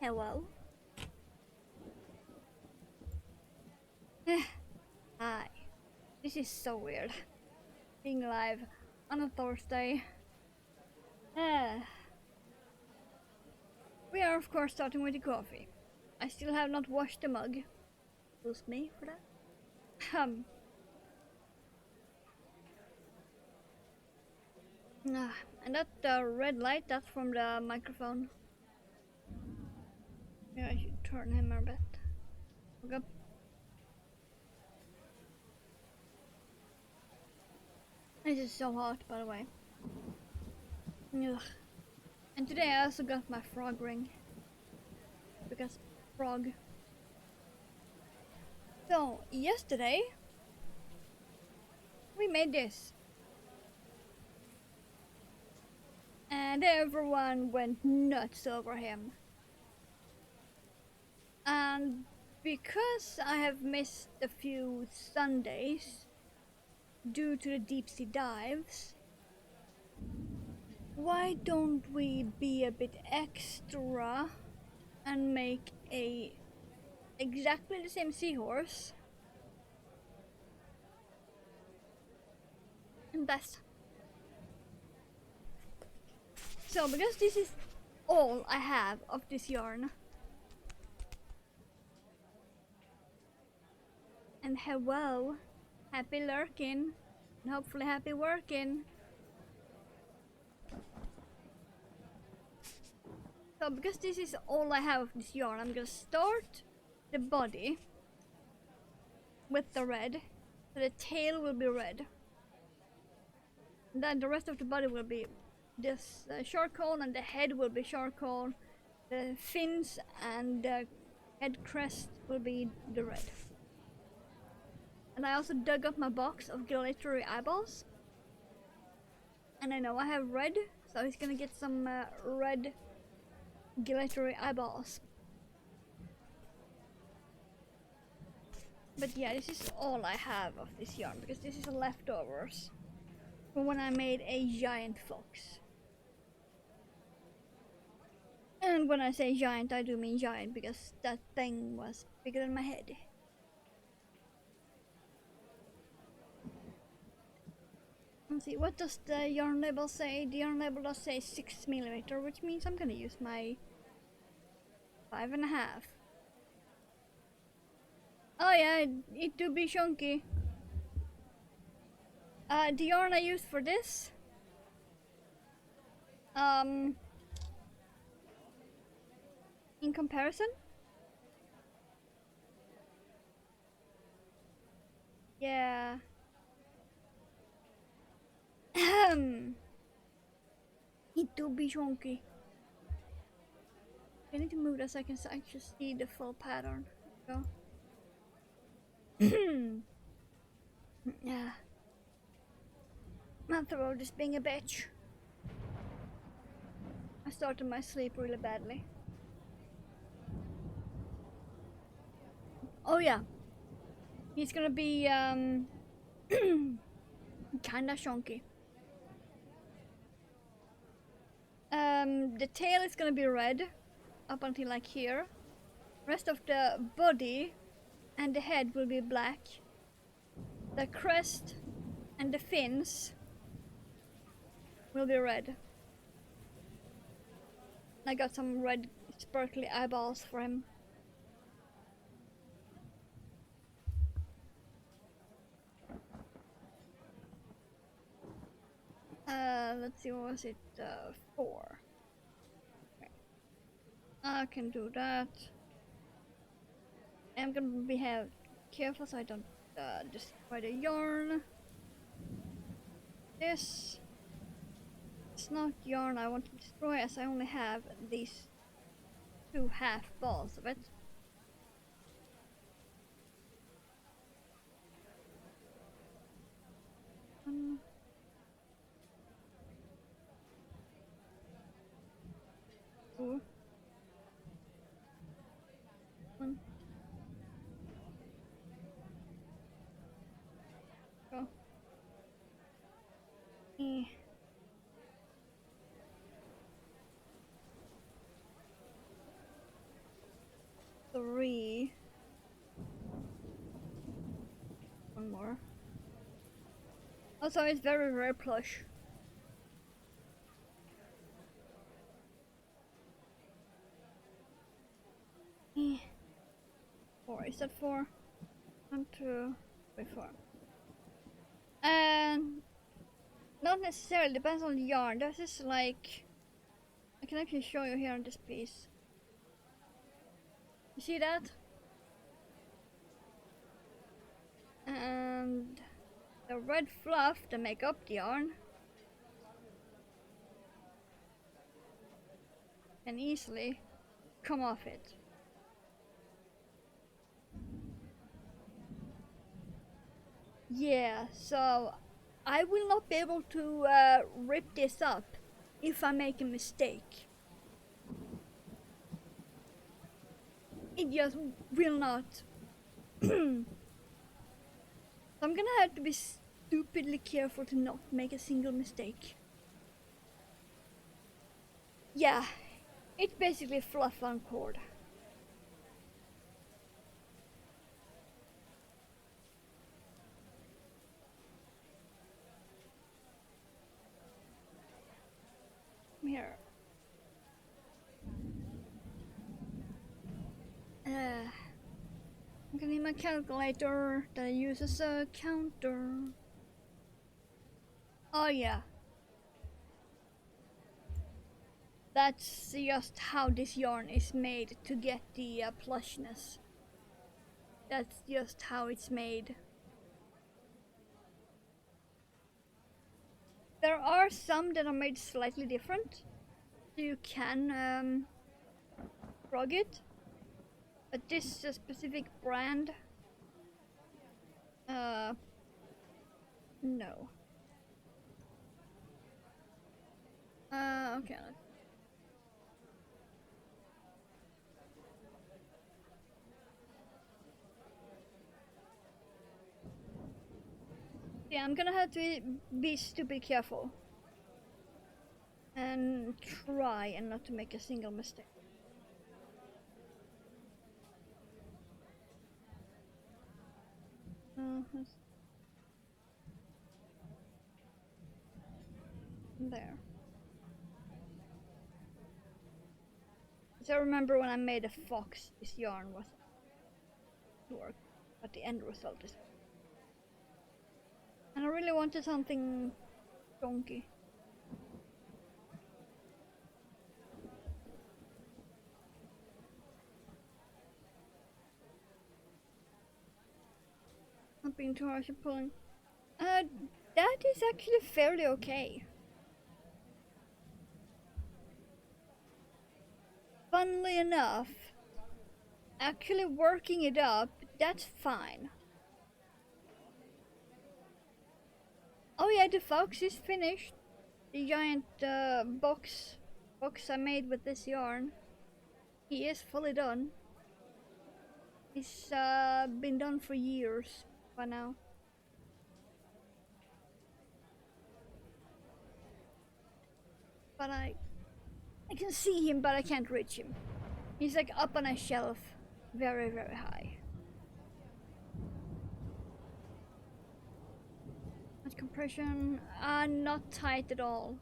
Hello. Hi. This is so weird. Being live on a Thursday. We are of course starting with the coffee. I still have not washed the mug. Excuse me for that. And that red light, that's from the microphone. Yeah, I should turn him a bit. Okay. This is so hot, by the way. Ugh. And today I also got my frog ring. Because frog. So, yesterday we made this. And everyone went nuts over him. And because I have missed a few Sundays due to the deep sea dives, why don't we be a bit extra and make a exactly the same seahorse and best. So because this is all I have of this yarn, and hello, happy lurking and hopefully happy working. So because this is all I have of this yarn, I'm gonna start the body with the red, so the tail will be red. And then the rest of the body will be this charcoal, and the head will be charcoal. The fins and the head crest will be the red. And I also dug up my box of glittery eyeballs. And I know I have red, so he's gonna get some red glittery eyeballs. But yeah, this is all I have of this yarn, because this is leftovers from when I made a giant fox. And when I say giant, I do mean giant, because that thing was bigger than my head. Let's see, what does the yarn label say? The yarn label does say 6mm, which means I'm gonna use my 5.5. Oh yeah, it do be chunky. The yarn I used for this, in comparison, yeah, it do be chunky. I need to move that so I can actually see the full pattern. Go. Yeah. My throat is being a bitch. I started my sleep really badly. Oh yeah. He's gonna be kinda chunky. The tail is gonna be red up until like here. Rest of the body and the head will be black. The crest and the fins will be red. I got some red sparkly eyeballs for him. Let's see, what was it? 4. Okay. I can do that. I'm gonna be careful so I don't destroy the yarn. This is not yarn I want to destroy, as I only have these 2 half balls of it. Ooh. 1. Go. Also, it's very, very plush. Four, is that 4? 1, 2, 3, 4. And not necessarily, depends on the yarn. This is like, I can actually show you here on this piece. You see that? And the red fluff that make up the yarn can easily come off it. Yeah, so I will not be able to rip this up if I make a mistake. It just will not. So I'm gonna have to be stupidly careful to not make a single mistake. Yeah, it's basically fluff on cord. Here. I'm gonna need my calculator that I use as a counter. Oh yeah. That's just how this yarn is made to get the plushness. That's just how it's made. There are some that are made slightly different, so you can frog it. But this specific brand, no. Okay. Yeah, I'm gonna have to be stupid careful. And try and not to make a single mistake. There. So I remember when I made a fox, this yarn was work, but the end result is. And I really wanted something chunky. Not being too harsh at pulling. That is actually fairly okay. Funnily enough, actually working it up, that's fine. Oh yeah, the fox is finished. The giant box I made with this yarn. He is fully done. It's been done for years by now. But I can see him, but I can't reach him. He's like up on a shelf, very, very high. Much compression, not tight at all.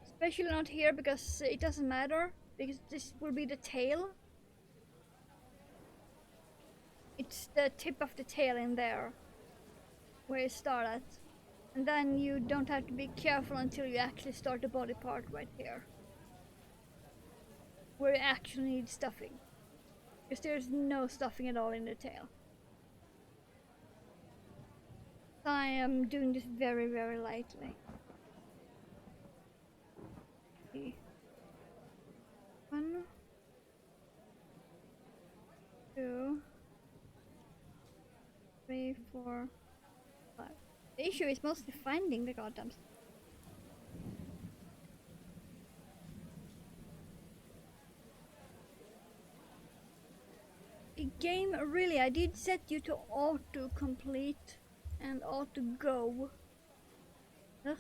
Especially not here because it doesn't matter, because this will be the tail. It's the tip of the tail in there, where you start at. And then you don't have to be careful until you actually start the body part right here, where you actually need stuffing. Because there's no stuffing at all in the tail. I am doing this very, very lightly. 1, 2, 3, 4, 5. The issue is mostly finding the goddamn stuff. The game, really, I did set you to auto complete and auto go. Ugh.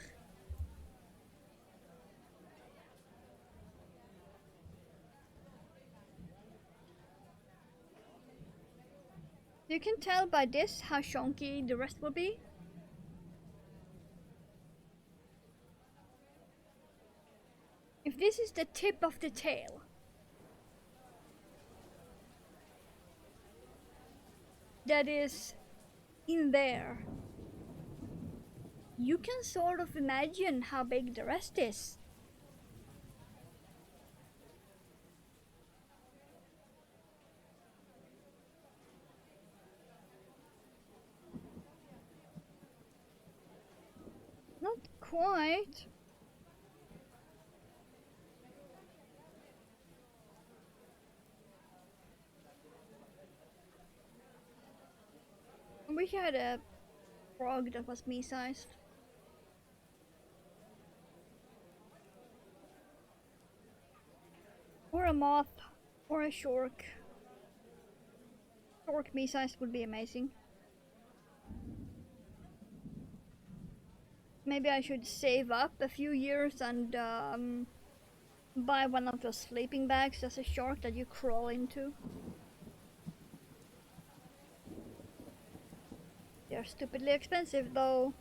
You can tell by this how chunky the rest will be. this is the tip of the tail. That is in there. You can sort of imagine how big the rest is. Not quite. I wish I had a frog that was me-sized. Or a moth. Or a shark. Shark me-sized would be amazing. Maybe I should save up a few years and buy one of those sleeping bags as a shark that you crawl into. They're stupidly expensive though.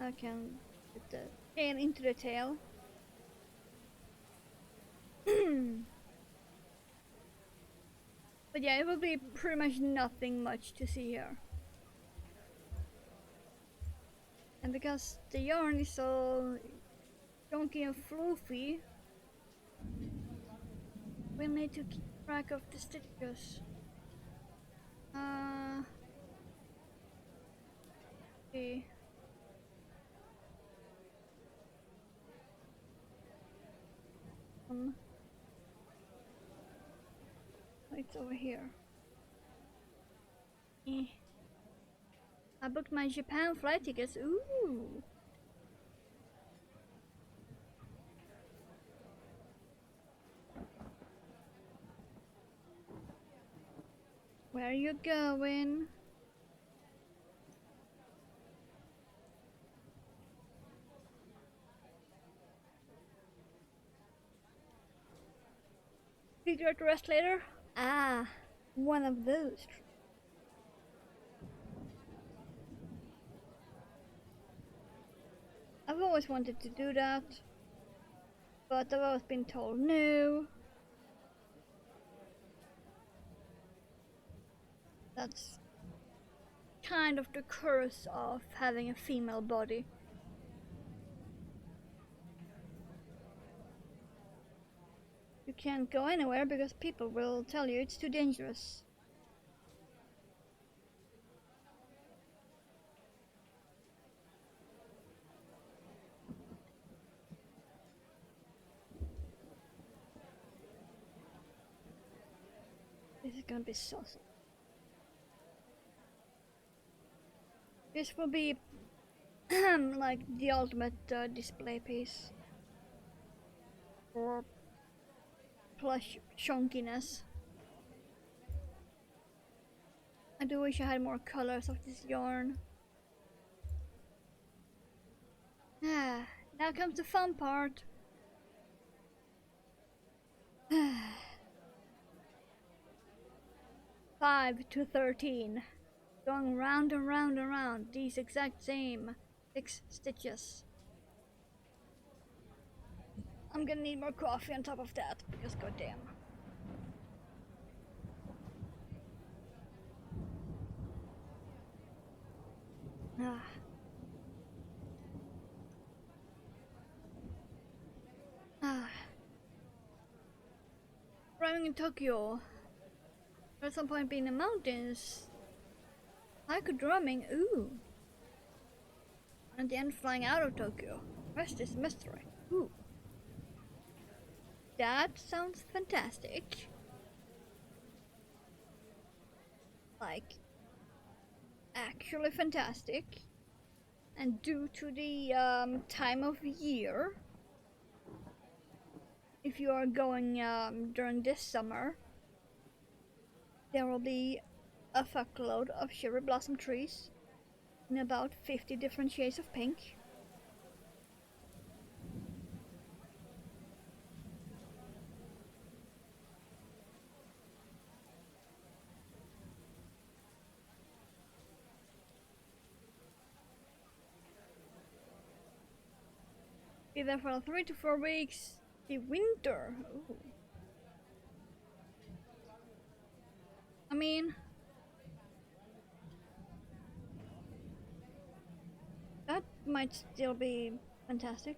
I can put the chain into the tail. But yeah, it will be pretty much nothing much to see here. And because the yarn is so chunky and floofy, we'll need to keep track of the stitches. Okay. It's over here. I booked my Japan flight tickets. Ooh. Where are you going? Figure out the rest later? Ah, one of those. I've always wanted to do that, but I've always been told no. That's kind of the curse of having a female body. You can't go anywhere because people will tell you it's too dangerous. This is gonna be so. This will be like the ultimate display piece for plush chunkiness. I do wish I had more colors of this yarn. Ah, now comes the fun part. 5 to 13. Going round and round and round, these exact same 6 stitches. I'm gonna need more coffee on top of that, because goddamn. Ah. Ah. Driving in Tokyo. At some point being in the mountains. Haiku drumming, ooh. And the end flying out of Tokyo. Rest is mystery. Ooh. That sounds fantastic. Like, actually fantastic. And due to the time of year, if you are going during this summer, there will be a fuckload of cherry blossom trees in about 50 different shades of pink. Be there for 3 to 4 weeks. The winter. Ooh. I mean, that might still be fantastic.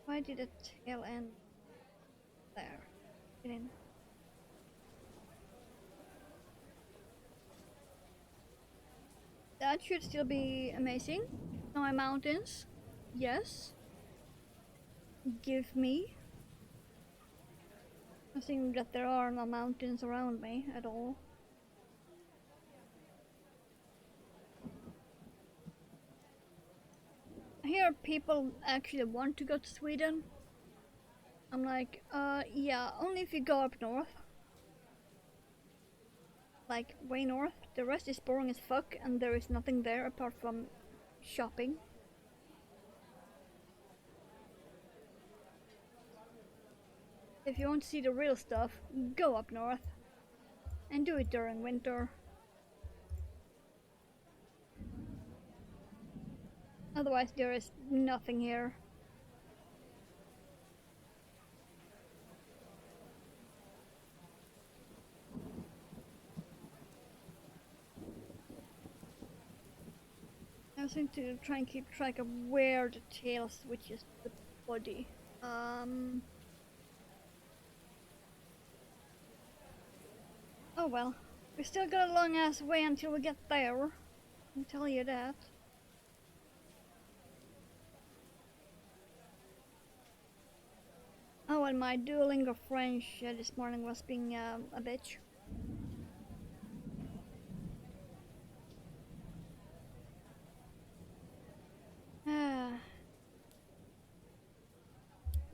Why did the tail end there? Get in. That should still be amazing. Snowy mountains. Yes. Give me. I think that there are no mountains around me at all. I hear people actually want to go to Sweden. I'm like, yeah, only if you go up north. Like, way north. The rest is boring as fuck and there is nothing there apart from shopping. If you want to see the real stuff, go up north. And do it during winter. Otherwise there is nothing here. I was going to try and keep track of where the tail switches the body. Oh well. We still got a long ass way until we get there. I can tell you that. Oh, and my Duolingo French this morning was being a bitch.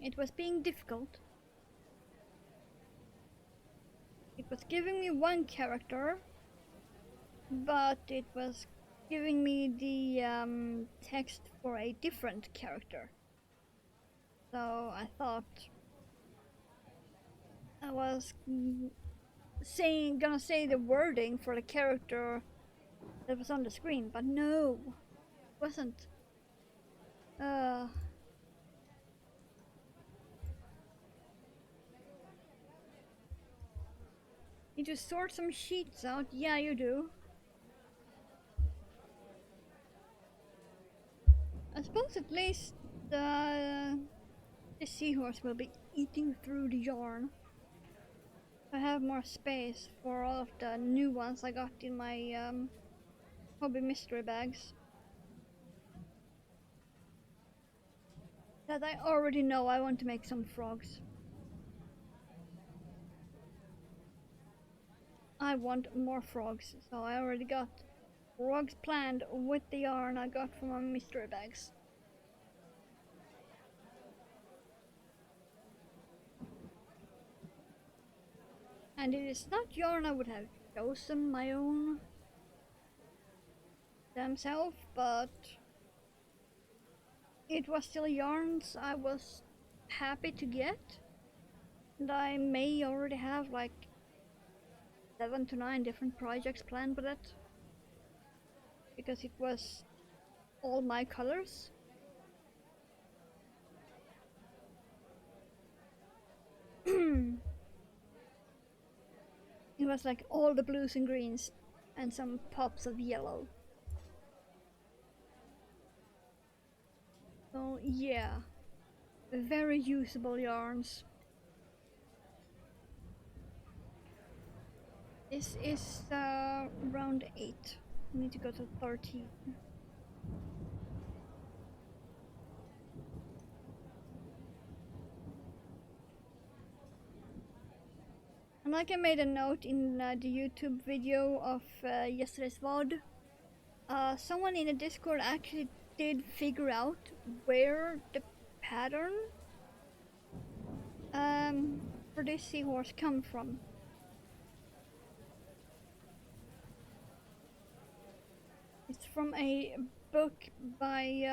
It was being difficult. It was giving me one character, but it was giving me the text for a different character. So I thought I was gonna say the wording for the character that was on the screen, but no, it wasn't. Need to sort some sheets out. Yeah, you do. I suppose at least the seahorse will be eating through the yarn. I have more space for all of the new ones I got in my hobby mystery bags. That I already know I want to make some frogs. I want more frogs, so I already got frogs planned with the yarn I got from my mystery bags. And it is not yarn I would have chosen my own damn self, but it was still yarns I was happy to get. And I may already have like 7 to 9 different projects planned with it. Because it was all my colors. It was like all the blues and greens and some pops of yellow. So yeah, very usable yarns. This is round 8. We need to go to 13. And like I made a note in the YouTube video of yesterday's VOD, someone in the Discord actually did figure out where the pattern for this seahorse come from. It's from a book by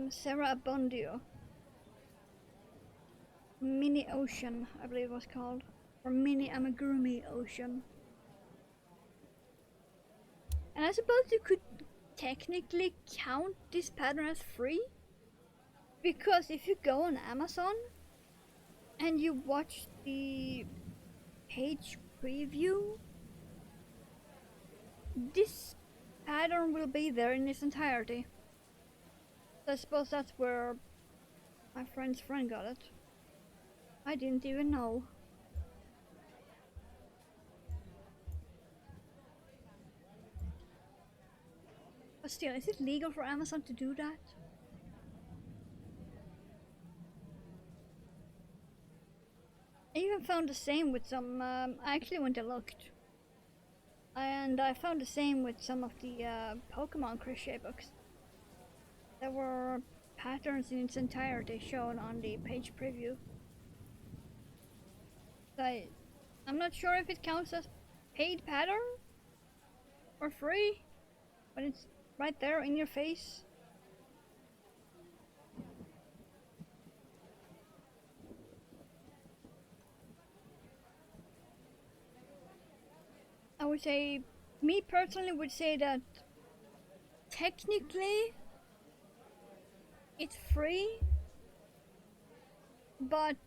Sarah Abondio. Mini Ocean, I believe it was called. Or Mini Amigurumi Ocean. And I suppose you could technically count this pattern as free? Because if you go on Amazon and you watch the page preview, this pattern will be there in its entirety. So I suppose that's where my friend's friend got it. I didn't even know. But still, is it legal for Amazon to do that? I even found the same with some, I actually went and looked. And I found the same with some of the Pokemon crochet books. There were patterns in its entirety shown on the page preview. So I'm not sure if it counts as paid pattern or free, but it's right there in your face. I would say, me personally would say that technically it's free, but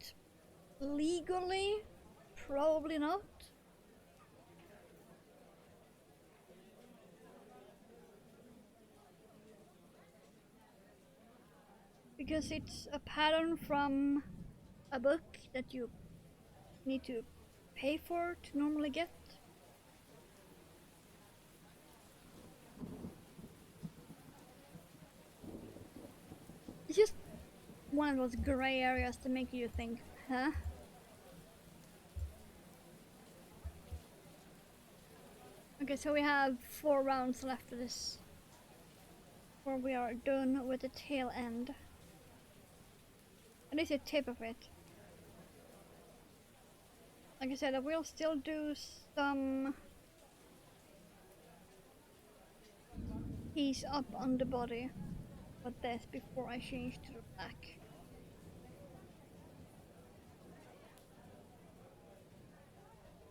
legally probably not. Because it's a pattern from a book that you need to pay for to normally get. It's just one of those gray areas to make you think, huh? Okay, so we have 4 rounds left of this, where we are done with the tail end. At least the tip of it. Like I said, I will still do some piece up on the body, but this before I change to the black.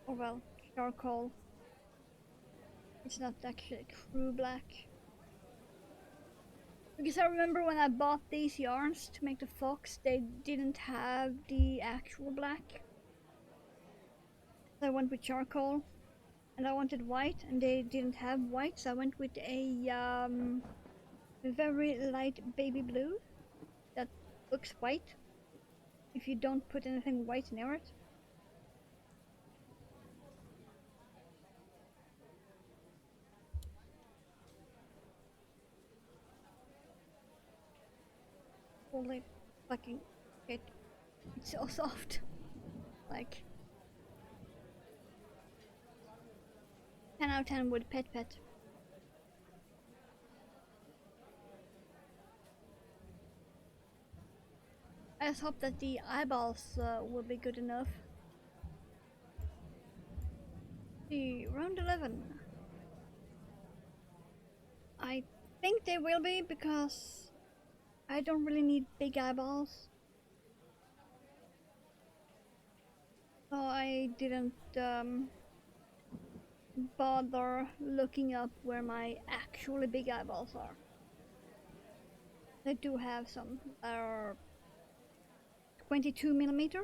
Or well, charcoal. It's not actually true black. Because I remember when I bought these yarns to make the fox, they didn't have the actual black. So I went with charcoal, and I wanted white, and they didn't have white, so I went with a very light baby blue that looks white if you don't put anything white near it. Holy fucking shit. It's so soft. Like 10 out of 10 would pet pet. I just hope that the eyeballs will be good enough. The round 11. I think they will be, because I don't really need big eyeballs. So I didn't bother looking up where my actually big eyeballs are. They do have some that are 22mm.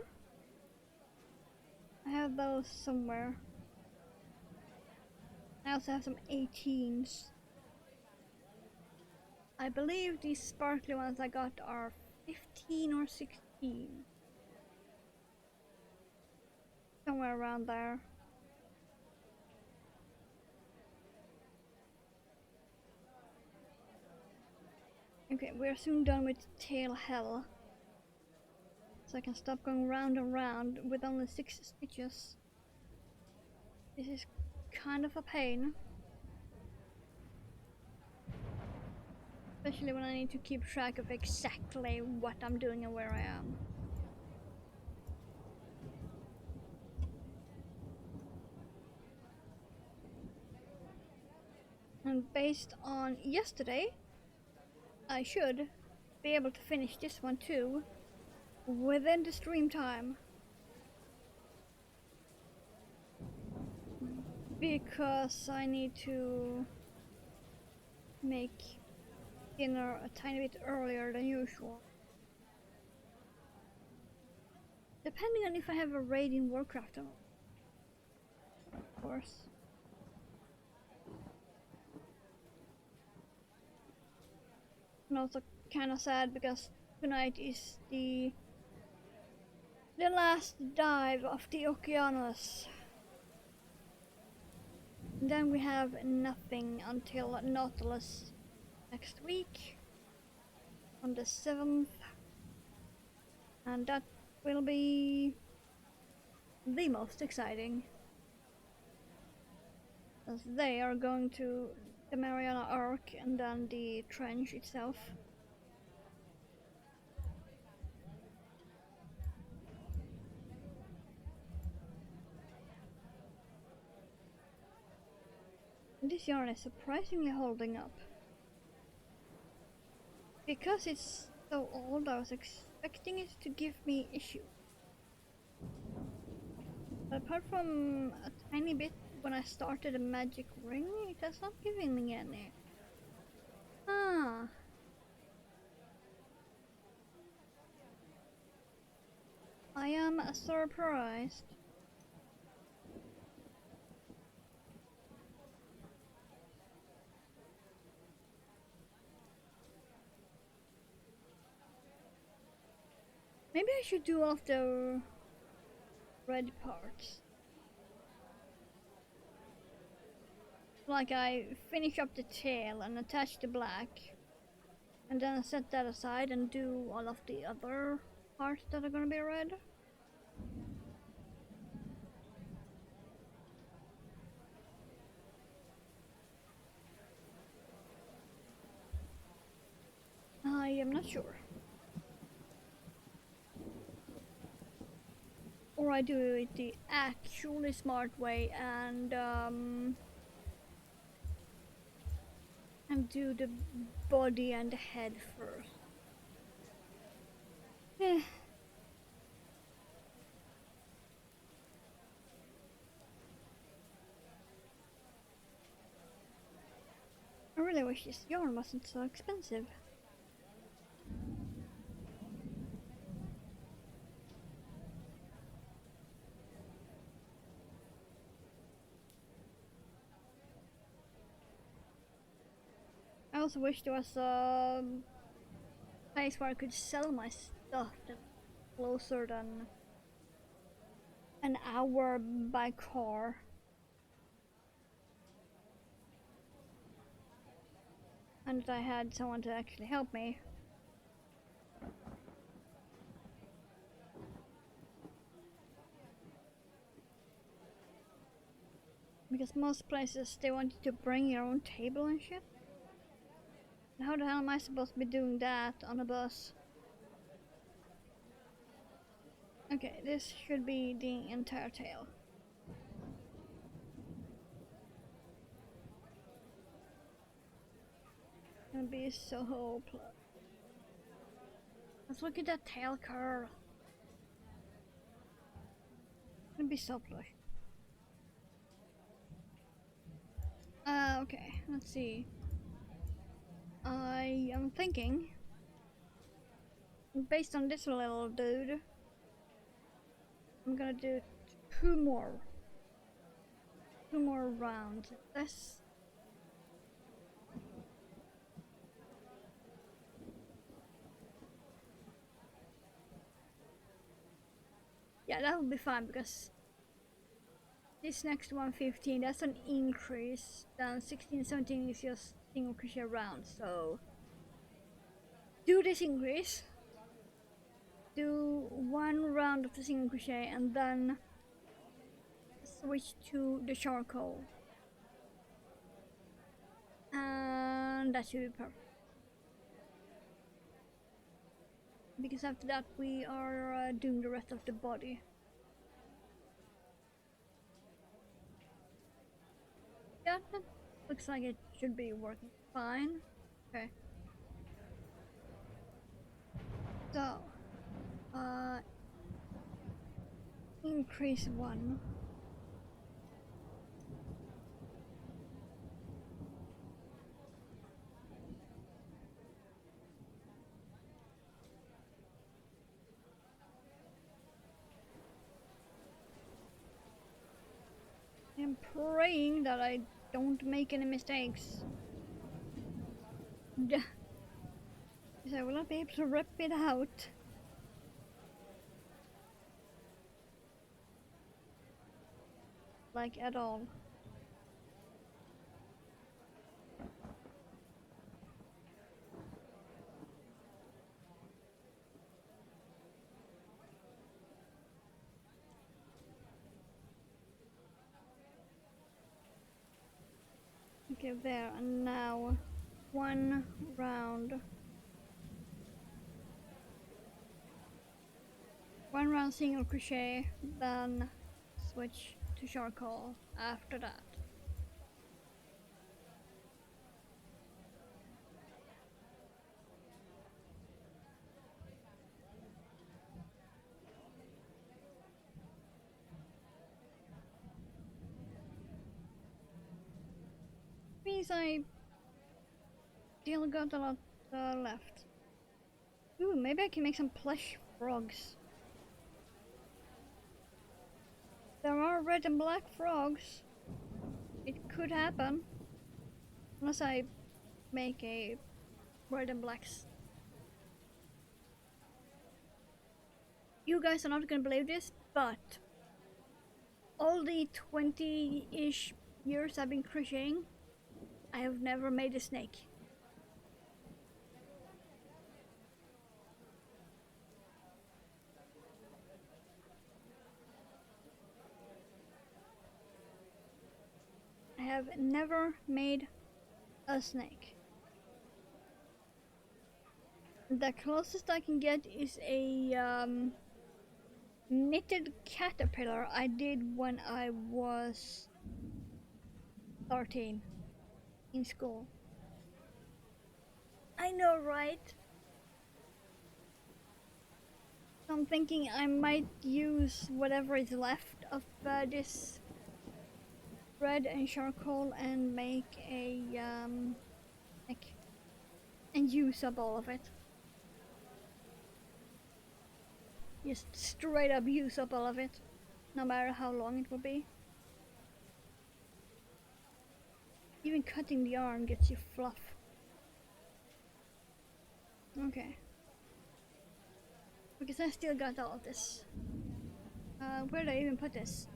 I have those somewhere. I also have some 18s. I believe these sparkly ones I got are 15 or 16. Somewhere around there. Okay, we're soon done with tail hell. So I can stop going round and round with only 6 stitches. This is kind of a pain. Especially when I need to keep track of exactly what I'm doing and where I am. And based on yesterday, I should be able to finish this one too within the stream time. Because I need to make dinner a tiny bit earlier than usual. Depending on if I have a raid in Warcraft or not. Of course. And also kinda sad because tonight is the last dive of the Okeanos. Then we have nothing until Nautilus next week on the 7th, and that will be the most exciting, as they are going to the Mariana Arc and then the trench itself. This yarn is surprisingly holding up. Because it's so old, I was expecting it to give me issue. But apart from a tiny bit when I started a magic ring, it has not given me any. Ah. I am surprised. Maybe I should do all of the red parts. Like I finish up the tail and attach the black, and then set that aside and do all of the other parts that are gonna be red. I am not sure. Or I do it the actually smart way and do the body and the head first. I really wish this yarn wasn't so expensive. I also wish there was a place where I could sell my stuff that's closer than an hour by car. And I had someone to actually help me. Because most places they want you to bring your own table and shit. How the hell am I supposed to be doing that on a bus? Okay, this should be the entire tail. Gonna be so plush. Let's look at that tail curl. Gonna be so plush. Okay, let's see. I am thinking, based on this little dude, I'm gonna do two more rounds. This. Yeah, that will be fine because this next one, 15, that's an increase. Then 16, 17 is just single crochet round. So do this increase, do one round of the single crochet, and then switch to the charcoal. And that should be perfect. Because after that we are doing the rest of the body. Yeah, that looks like it should be working fine. Okay. So, increase one. praying that I don't make any mistakes. Because I will not be able to rip it out. Like at all. Okay, there, and now one round. One round single crochet, then switch to charcoal after that. Means I still got a lot left. Ooh, maybe I can make some plush frogs. There are red and black frogs. It could happen. Unless I make a red and blacks. You guys are not gonna believe this, but all the 20-ish years I've been crocheting, I have never made a snake. I have never made a snake. The closest I can get is a knitted caterpillar I did when I was 13 in school. I know, right? So I'm thinking I might use whatever is left of this red and charcoal and make a and use up all of it. Just straight up use up all of it, no matter how long it will be. Even cutting the yarn gets you fluff. Okay. Because I still got all of this. Where did I even put this?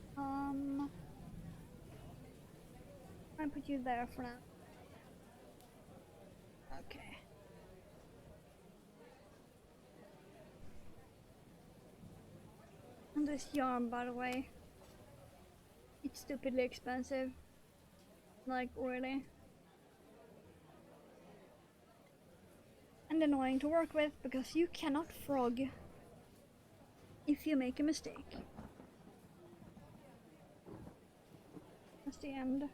I put you there for now. Okay. And this yarn, by the way, it's stupidly expensive. Like, really. And annoying to work with because you cannot frog if you make a mistake. That's the end.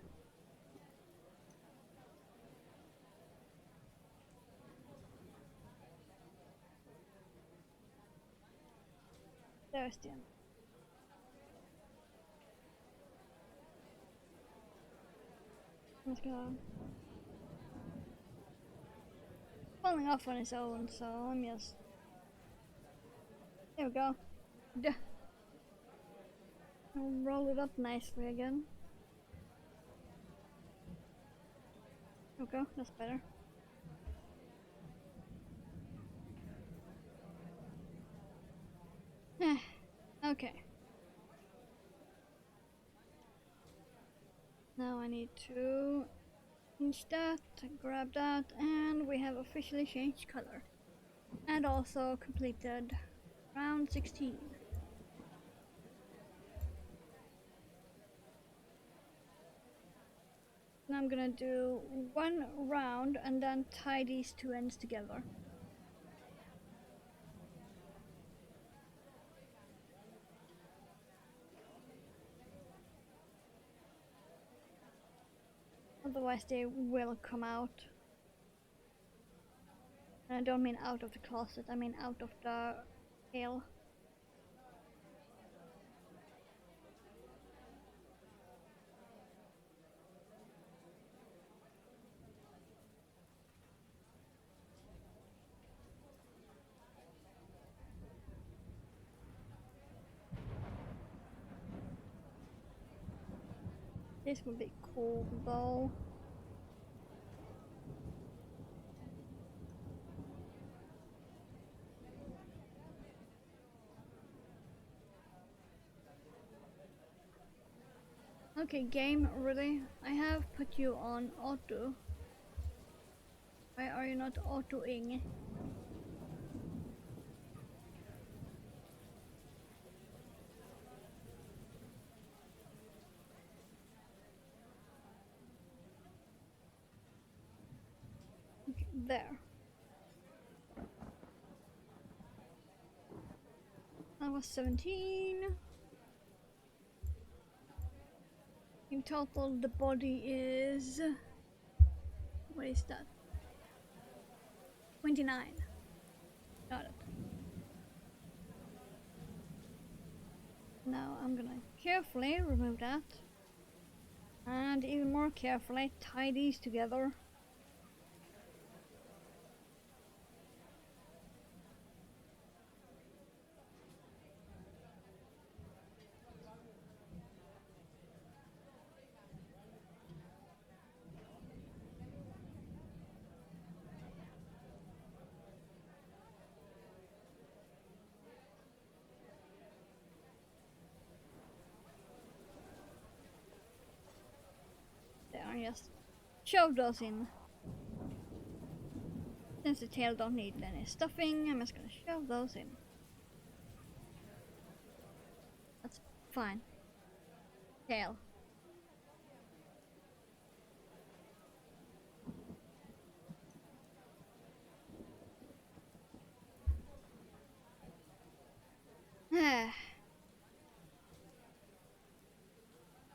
There's the end. Let's go. Falling off on its own, so I'm just. There we go. Duh. I'll roll it up nicely again. There we go, that's better. Okay. Now I need to pinch that, grab that, and we have officially changed color. And also completed round 16. And I'm gonna do one round and then tie these two ends together. Otherwise they will come out. And I don't mean out of the closet, I mean out of the tail. This would be cool though. Okay, game, really? I have put you on auto. Why are you not autoing? Okay, there. I was 17. In total, the body is... What is that? 29. Got it. Now I'm gonna carefully remove that. And even more carefully tie these together. There, just shove those in. Since the tail don't need any stuffing, I'm just gonna shove those in. That's fine. Tail.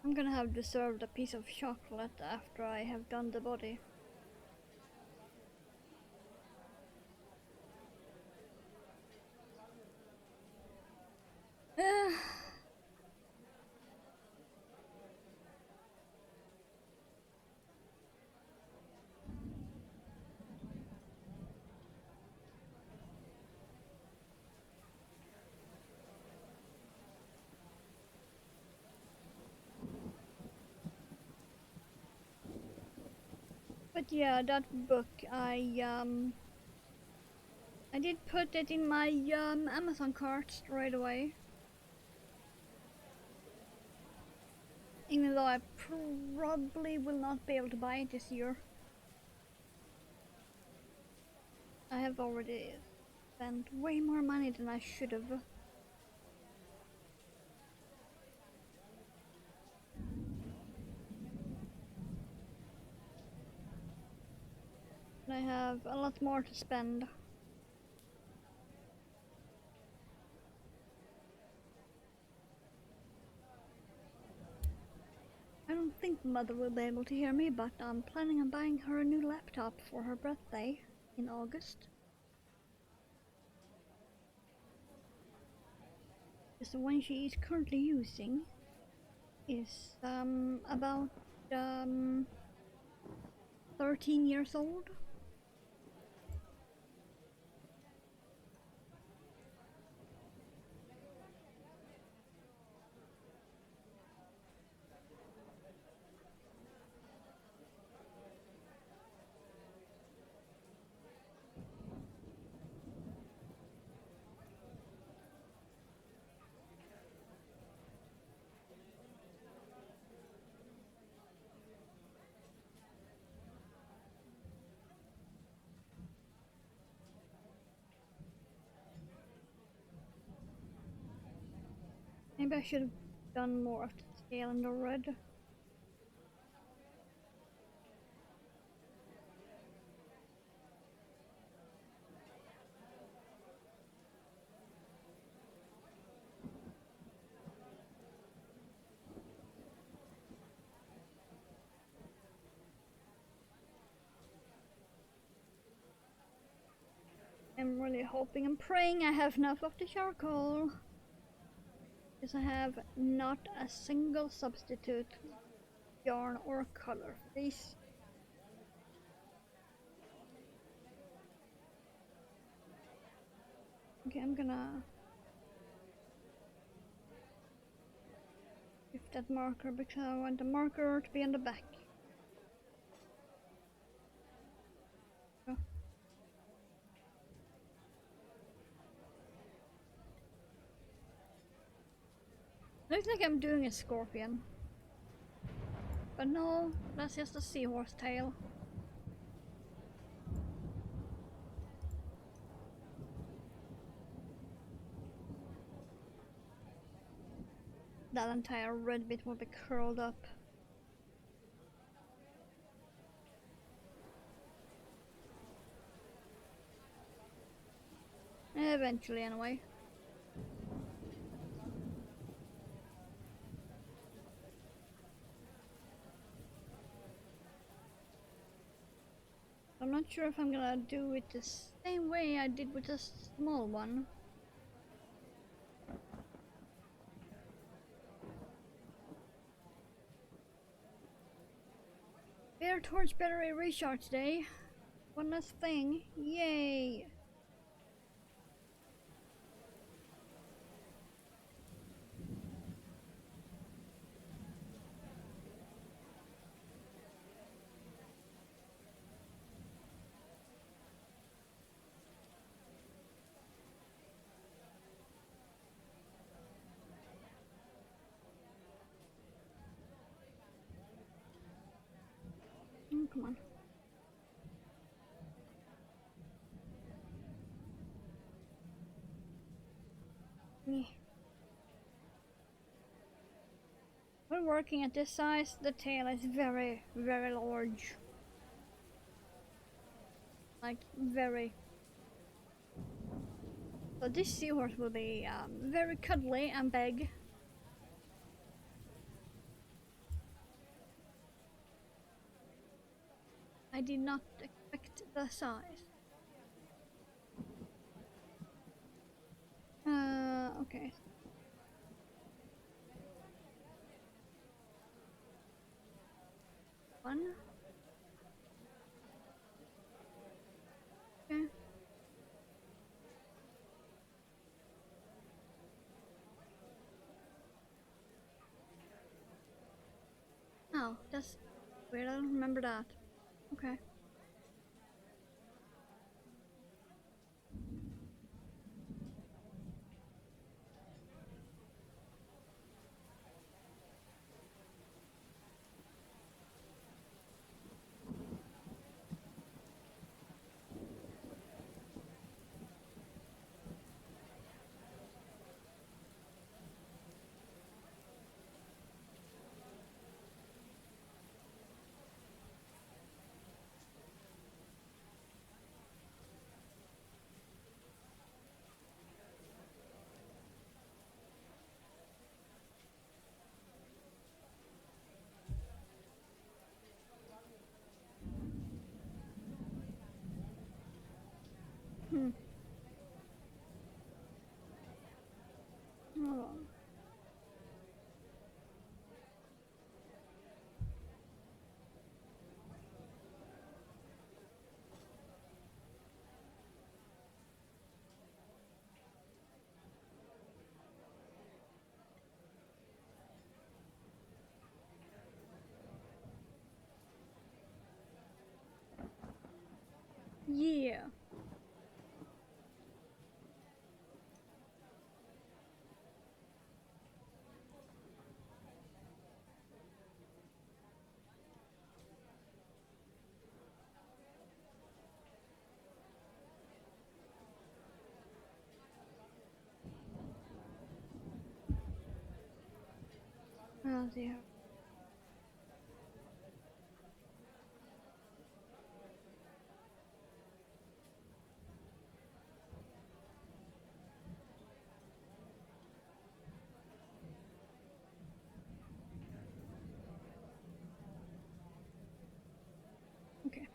I'm gonna have deserved a piece of chocolate after I have done the body. But yeah, that book, I did put it in my Amazon cart straight away. Even though I probably will not be able to buy it this year. I have already spent way more money than I should have. I have a lot more to spend. I don't think Mother will be able to hear me, but I'm planning on buying her a new laptop for her birthday in August. The one she is currently using is about 13 years old. Maybe I should have done more of the tail and the red. I'm really hoping and praying I have enough of the charcoal. Because I have not a single substitute yarn or color for these. Okay, I'm gonna... that marker because I want the marker to be on the back. So. Looks like I'm doing a scorpion. But no, that's just a seahorse tail. That entire red bit will be curled up. Eventually, anyway. I'm not sure if I'm gonna do it the same way I did with the small one. Air torch battery recharge day. One last thing. Yay! Oh, come on. Yeah. When working at this size, the tail is very, very large. Like, very. So this seahorse will be very cuddly and big. I did not expect the size. Okay. One. Okay. Oh, that's weird. I don't remember that. Okay. Hmm. Hold on. Yeah. Oh dear. Okay.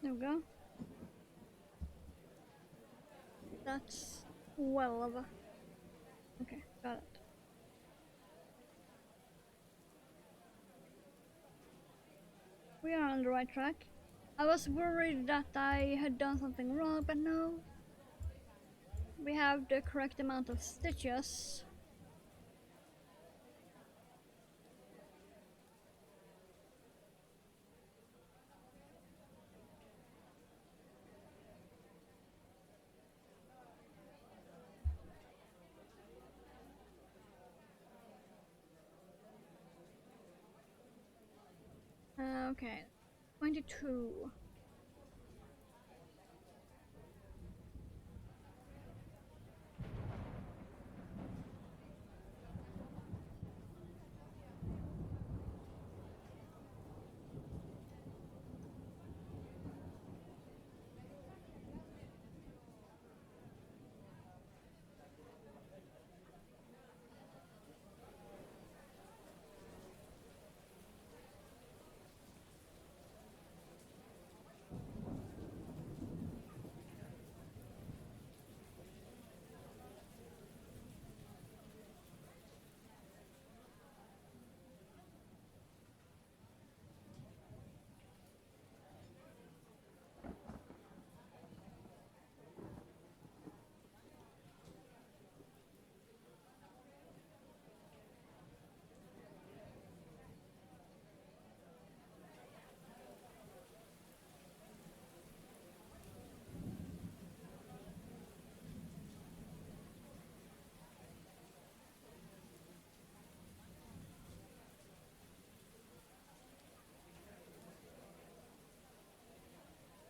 There we go. That's well over. Okay, got it. We are on the right track. I was worried that I had done something wrong, but no. We have the correct amount of stitches. Okay, 22.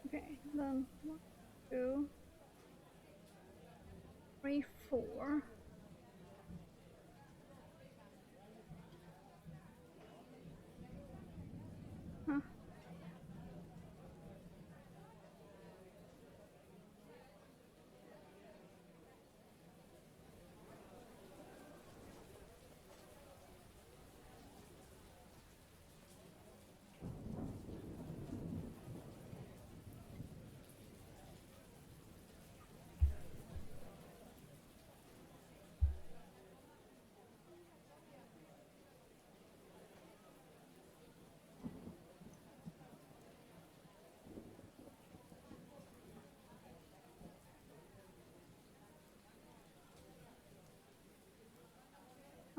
Okay, then 1, 2, 3, 4. Huh.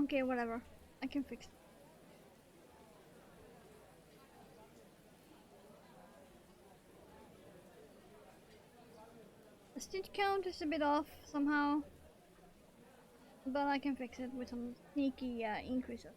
Okay, whatever. I can fix it. The stitch count is a bit off somehow, but I can fix it with some sneaky increases.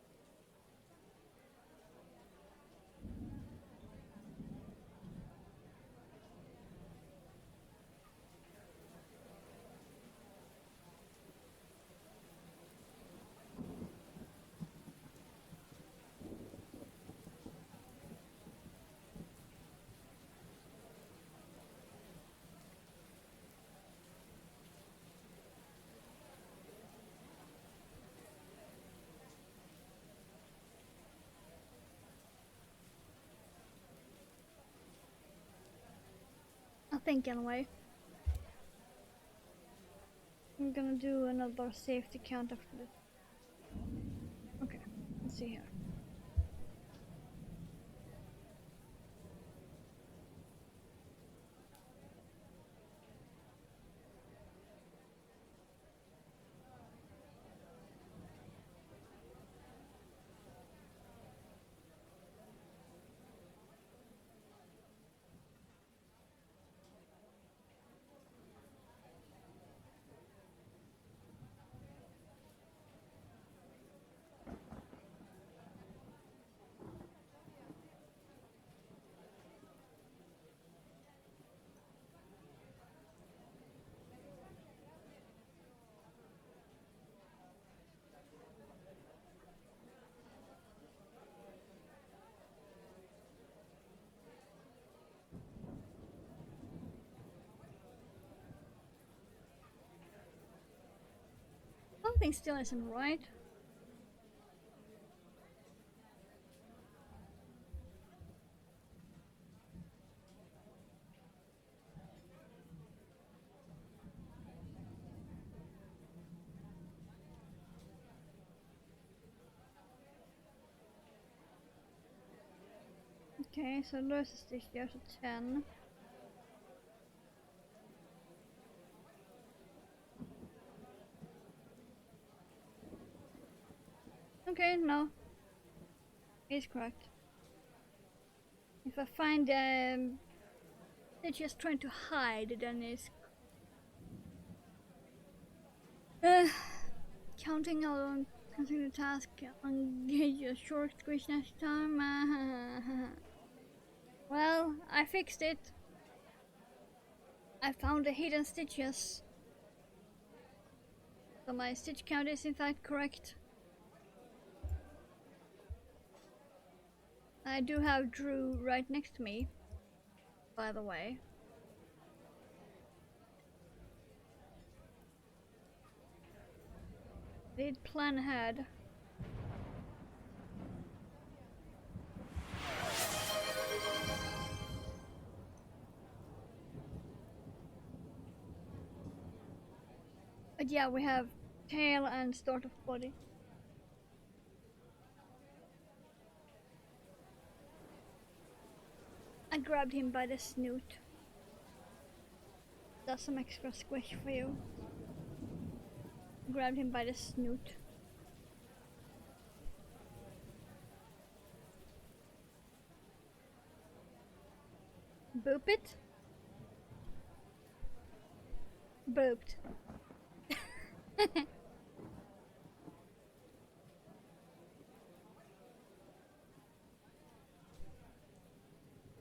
I think anyway. I'm gonna do another safety count after this. Okay, let's see here. Something still isn't right. Okay, so there's a stitch there, so 10. Okay, no. It's correct. If I find they're just trying to hide, then it's counting alone, counting the task, engage a short squish next time. Well, I fixed it. I found the hidden stitches. So my stitch count is in fact correct. I do have Drew right next to me, by the way. Did plan ahead. But yeah, we have tail and start of body. I grabbed him by the snoot. That's some extra squish for you. Grabbed him by the snoot. Boop it. Booped.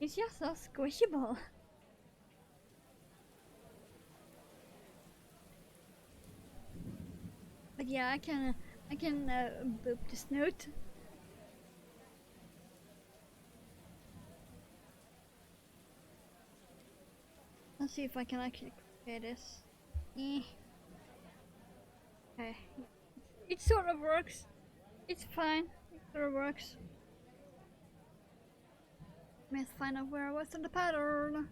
It's just so squishable. But yeah, I can boop the snoot. Let's see if I can actually clear this. Okay. It sort of works. It's fine. It sort of works. Let's find out where I was on the pattern.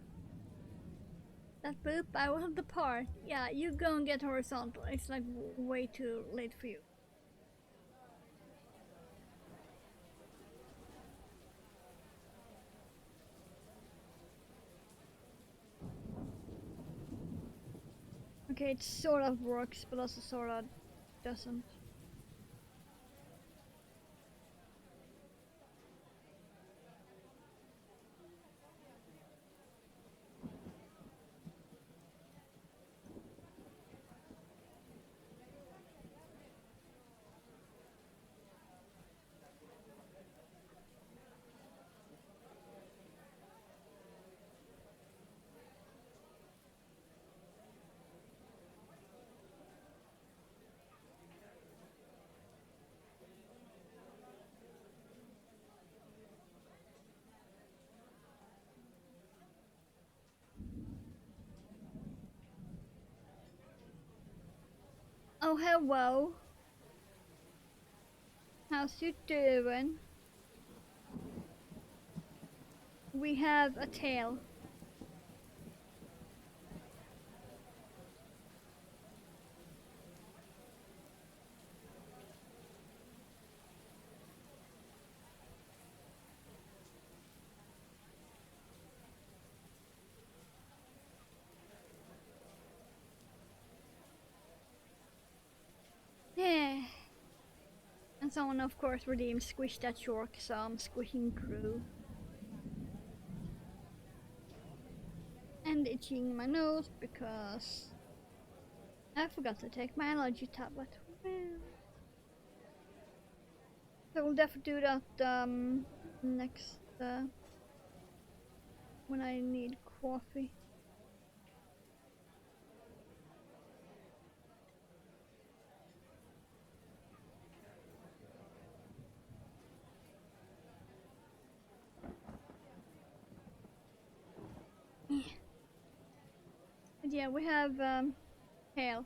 That boop, I wasn't the part. Yeah, you go and get horizontal. It's like way too late for you. Okay, it sort of works, but also sort of doesn't. Oh, hello. How's you doing? We have a tail. Yeah. And someone of course redeemed squish that shark, so I'm squishing Drew. And itching my nose because I forgot to take my allergy tablet. So we'll definitely do that next when I need coffee. But yeah, we have tail.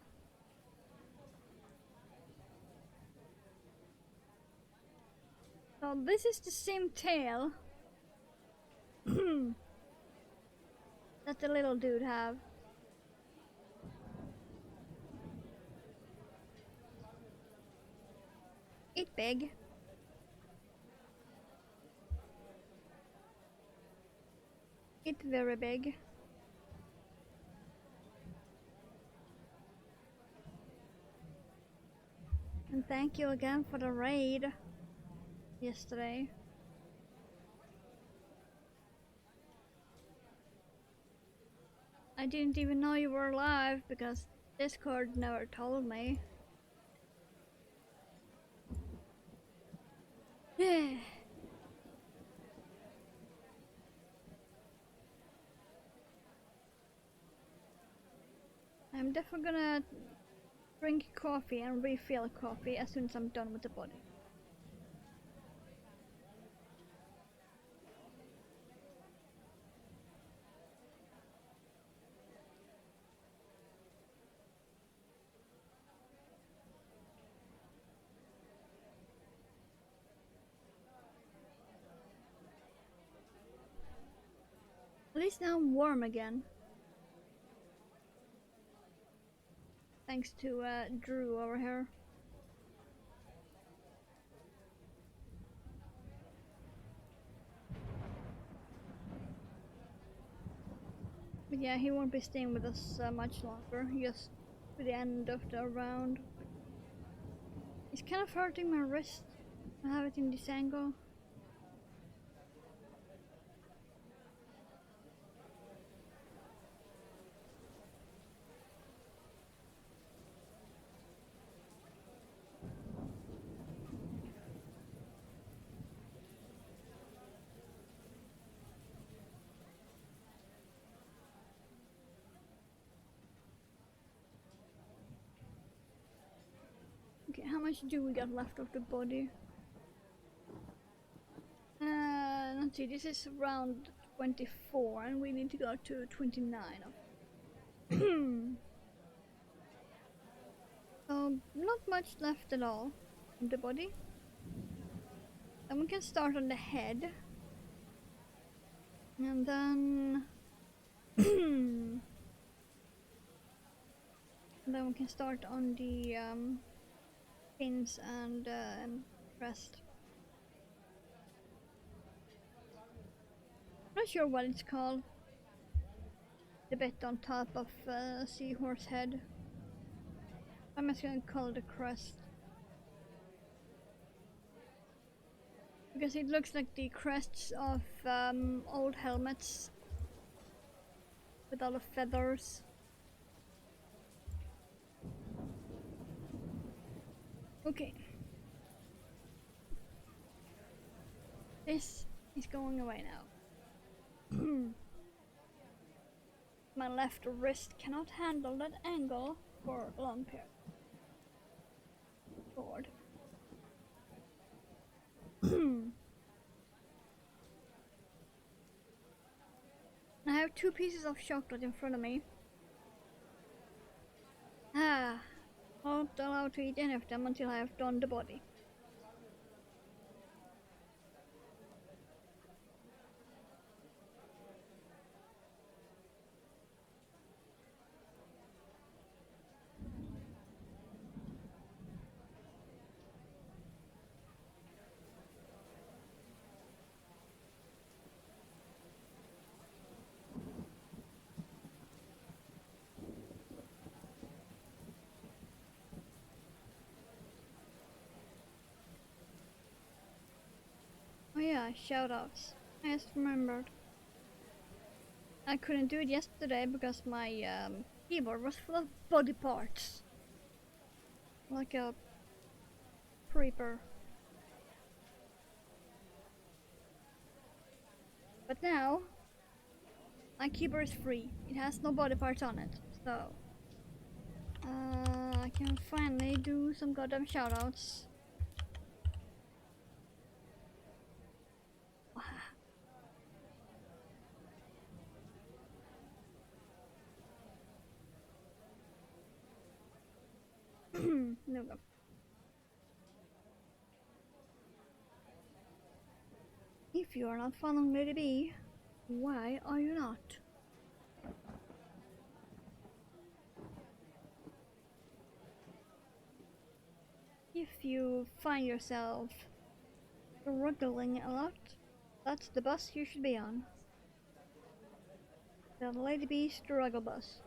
So this is the same tail that the little dude have. It big. It's very big. And thank you again for the raid yesterday. I didn't even know you were alive because Discord never told me. I'm definitely gonna drink coffee and refill coffee as soon as I'm done with the body. At least now I'm warm again. Thanks to Drew over here. But yeah, he won't be staying with us much longer, just to the end of the round. It's kind of hurting my wrist. I have it in this angle. Okay, how much do we got left of the body? Let's see, this is round 24 and we need to go to 29. So, not much left at all of the body. And we can start on the head. And then... and then we can start on the fins and crest. Not sure what it's called. The bit on top of seahorse head. I'm just gonna call it a crest. Because it looks like the crests of old helmets. With all the feathers. Okay. This is going away now. My left wrist cannot handle that angle for a long period. Lord. I have 2 pieces of chocolate in front of me. Not allowed to eat any of them until I have done the body. Oh yeah, shoutouts. I just remembered. I couldn't do it yesterday because my keyboard was full of body parts. Like a creeper. But now, my keyboard is free. It has no body parts on it. So, I can finally do some goddamn shoutouts. No go. If you are not following Lady B, why are you not? If you find yourself struggling a lot, that's the bus you should be on. The Lady Bee struggle bus.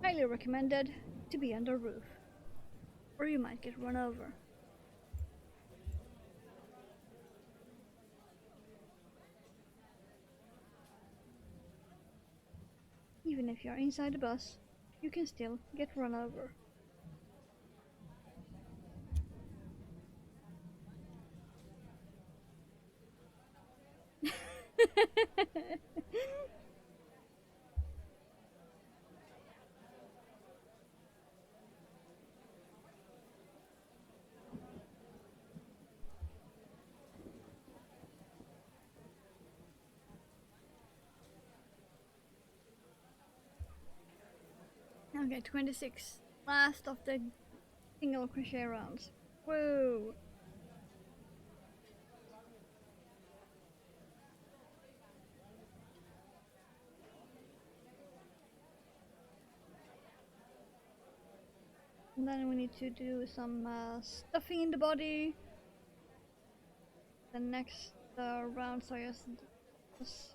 Highly recommended to be under roof, or you might get run over. Even if you're inside the bus, you can still get run over. Okay, 26. Last of the single crochet rounds. Whoa! And then we need to do some stuffing in the body. The next rounds are just this.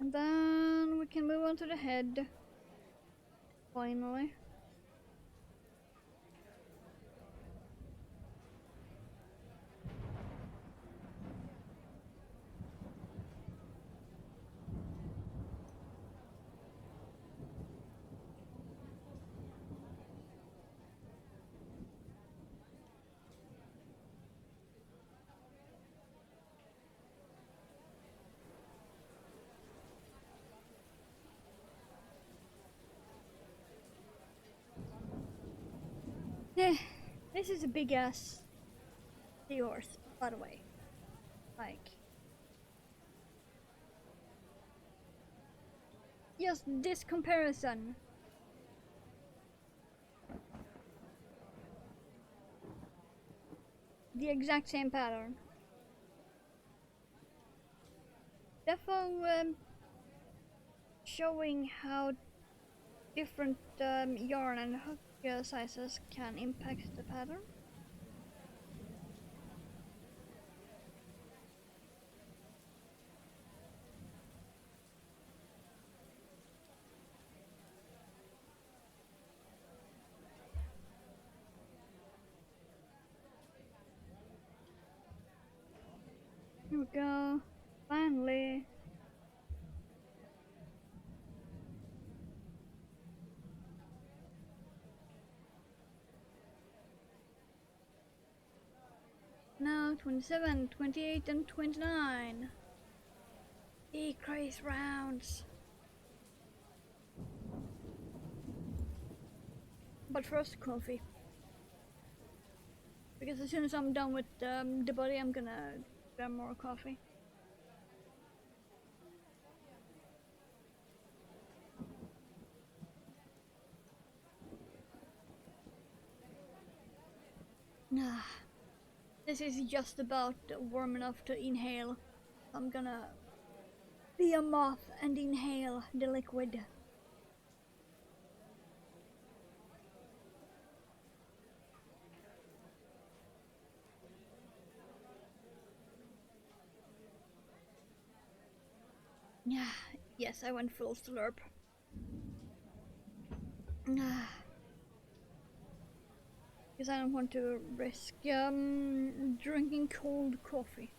And then we can move on to the head. Finally. This is a big ass seahorse, by the way. Like, just this comparison. The exact same pattern. Defo showing how different yarn and hook sizes can impact the pattern. Here we go. Finally. Now 27, 28 and 29. Decrease rounds. But first coffee. Because as soon as I'm done with the body, I'm gonna grab more coffee. This is just about warm enough to inhale. I'm gonna be a moth and inhale the liquid. Yes, I went full slurp. Because I don't want to risk drinking cold coffee.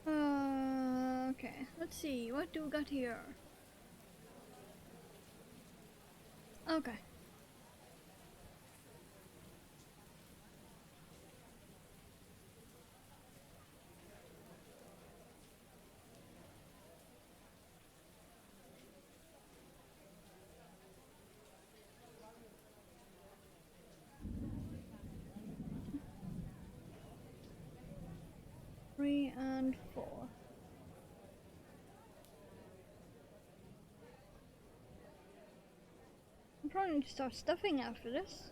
Okay, let's see, what do we got here? Okay. Three and 4. I'm probably going to start stuffing after this.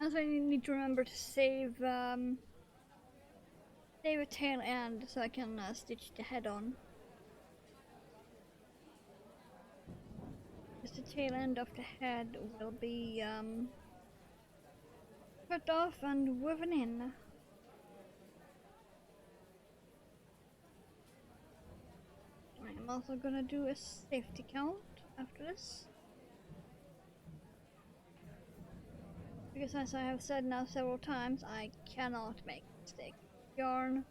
Also, I need to remember to save save a tail end so I can stitch the head on. Because the tail end of the head will be cut off and woven in. I'm also gonna do a safety count after this. Because as I have said now several times, I cannot make a mistake with yarn.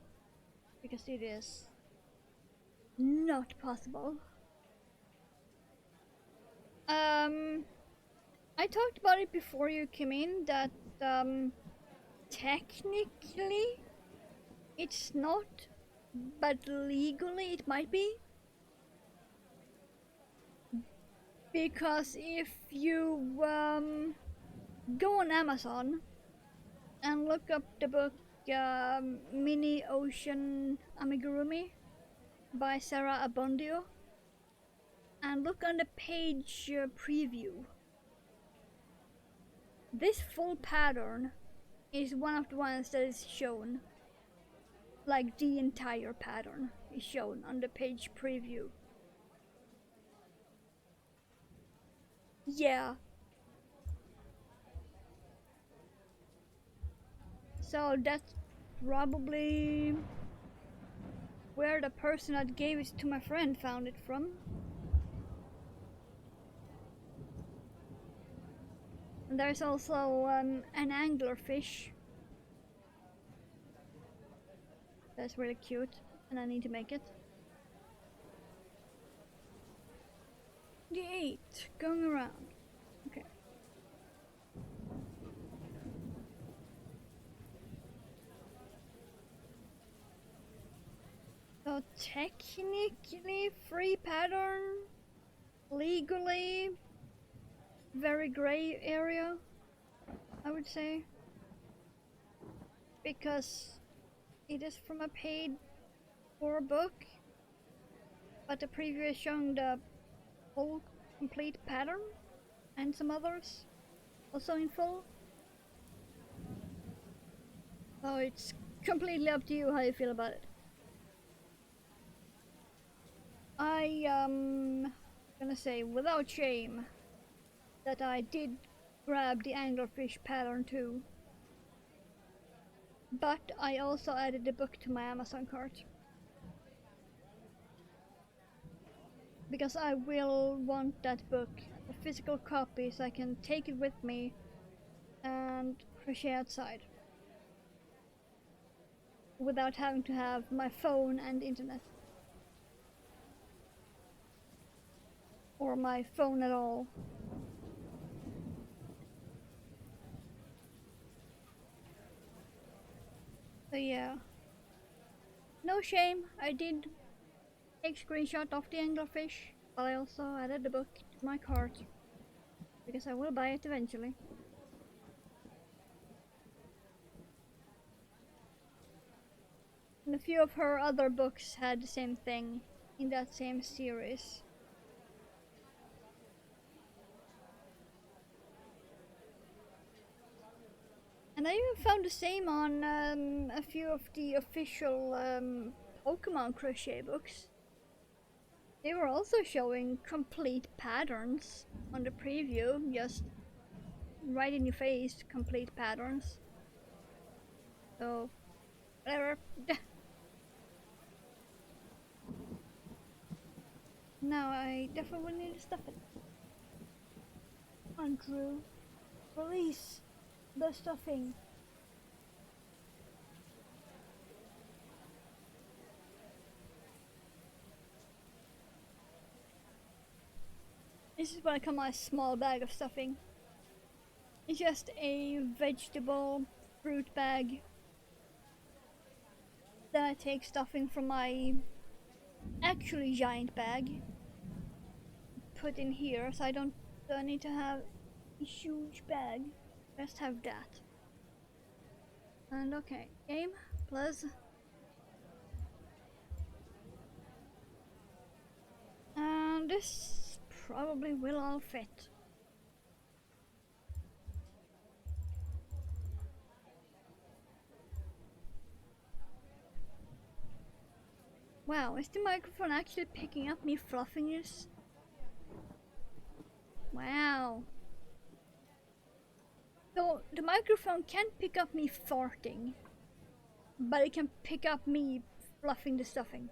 Because it is not possible. I talked about it before you came in that technically it's not, but legally it might be. Because if you go on Amazon and look up the book Mini Ocean Amigurumi by Sarah Abondio and look on the page preview, this full pattern is one of the ones that is shown. Like the entire pattern is shown on the page preview. Yeah. So that's probably where the person that gave it to my friend found it from. And there's also an anglerfish. That's really cute, and I need to make it. The 8 going around. Okay. So technically free pattern, legally very gray area, I would say, because it is from a paid for book, but the preview is showing the whole complete pattern and some others also in full. So it's completely up to you how you feel about it. I gonna say without shame that I did grab the anglerfish pattern too, but I also added the book to my Amazon cart because I will want that book, a physical copy, so I can take it with me and crochet outside without having to have my phone and internet. Or my phone at all. So yeah. No shame, I did take screenshot of the anglerfish, but I also added the book to my cart. Because I will buy it eventually. And a few of her other books had the same thing in that same series. And I even found the same on a few of the official Pokemon crochet books. They were also showing complete patterns on the preview, just right in your face, complete patterns. So, whatever. Now I definitely need to stuff it. Andrew, release the stuffing. This is what I call my small bag of stuffing. It's just a vegetable fruit bag. Then I take stuffing from my actually giant bag, put in here, so I don't need to have a huge bag. Just have that. And okay, game, plus. And this probably will all fit. Wow, is the microphone actually picking up me fluffing this? Wow. So the microphone can't pick up me farting, but it can pick up me fluffing the stuffing.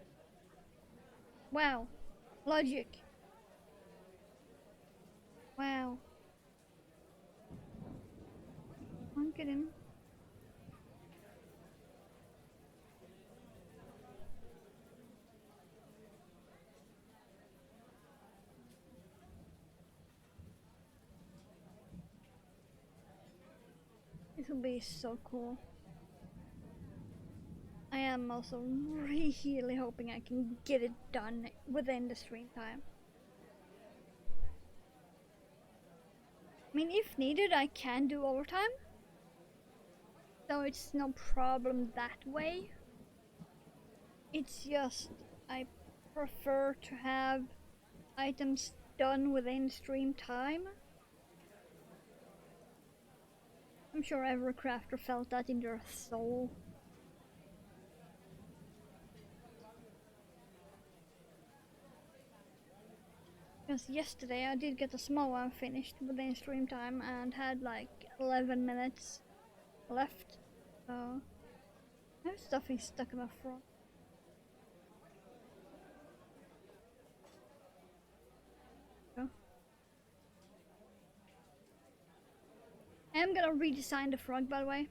Wow. Logic. Wow. I'm kidding. This will be so cool. I am also really hoping I can get it done within the stream time. I mean, if needed, I can do overtime. So it's no problem that way. It's just, I prefer to have items done within stream time. I'm sure every crafter felt that in their soul. Because yesterday I did get a small one finished within stream time and had like 11 minutes left. So I have stuffing stuck in my front. So. I am gonna redesign the frog, by the way.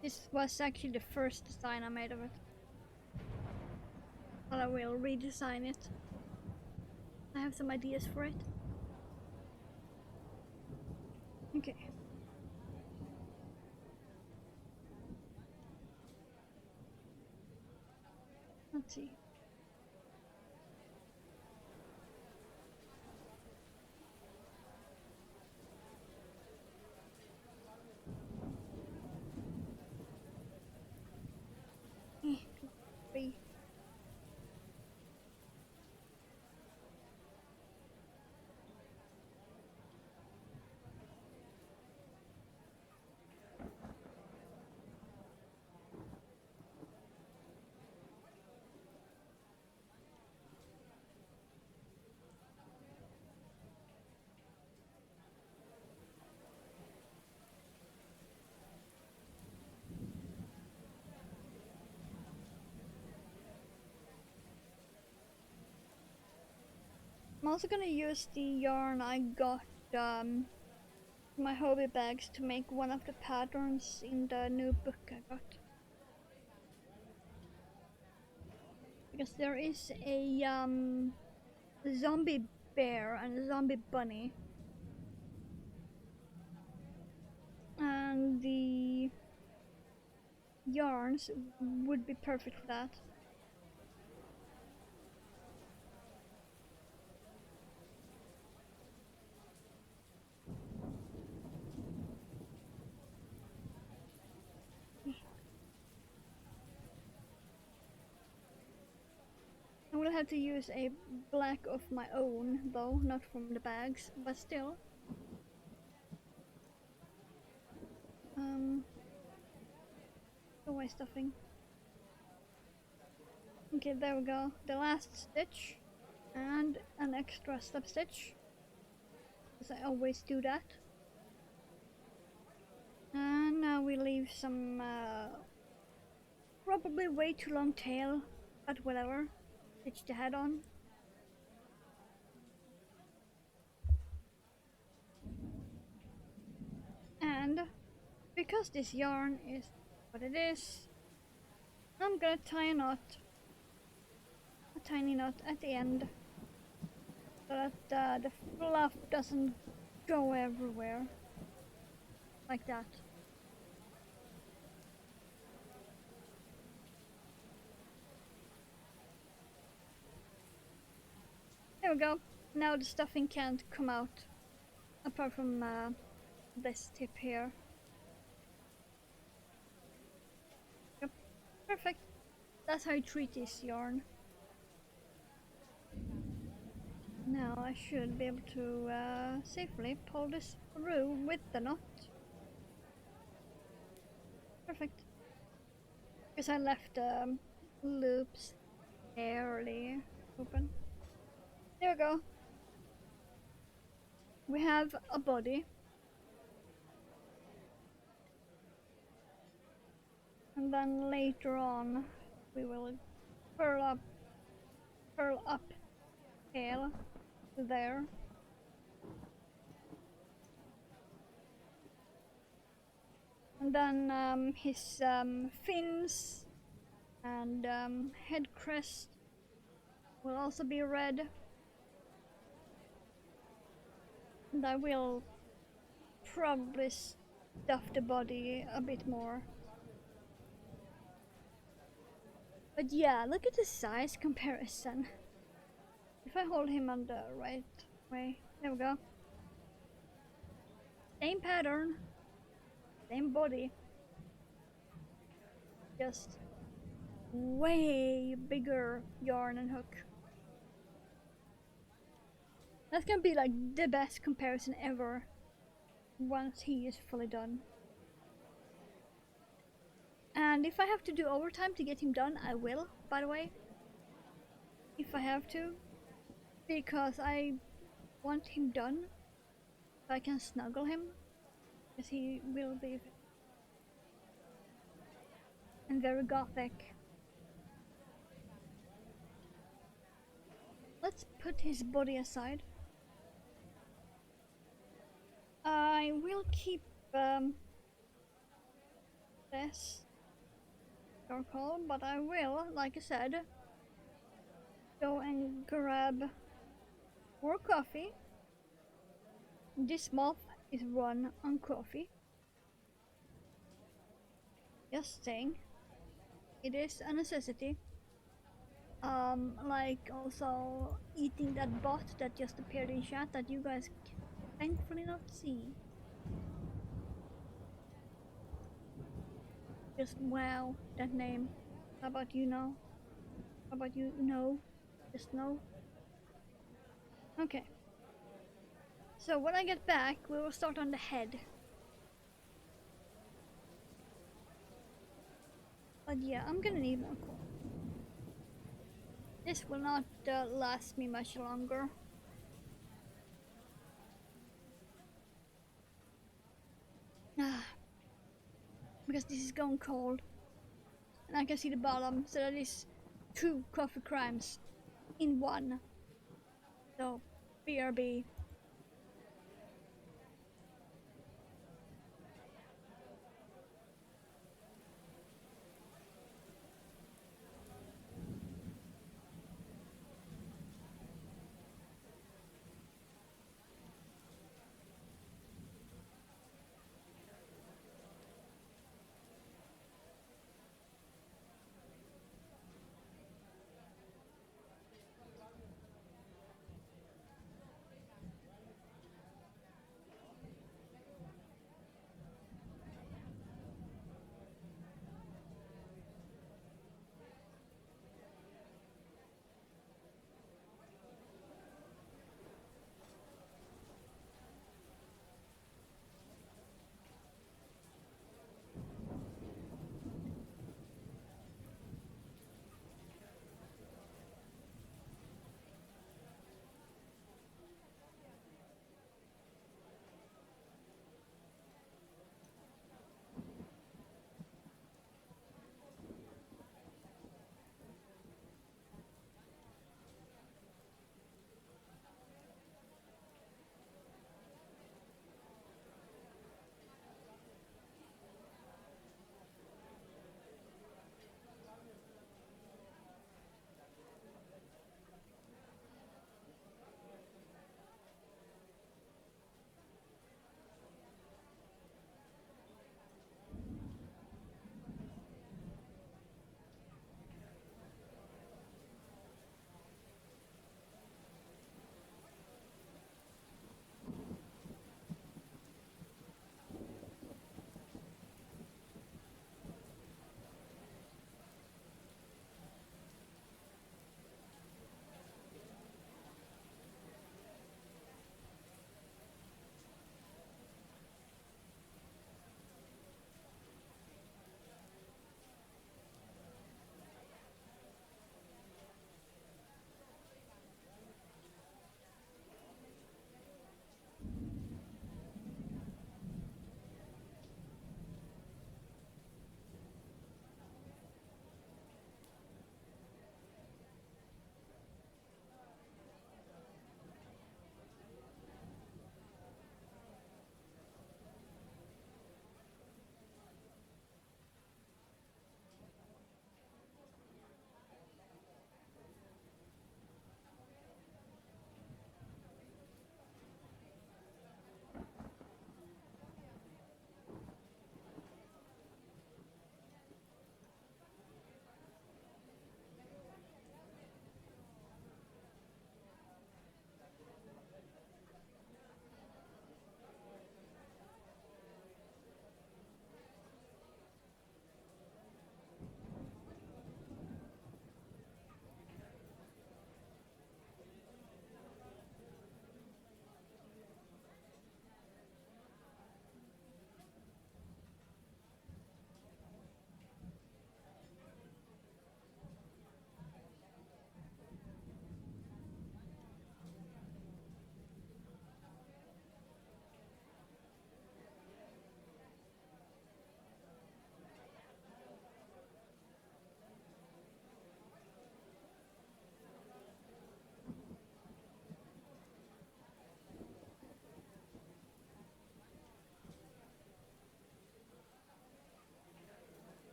This was actually the first design I made of it. But I will redesign it. I have some ideas for it. Okay. Let's see. Three. I'm also gonna use the yarn I got my hobby bags to make one of the patterns in the new book I got. Because there is a zombie bear and a zombie bunny. And the yarns would be perfect for that. I will have to use a black of my own though, not from the bags, but still. Away stuffing. Okay, there we go. The last stitch and an extra slip stitch, because I always do that. And now we leave some probably way too long tail, but whatever. Stitch the head on. And because this yarn is what it is, I'm gonna tie a knot, a tiny knot at the end, so that the fluff doesn't go everywhere, like that. There we go. Now the stuffing can't come out, apart from this tip here. Yep, perfect. That's how you treat this yarn. Now I should be able to safely pull this through with the knot. Perfect. Because I left loops fairly open. There we go. We have a body. And then later on we will curl up tail to there. And then his fins and head crest will also be red. And I will probably stuff the body a bit more. But yeah, look at the size comparison. If I hold him on the right way, there we go. Same pattern, same body, just way bigger yarn and hook. That's gonna be like the best comparison ever once he is fully done. And if I have to do overtime to get him done, I will, by the way. If I have to. Because I want him done so I can snuggle him. Because he will be and very gothic. Let's put his body aside. I will keep this charcoal, but I will, like I said, go and grab more coffee. This moth is run on coffee. Just saying. It is a necessity. Like also eating that bot that just appeared in chat that you guys thankfully not see. Just wow, that name. How about you know? How about you know? Just know? Okay. So when I get back, we will start on the head. But yeah, I'm gonna need more coal. This will not last me much longer. Because this is going cold. And I can see the bottom, so that is 2 coffee crimes in one. So, BRB.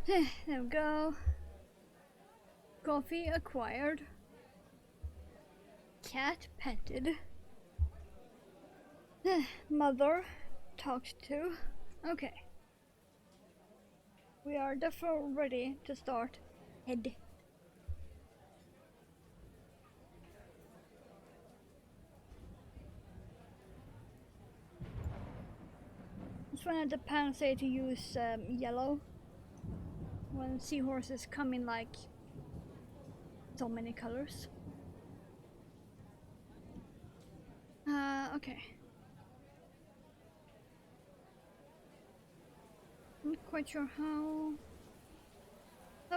There we go. Coffee acquired. Cat petted. Mother talked to. Okay. We are definitely ready to start. Head. Just wanted the pan say to use yellow when seahorses come in like so many colors. Okay. I'm not quite sure how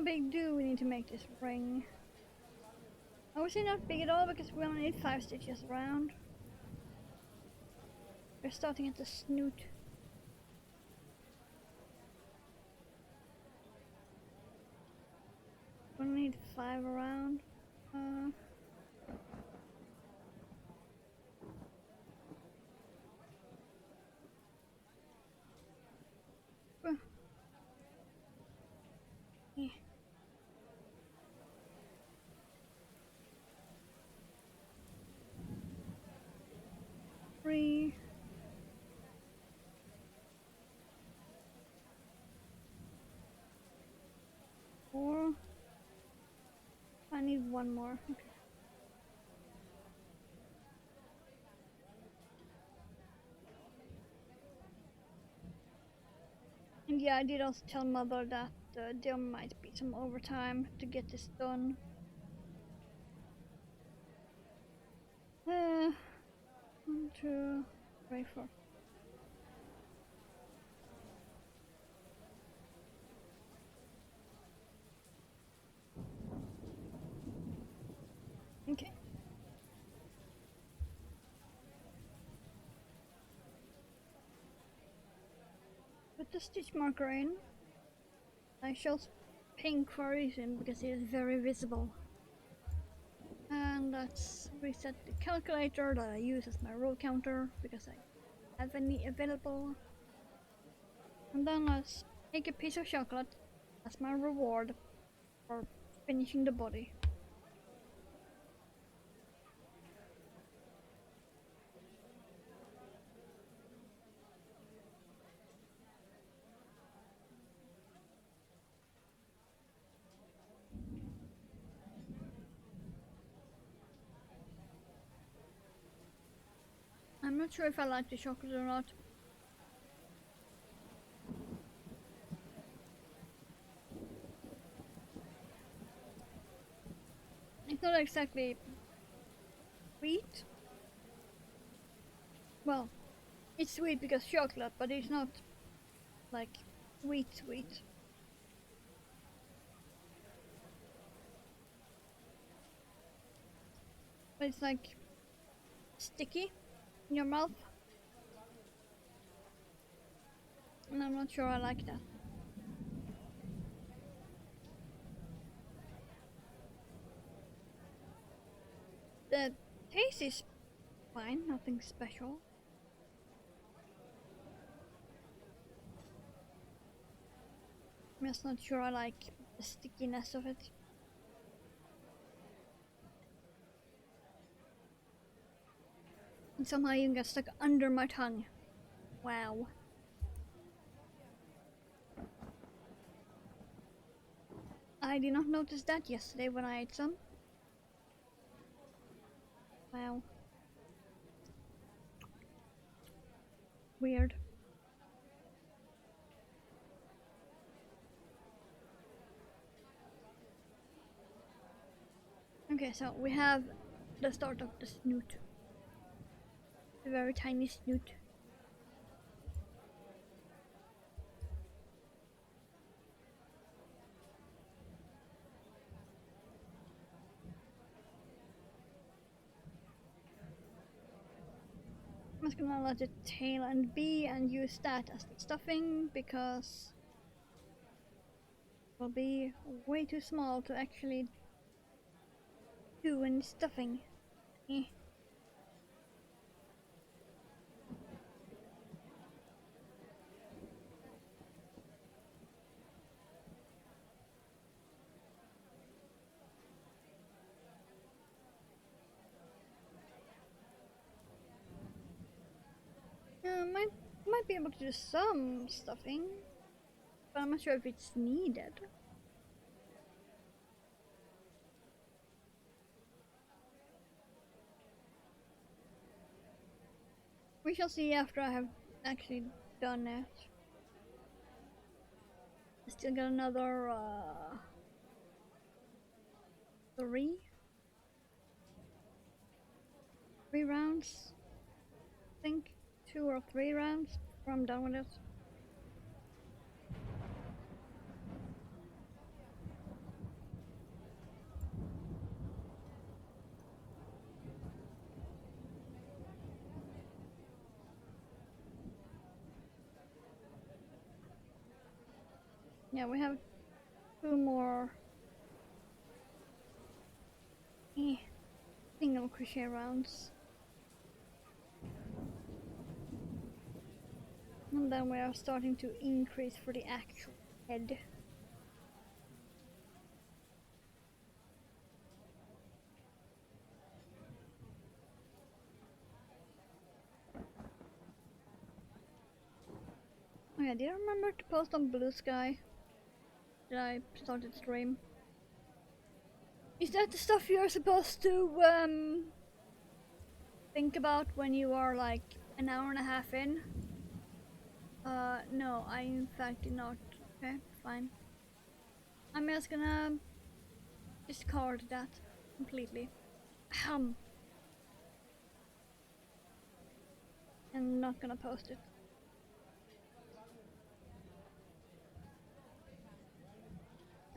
big do we need to make this ring? I would say not big at all because we only need 5 stitches around. We're starting at the snoot. We only need 5 around. Yeah. 3. 4. I need 1 more. Okay. And yeah, I did also tell Mother that there might be some overtime to get this done. 1, 2, 3, 4. Okay. Put the stitch marker in. I chose pink for a reason because it is very visible. And let's reset the calculator that I use as my roll counter because I have any available. And then let's take a piece of chocolate as my reward for finishing the body. I'm not sure if I like the chocolate or not. It's not exactly sweet. Well, it's sweet because chocolate, but it's not like sweet. But it's like sticky in your mouth. And I'm not sure I like that. The taste is fine, nothing special. I'm just not sure I like the stickiness of it. And somehow even got stuck under my tongue. Wow. I did not notice that yesterday when I ate some. Wow. Weird. Okay, so we have the start of the snoot. A very tiny snoot. I'm just gonna let the tail end be and use that as the stuffing because it will be way too small to actually do any stuffing. Eh. Might be able to do some stuffing, but I'm not sure if it's needed. We shall see after I have actually done it. I still got another 3 rounds. I think 2 or 3 rounds before I'm done with it. Yeah, we have 2 more single crochet rounds. And then we are starting to increase for the actual head. Oh yeah, did I remember to post on Blue Sky? Did I start the stream? Is that the stuff you're supposed to think about when you are like an hour and a half in? No, I in fact did not. Okay, fine. I'm just gonna discard that completely. I'm not gonna post it.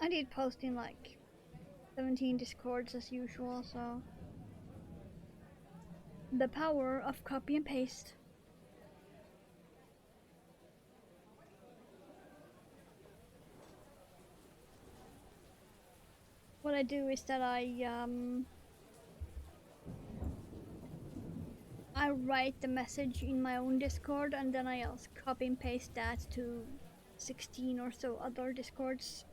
I did post in like 17 discords as usual, so the power of copy and paste. What I do is that I write the message in my own Discord and then I just copy and paste that to 16 or so other Discords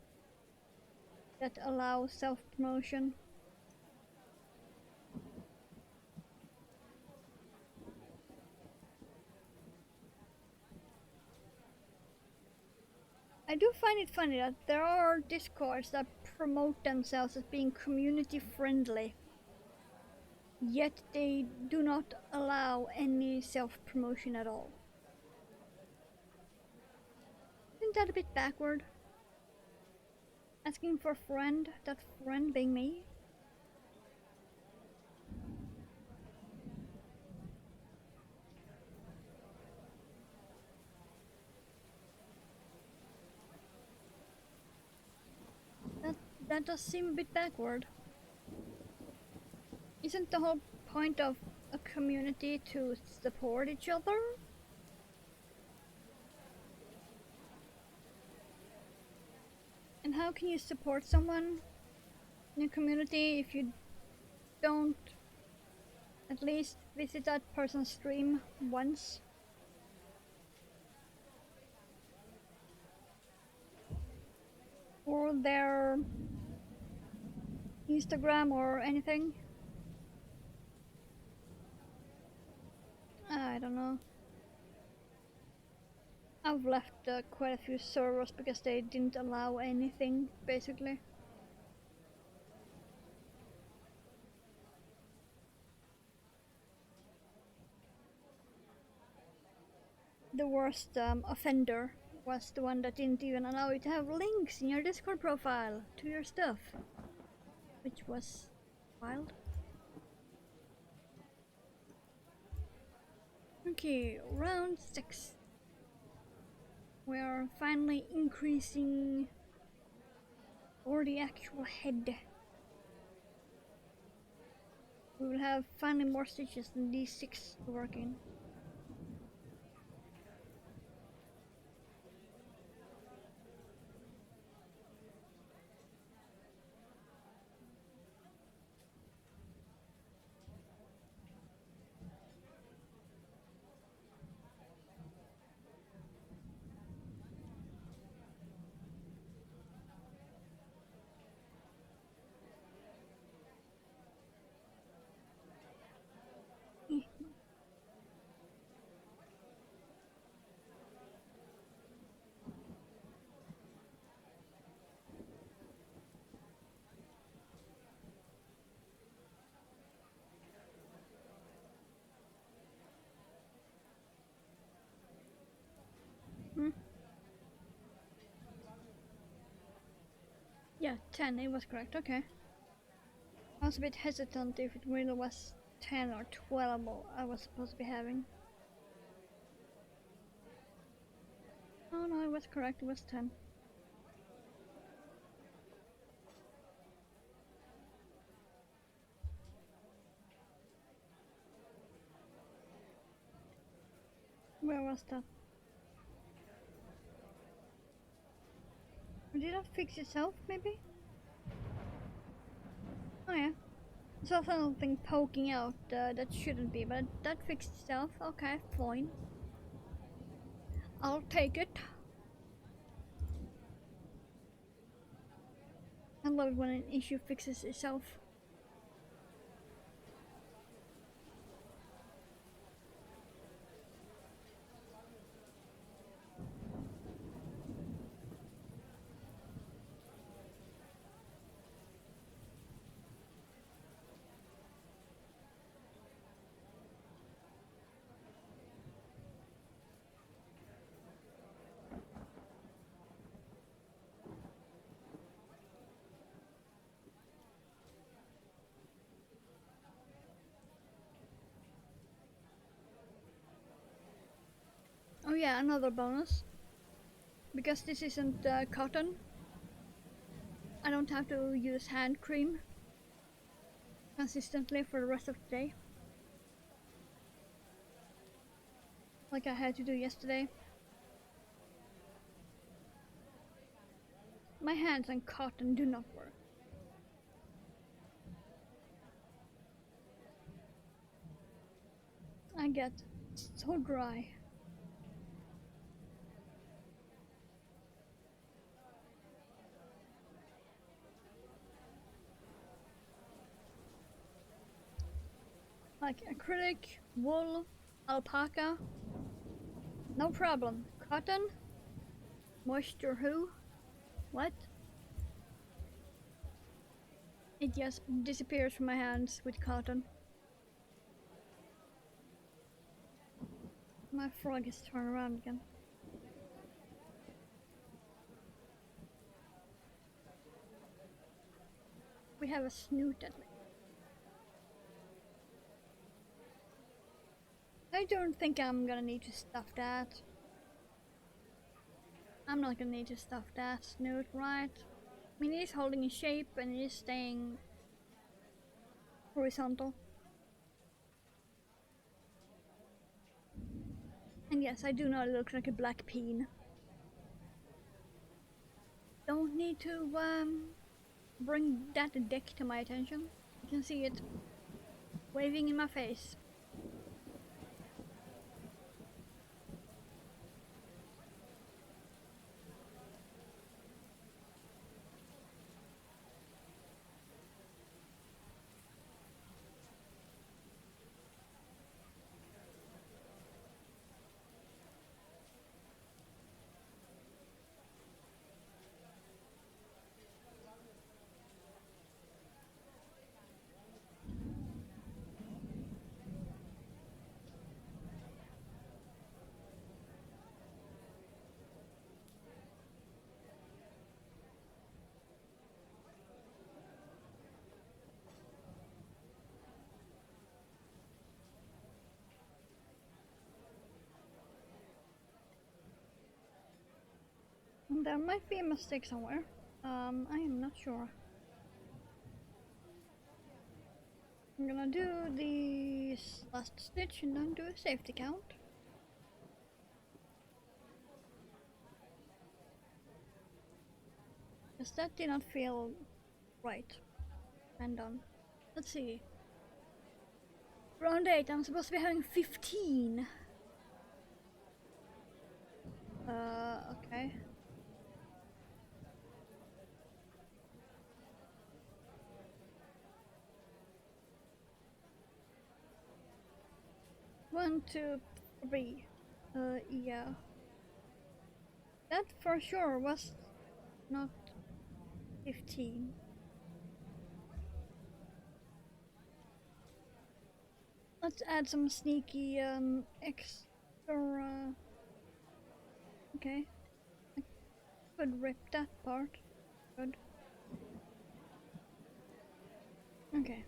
that allow self-promotion. I do find it funny that there are Discords that promote themselves as being community friendly, yet they do not allow any self-promotion at all. Isn't that a bit backward? Asking for a friend, that friend being me? That does seem a bit backward. Isn't the whole point of a community to support each other? And how can you support someone in a community if you don't at least visit that person's stream once? Or their Instagram or anything? I don't know. I've left quite a few servers because they didn't allow anything, basically. The worst offender was the one that didn't even allow you to have links in your Discord profile to your stuff, which was wild. Okay, round 6. We are finally increasing for the actual head. We will have finally more stitches than these 6 to work in. Yeah, 10, it was correct, okay. I was a bit hesitant if it really was 10 or 12 I was supposed to be having. Oh no, it was correct, it was 10. Where was that? Did that fix itself, maybe? Oh yeah. I saw something poking out that shouldn't be, but that fixed itself. Okay, fine. I'll take it. I love it when an issue fixes itself. Oh yeah, another bonus. Because this isn't cotton, I don't have to use hand cream consistently for the rest of the day. Like I had to do yesterday. My hands on cotton do not work. I get so dry. Like acrylic, wool, alpaca, no problem. Cotton? Moisture who? What? It just disappears from my hands with cotton. My frog is turned around again. We have a snoot at least. I don't think I'm gonna need to stuff that. I'm not gonna need to stuff that snoot, right? I mean, it is holding in shape and it is staying horizontal. And yes, I do know it looks like a black peen. Don't need to bring that deck to my attention. You can see it waving in my face. There might be a mistake somewhere. I am not sure. I'm gonna do the last stitch and then do a safety count. Because that did not feel right. And done. Let's see. Round 8, I'm supposed to be having 15. Okay. One, two, three. Yeah. That for sure was not 15. Let's add some sneaky extra Okay. I could rip that part. Good. Okay.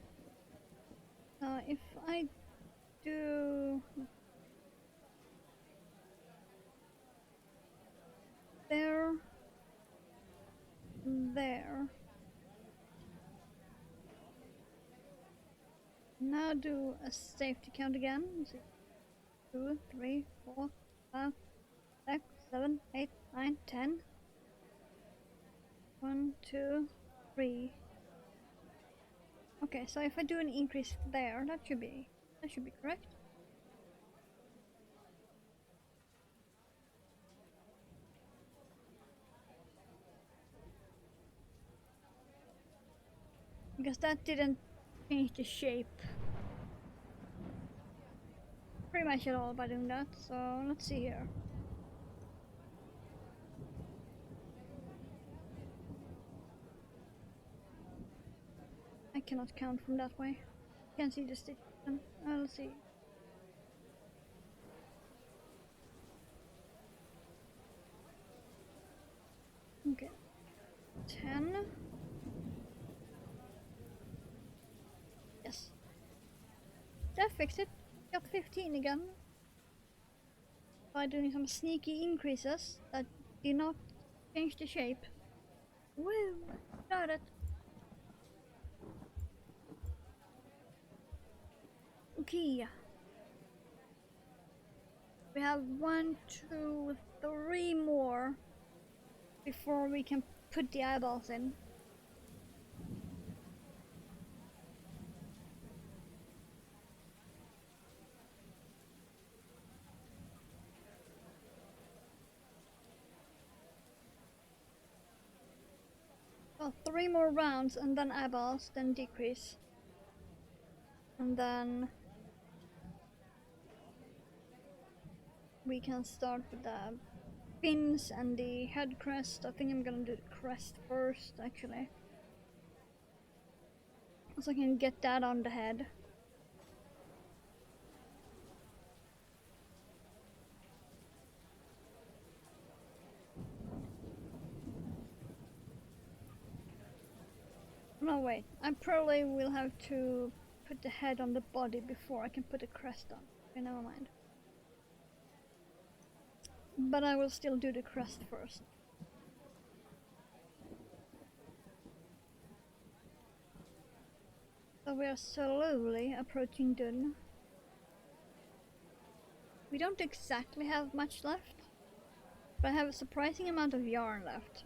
If I do there, there. Now do a safety count again. 2, 3, 4, 5, 6, 7, 8, 9, 10. 1, 2, 3. Okay, so if I do an increase there, that should be correct. Because that didn't change the shape pretty much at all by doing that. So let's see here. I cannot count from that way. Can't see the stitch. Let's see. Okay. 10. Yes. That fixed it. Got 15 again. By doing some sneaky increases that did not change the shape. Woo! Got it. Okay. We have 1, 2, 3 more before we can put the eyeballs in. Well, 3 more rounds and then eyeballs, then decrease. And then we can start with the fins and the head crest. I think I'm gonna do the crest first, actually. So I can get that on the head. No, wait. I probably will have to put the head on the body before I can put the crest on. Okay, never mind. But I will still do the crest first. So we are slowly approaching done. We don't exactly have much left, but I have a surprising amount of yarn left.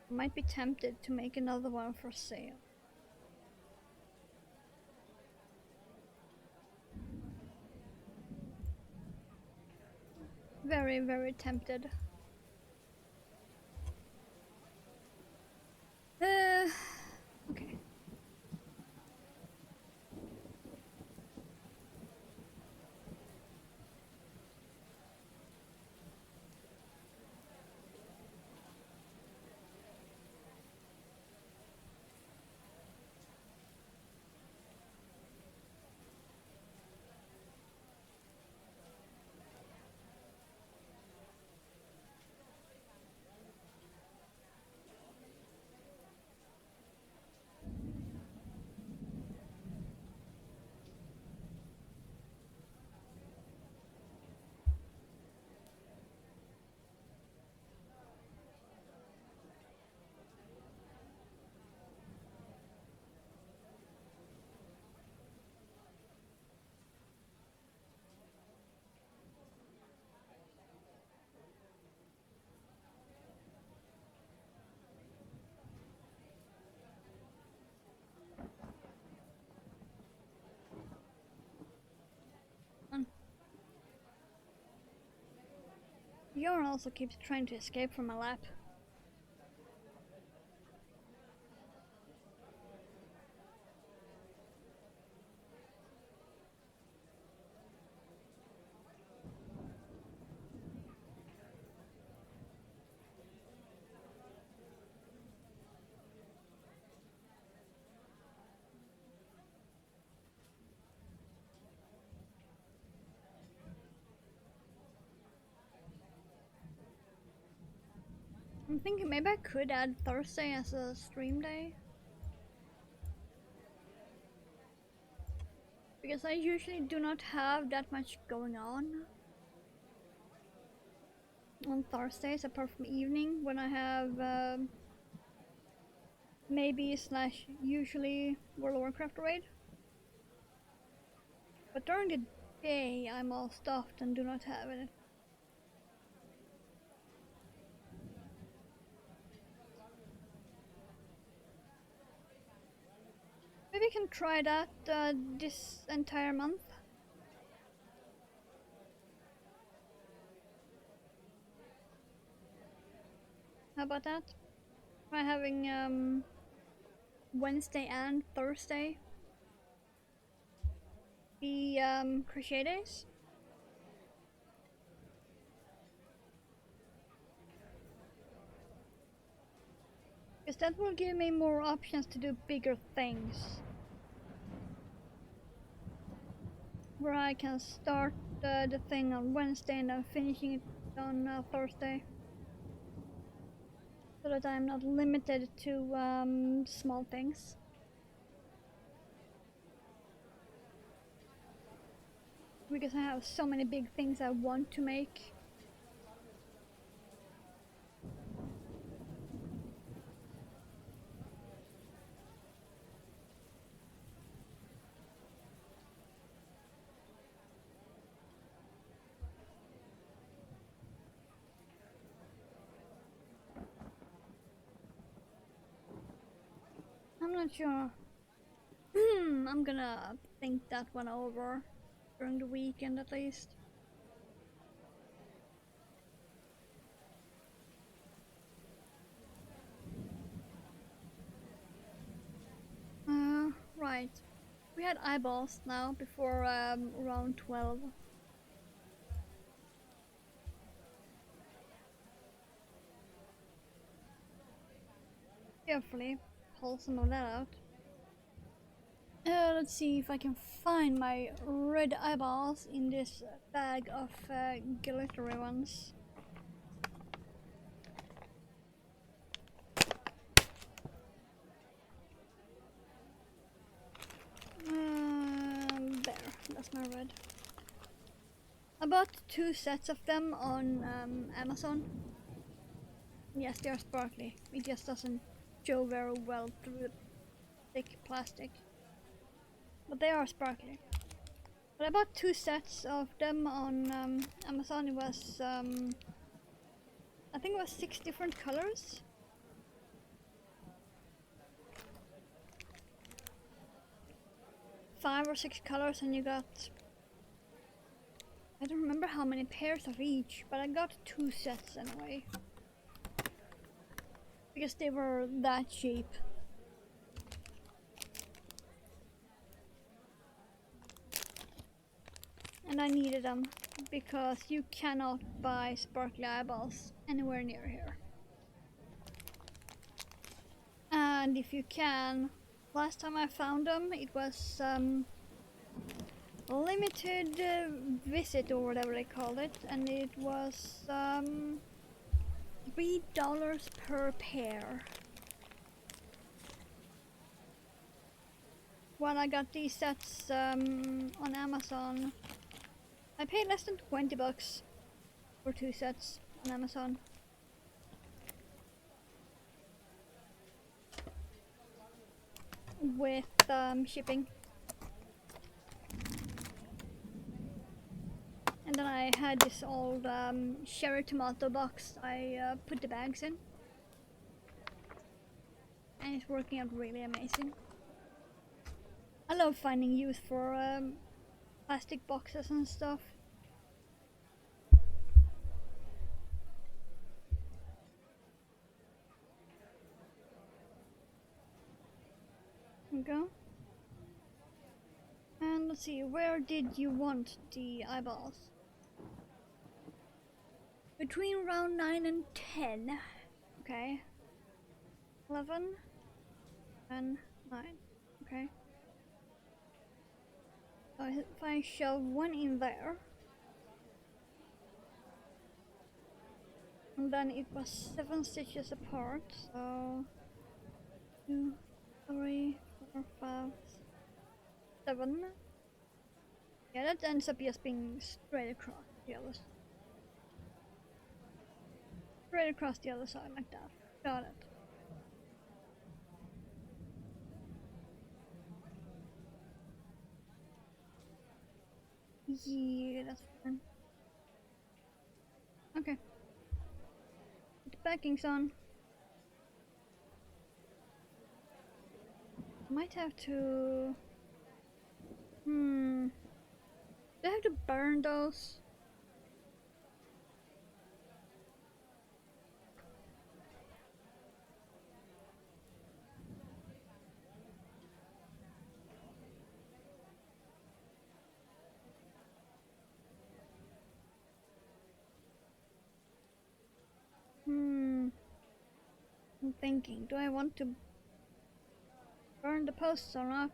Might be tempted to make another one for sale. Very, very tempted. Okay. Yarn also keeps trying to escape from my lap. I'm thinking maybe I could add Thursday as a stream day. Because I usually do not have that much going on Thursdays, apart from evening when I have maybe slash usually World of Warcraft raid. But during the day I'm all stuffed and do not have it. Maybe we can try that this entire month. How about that? Try having Wednesday and Thursday be crochet days. Because that will give me more options to do bigger things. Where I can start the thing on Wednesday and then finishing it on Thursday. So that I'm not limited to small things. Because I have so many big things I want to make. I'm not sure. I'm gonna think that one over during the weekend at least. Right. We had eyeballs now before round 12. Carefully pull some of that out. Let's see if I can find my red eyeballs in this bag of glittery ones. There, that's my red. I bought 2 sets of them on Amazon. Yes, they are sparkly. It just doesn't show very well through the thick plastic. But they are sparkly. But I bought 2 sets of them on Amazon. It was, I think it was 6 different colors. Five or 6 colors, and you got, I don't remember how many pairs of each, but I got 2 sets anyway. Because they were that cheap. And I needed them, because you cannot buy sparkly eyeballs anywhere near here. And if you can, last time I found them, it was limited visit or whatever they called it, and it was $3 per pair. When I got these sets on Amazon, I paid less than 20 bucks for 2 sets on Amazon. With shipping. And then I had this old cherry tomato box I put the bags in. And it's working out really amazing. I love finding use for plastic boxes and stuff. There we go. And let's see, where did you want the eyeballs? Between round 9 and 10. Okay. 11 and 9. Okay. So if I shove one in there, And then it was 7 stitches apart, so 2, 3, 4, 5, 7. Yeah, that ends up just being straight across the other side. Straight across the other side like that. Got it. Yeah, that's fine. Okay. The backing's on. Might have to... Do I have to burn those? I'm thinking, do I want to burn the posts or not?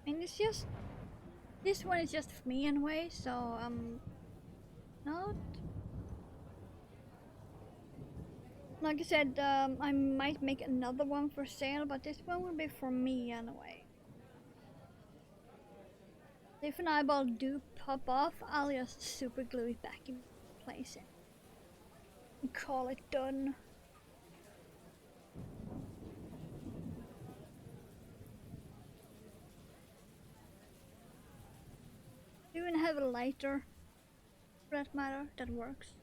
I mean, it's just... This one is just for me anyway, so I'm not... Like I said, I might make another one for sale, but this one will be for me anyway. If an eyeball do pop off, I'll just super glue it back in place and call it done. Do you even have a lighter, for that matter, that works?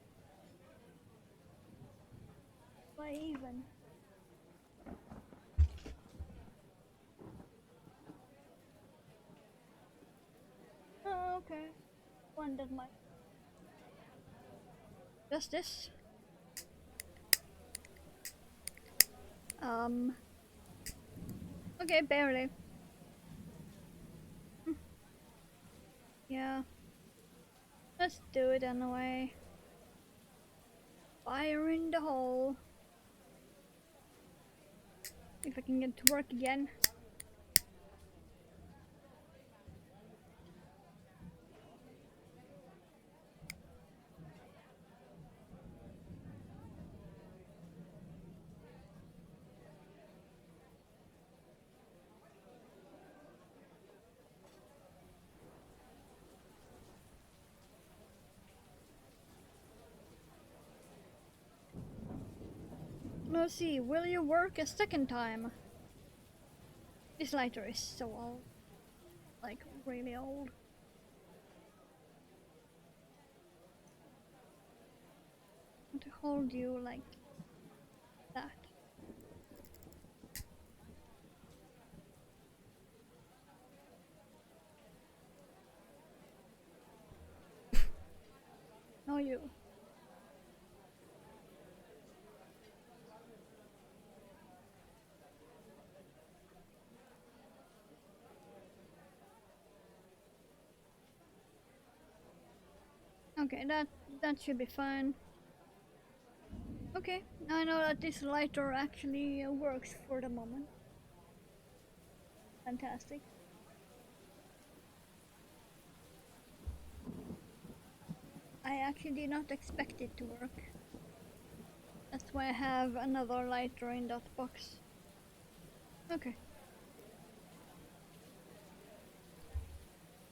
Why even? Oh, okay. One that might. Just this. Okay, barely. Yeah. Let's do it anyway. Fire in the hole. If I can get to work again. Let's see, will you work a second time? This lighter is so old. Like, really old. I want to hold you like that. No, you. Okay, that should be fine. Okay, I know that this lighter actually works for the moment. Fantastic. I actually did not expect it to work. That's why I have another lighter in that box. Okay.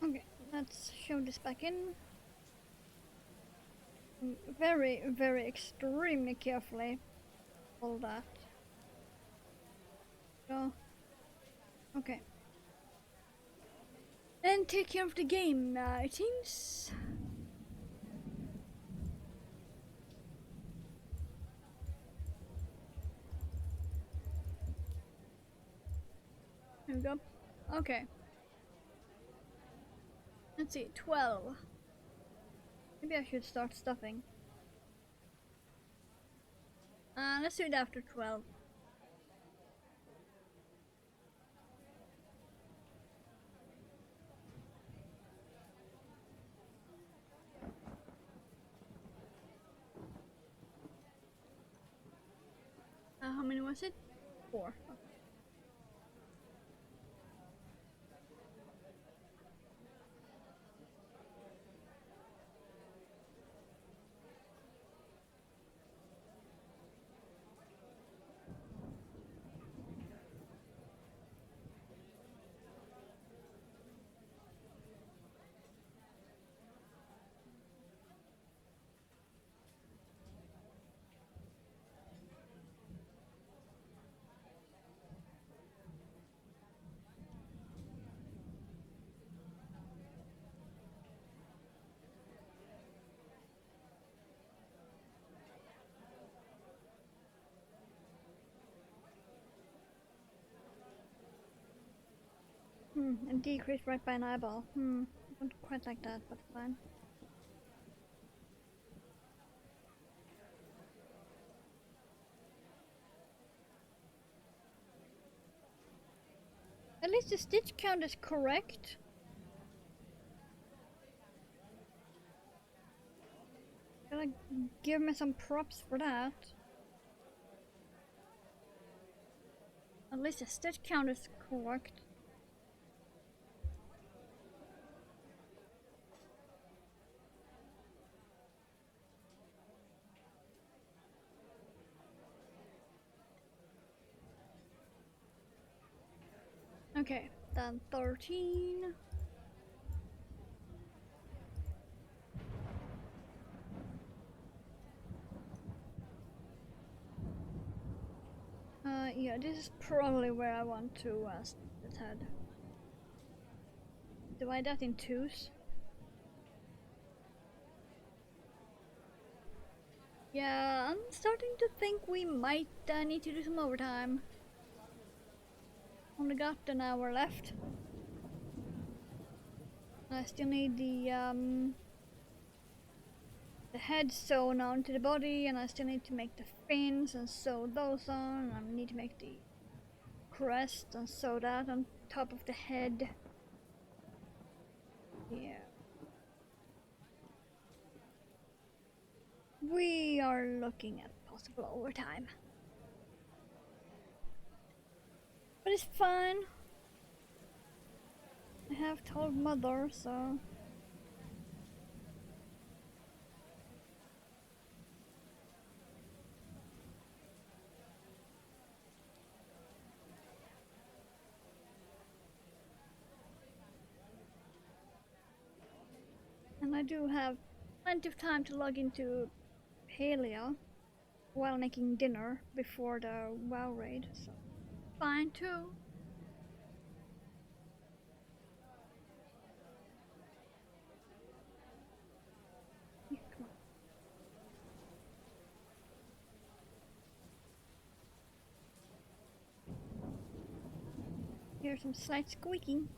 Okay, let's shove this back in. Very, very extremely carefully. All that. So, okay. And take care of the game, it seems. There we go. Okay. Let's see, 12. Maybe I should start stuffing. Let's do it after 12. How many was it? 4. And decrease right by an eyeball. Don't quite like that, but fine. At least the stitch count is correct. Gotta give me some props for that. At least the stitch count is correct. Okay, then 13. Yeah, this is probably where I want to stick the head. Divide that in 2s. Yeah, I'm starting to think we might need to do some overtime. Only got an hour left. I still need the head sewn onto the body, and I still need to make the fins and sew those on. I need to make the crest and sew that on top of the head. Yeah. We are looking at possible overtime. But it's fine. I have told Mother, so... And I do have plenty of time to log into Paleo while making dinner before the WoW raid, so fine too. Yeah, come on. Here's some slight squeaking.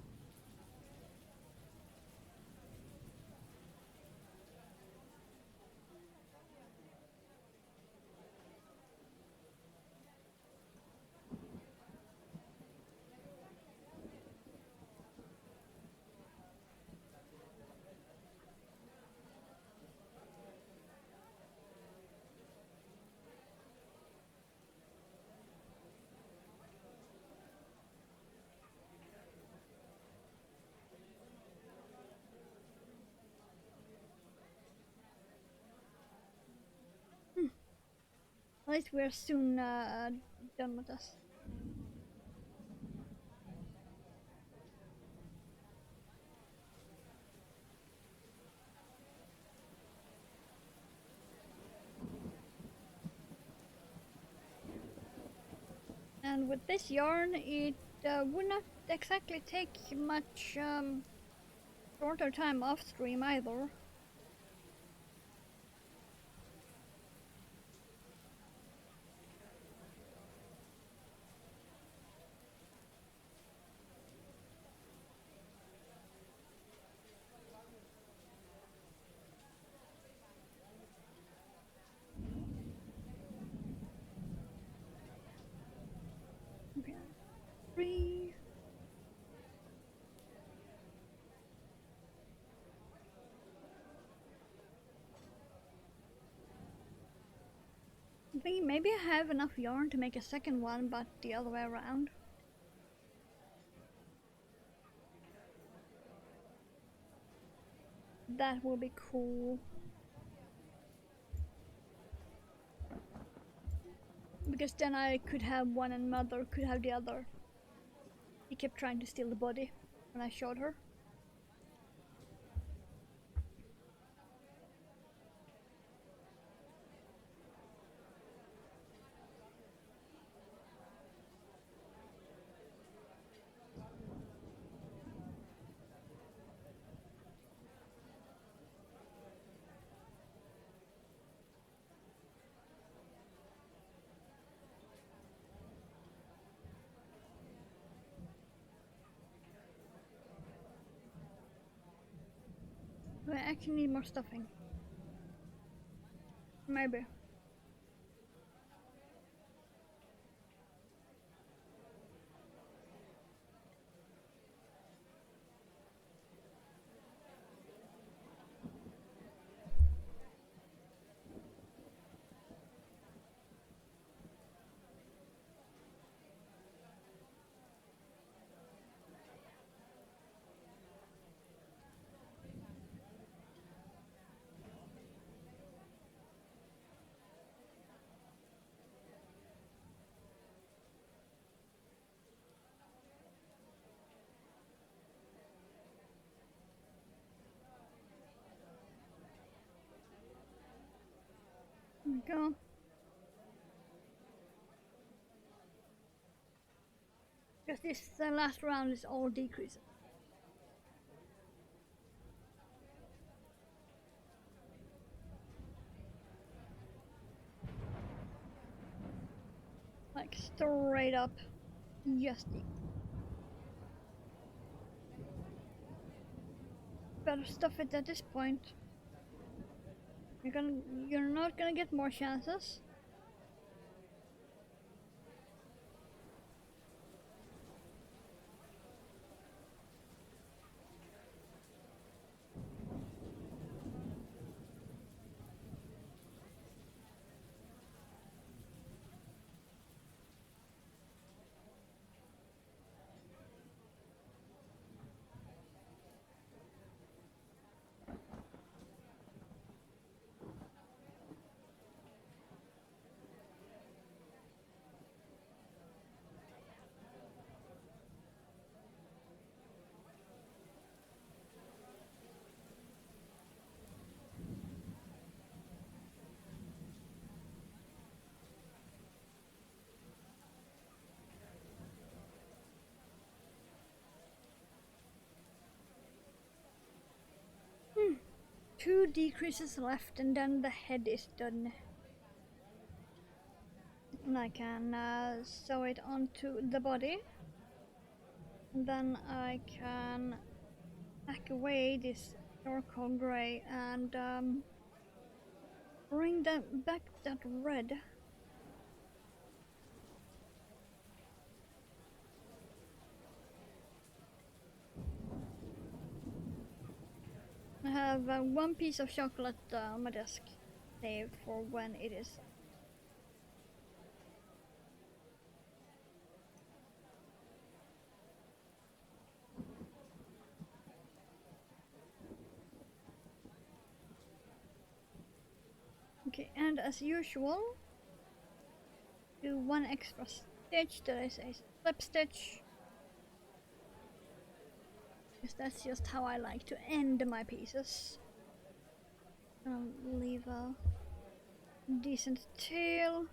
At least we're soon done with this. And with this yarn, it would not exactly take much shorter time off stream either. Okay, 3. Thinking maybe I have enough yarn to make a second one, but the other way around. That will be cool. Because then I could have one and Mother could have the other. He kept trying to steal the body when I showed her. Do I actually need more stuffing? Maybe. There we go. Because this last round is all decreases. Like straight up, just better stuff it at this point. You're not gonna get more chances. Two decreases left and then the head is done. And I can sew it onto the body. And then I can pack away this charcoal grey and bring back that red. I have one piece of chocolate on my desk saved for when it is. Okay, and as usual, do one extra stitch that is a slip stitch. Because that's just how I like to end my pieces. I'll leave a decent tail.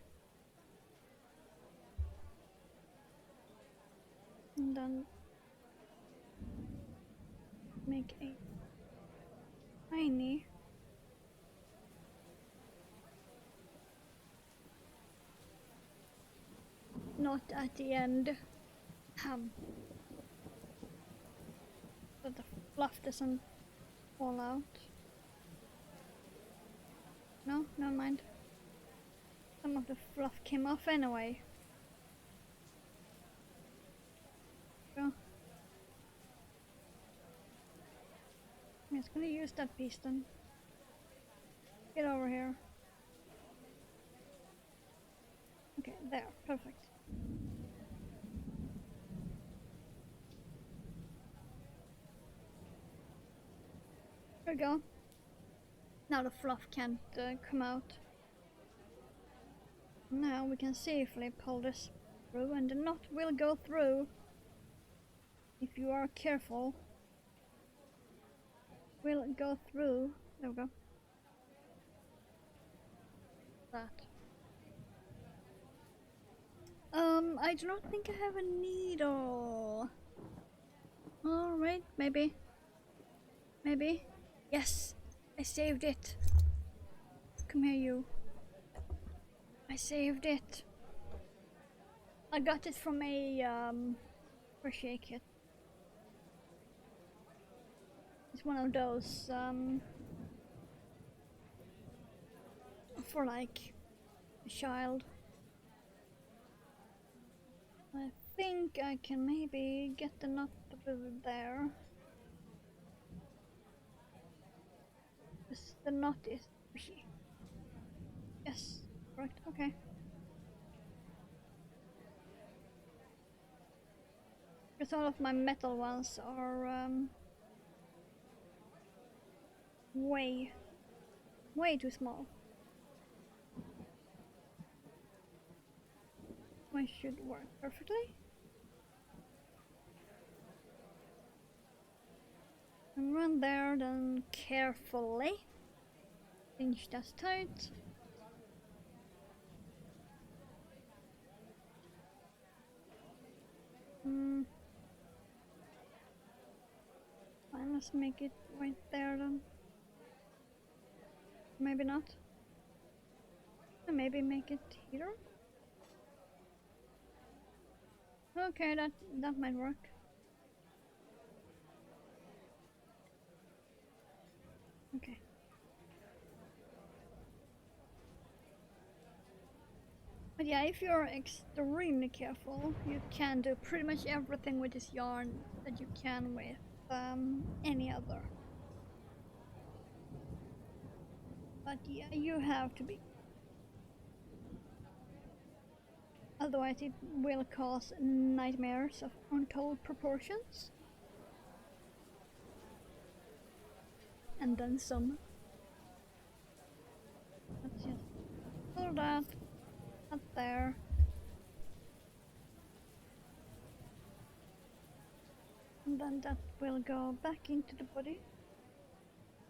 And then make a tiny knot at the end. So the fluff doesn't fall out. No, never mind. Some of the fluff came off anyway. So I'm just gonna use that piece then. Get over here. There, perfect. There we go. Now the fluff can't come out. Now we can safely pull this through, and the knot will go through if you are careful. Will go through. There we go. That. I do not think I have a needle. Alright, maybe. Maybe. Yes, I saved it. Come here, you. I saved it. I got it from a crochet kit. It's one of those for like a child. I think I can maybe get the knot through there. The knot is squishy. Yes, correct, okay. Because all of my metal ones are way too small. One should work perfectly. And run there, then carefully pinch that tight. Fine, let's make it right there then. Maybe not. Maybe make it here. Okay, that might work. Okay. But yeah, if you're extremely careful, you can do pretty much everything with this yarn that you can with any other. But yeah, you have to be. Otherwise it will cause nightmares of untold proportions. And then some. Let's just pull that up there. And then that will go back into the body.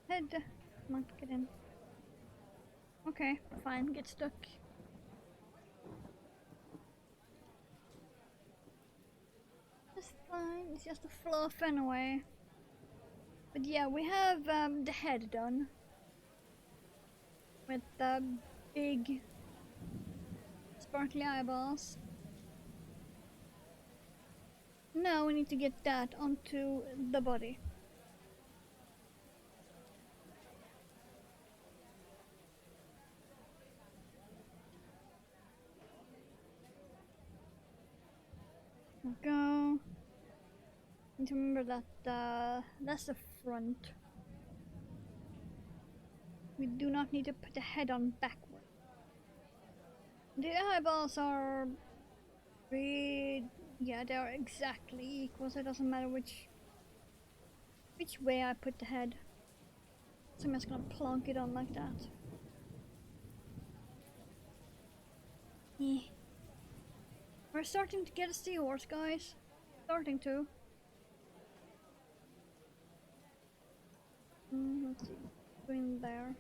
Head, come on, get in. Okay, fine, get stuck. It's fine, it's just a fluff anyway. But yeah, we have the head done. With the big sparkly eyeballs. Now we need to get that onto the body. Go. Need to remember that that's the front. We do not need to put the head on backward. The eyeballs are yeah, they are exactly equal, so it doesn't matter which way I put the head. So I'm just gonna plonk it on like that. Yeah. We're starting to get a seahorse, guys. Starting to. Let's see. Go in there.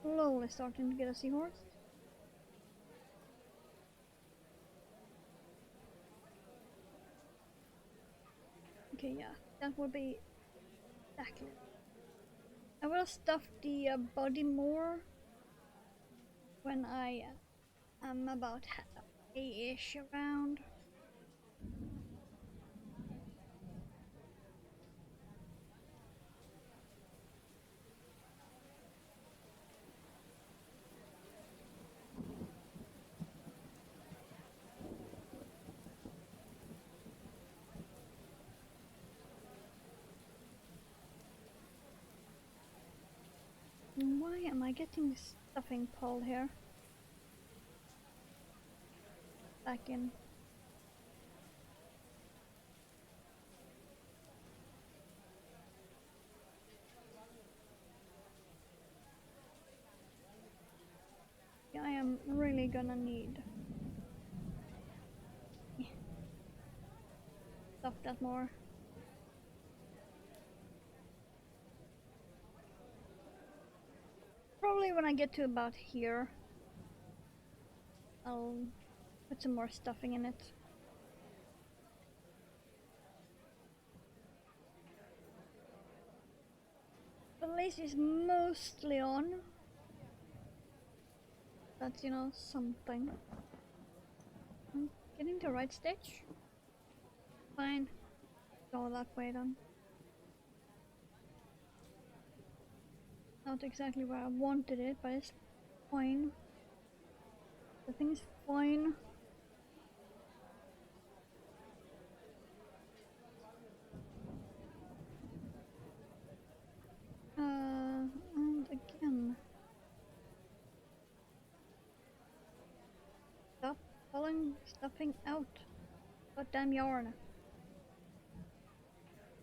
Slowly starting to get a seahorse. Okay, yeah, that would be exactly. I will stuff the body more when I am about halfway-ish around. Am I getting stuffing pulled here? Back in. Yeah, I am really gonna need stuff that more. Probably when I get to about here, I'll put some more stuffing in it. The lace is mostly on. That's, you know, something. I'm getting the right stitch. Fine. Go that way then. Not exactly where I wanted it, but it's fine. The thing's fine. And again. Stop pulling stuffing out. Goddamn yarn.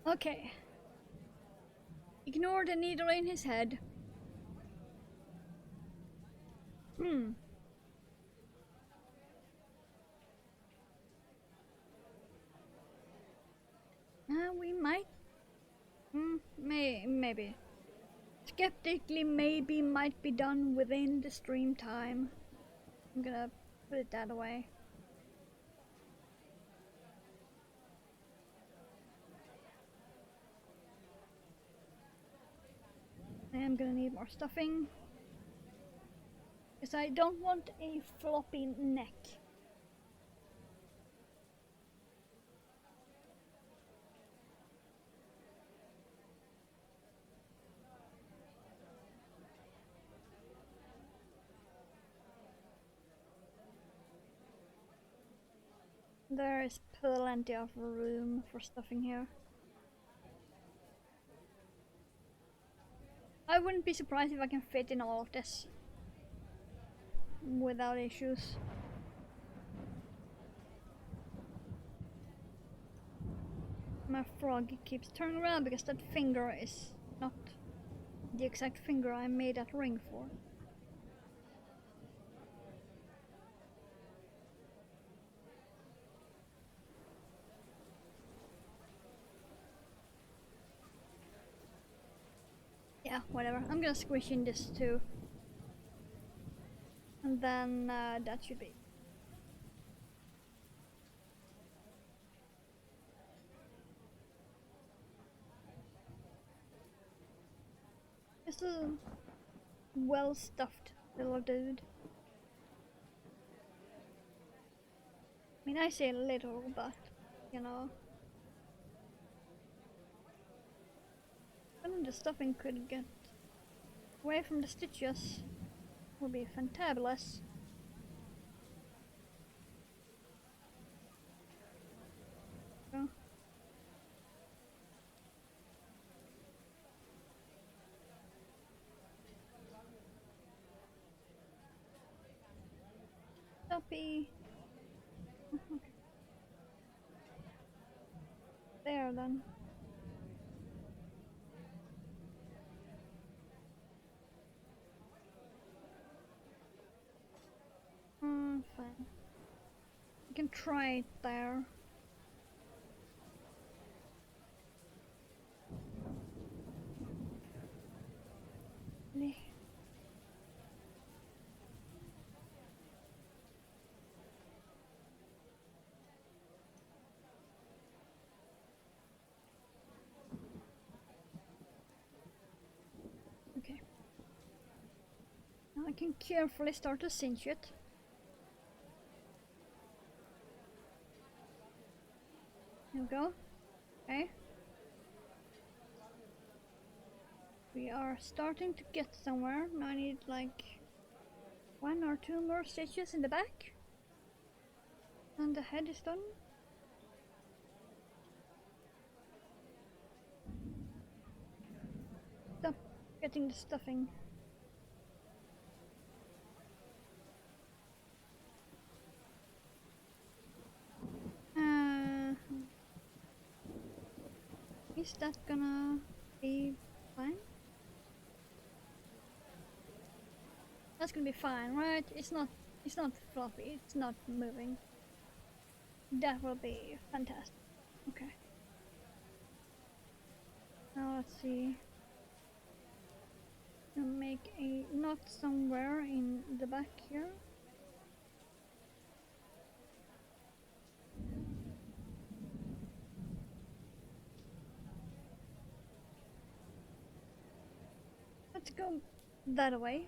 Okay. Ignore the needle in his head. We might. Maybe. Skeptically, maybe might be done within the stream time. I'm gonna put it that way. I am gonna need more stuffing. Because I don't want a floppy neck. There is plenty of room for stuffing here. I wouldn't be surprised if I can fit in all of this without issues. My frog keeps turning around because that finger is not the exact finger I made that ring for. Yeah, whatever. I'm gonna squish in this too. And then that should be. Just a well stuffed little dude. I mean, I say little, but you know. And the stuffing could get away from the stitches would be fantabulous. So. Stuffy. There then. Fine. You can try it there. Okay. Now I can carefully start to cinch it. Here we go. Okay. We are starting to get somewhere. Now I need like 1 or 2 more stitches in the back. And the head is done. Stop getting the stuffing. Is that gonna be fine? That's gonna be fine, right? It's not fluffy, it's not moving. That will be fantastic. Okay. Now let's see. I'll make a knot somewhere in the back here. Let's go that way.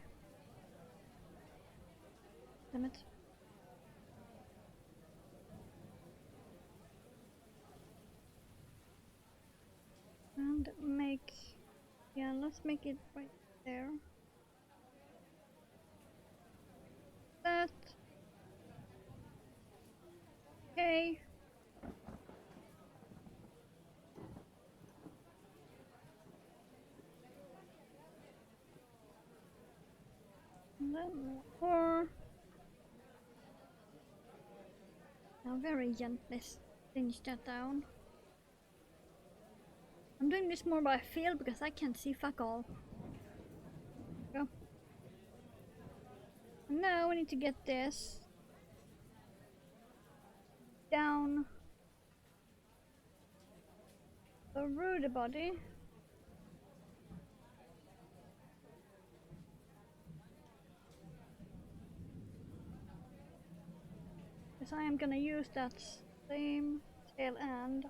Damn it. And make, yeah, let's make it right there. That. Okay. And then more. Now very gently cinch that down. I'm doing this more by feel because I can't see fuck all. Go. And now we need to get this down through the body. Because I am gonna use that same tail end.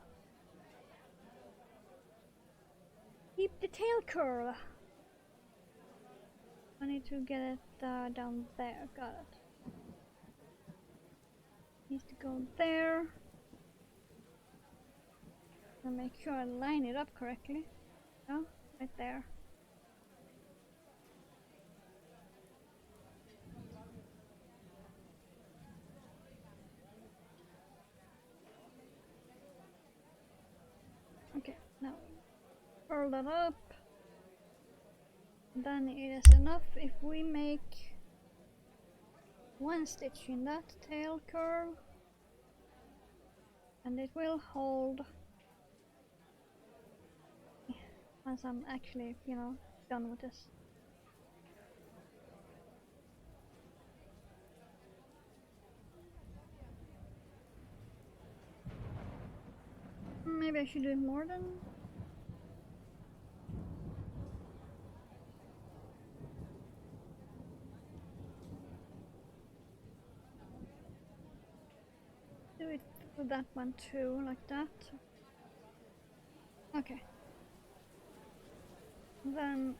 Keep the tail curl. I need to get it down there. Got it. Needs to go there. And make sure I line it up correctly. Oh, right there. Okay, now curl that up. Then it is enough if we make one stitch in that tail curl, and it will hold once I'm actually, you know, done with this. Maybe I should do more than. Do it for that one too, like that. Okay. Then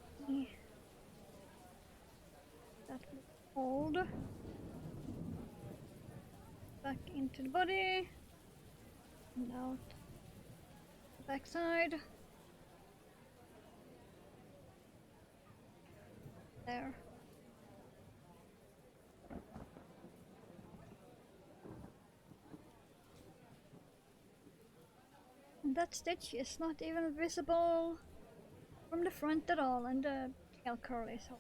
that will hold back into the body and out the back side. There. And that stitch is not even visible from the front at all, and the tail curl is off.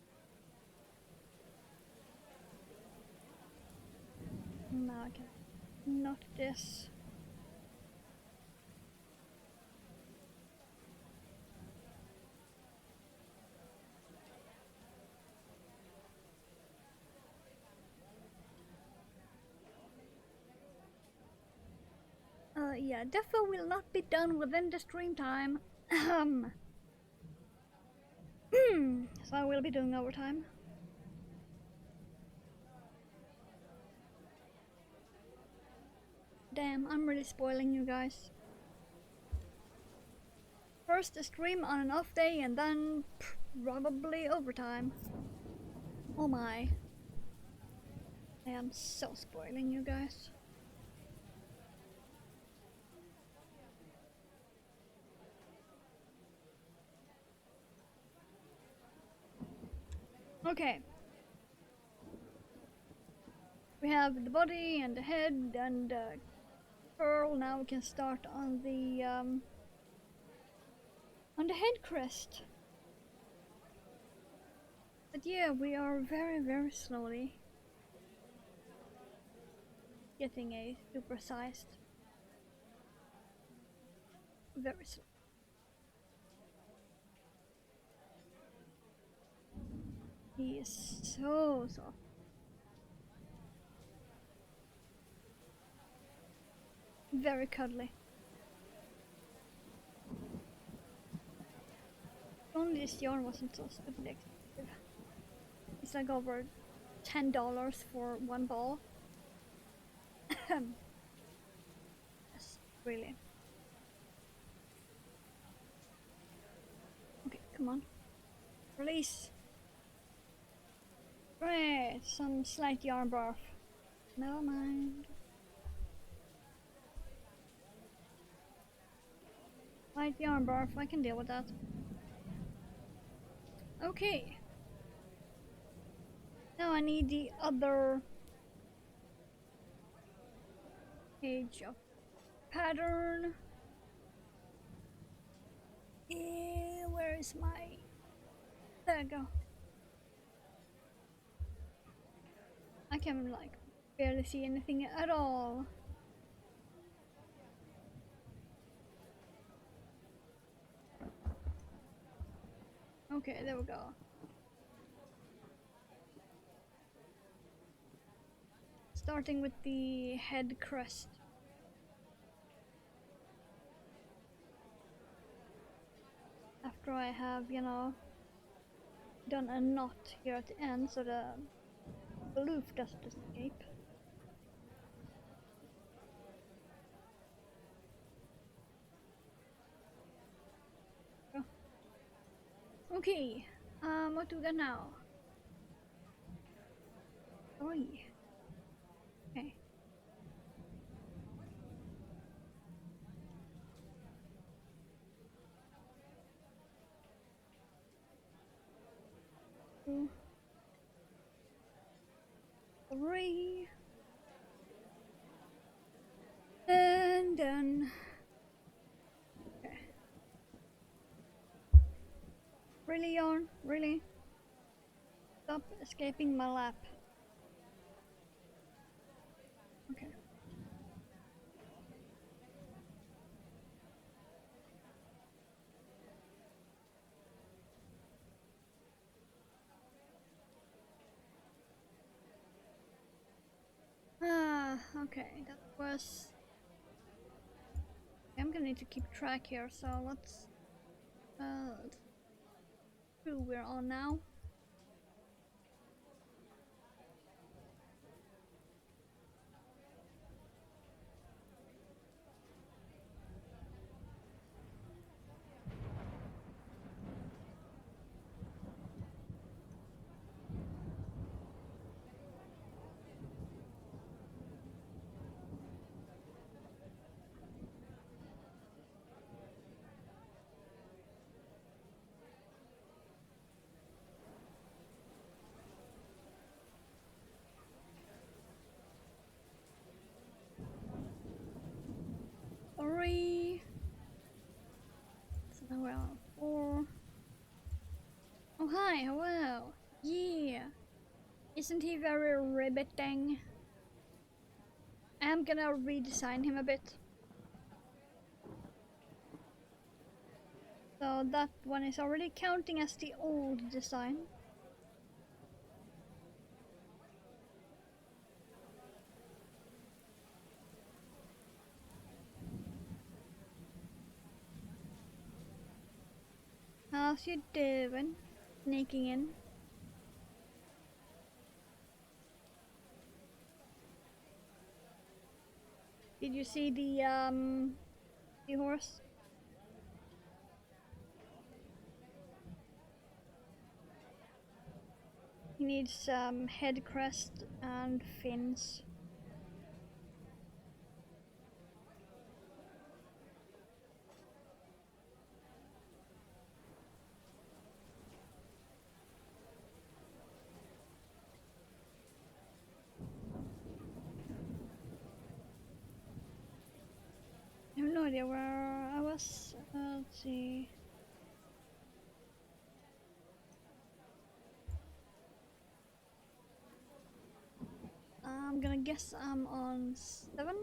Now I can knot this. Yeah, defo will not be done within the stream time. So I will be doing overtime. Damn, I'm really spoiling you guys. First a stream on an off day and then probably overtime. Oh my. I am so spoiling you guys. Okay. We have the body and the head and the curl. Now we can start on the head crest. But yeah, we are very, very slowly getting a super sized. Very slow. He is so soft. Very cuddly. If only this yarn wasn't so stupidly expensive. It's like over $10 for one ball. Yes, really. Okay, come on. Release. Great, some slight yarn barf. Never mind. Slight yarn barf, I can deal with that. Okay. Now I need the other page of pattern. Where is my... There we go. I can like barely see anything at all. Okay, there we go. Starting with the head crest. After I have, you know, done a knot here at the end so the loof doesn't escape. Oh. Okay, what do we got now? 3. Okay. Two, 3. And done. Okay. Really, yarn? Really? Stop escaping my lap. Okay. Okay, that was... I'm gonna need to keep track here, so let's who we're on now. Three. So now we're on 4. Oh hi, hello. Yeah. Isn't he very riveting? I'm gonna redesign him a bit. So that one is already counting as the old design. How's you doing? Sneaking in. Did you see the seahorse? He needs head crest and fins. I have no idea where I was. Let's see. I'm gonna guess I'm on 7.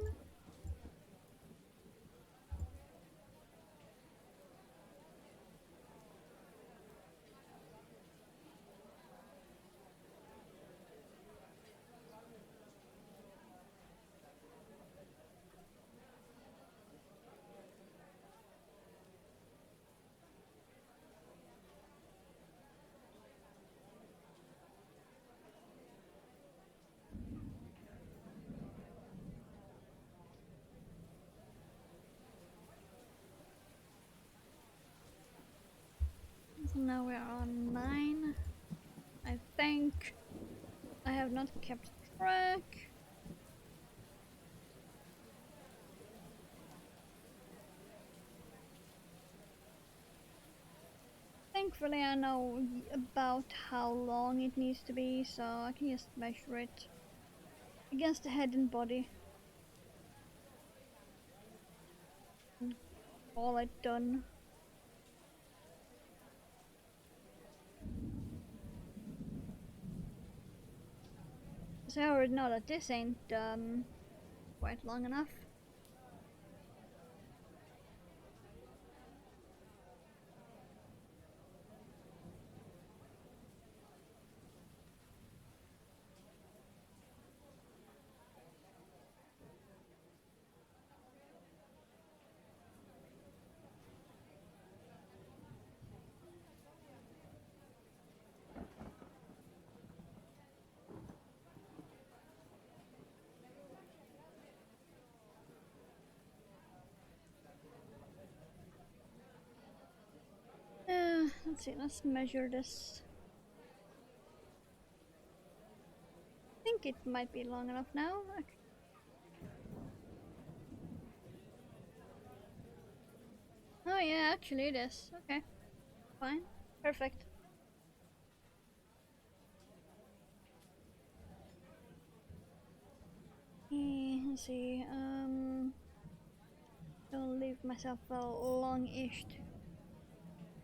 Now we are on 9. I think I have not kept track. Thankfully I know about how long it needs to be, so I can just measure it against the head and body. And call it done. So I already know that this ain't quite long enough. Let's see, let's measure this. I think it might be long enough now. Okay. Oh yeah, actually it is. Okay, fine, perfect. Let's see, don't leave myself a long-ish.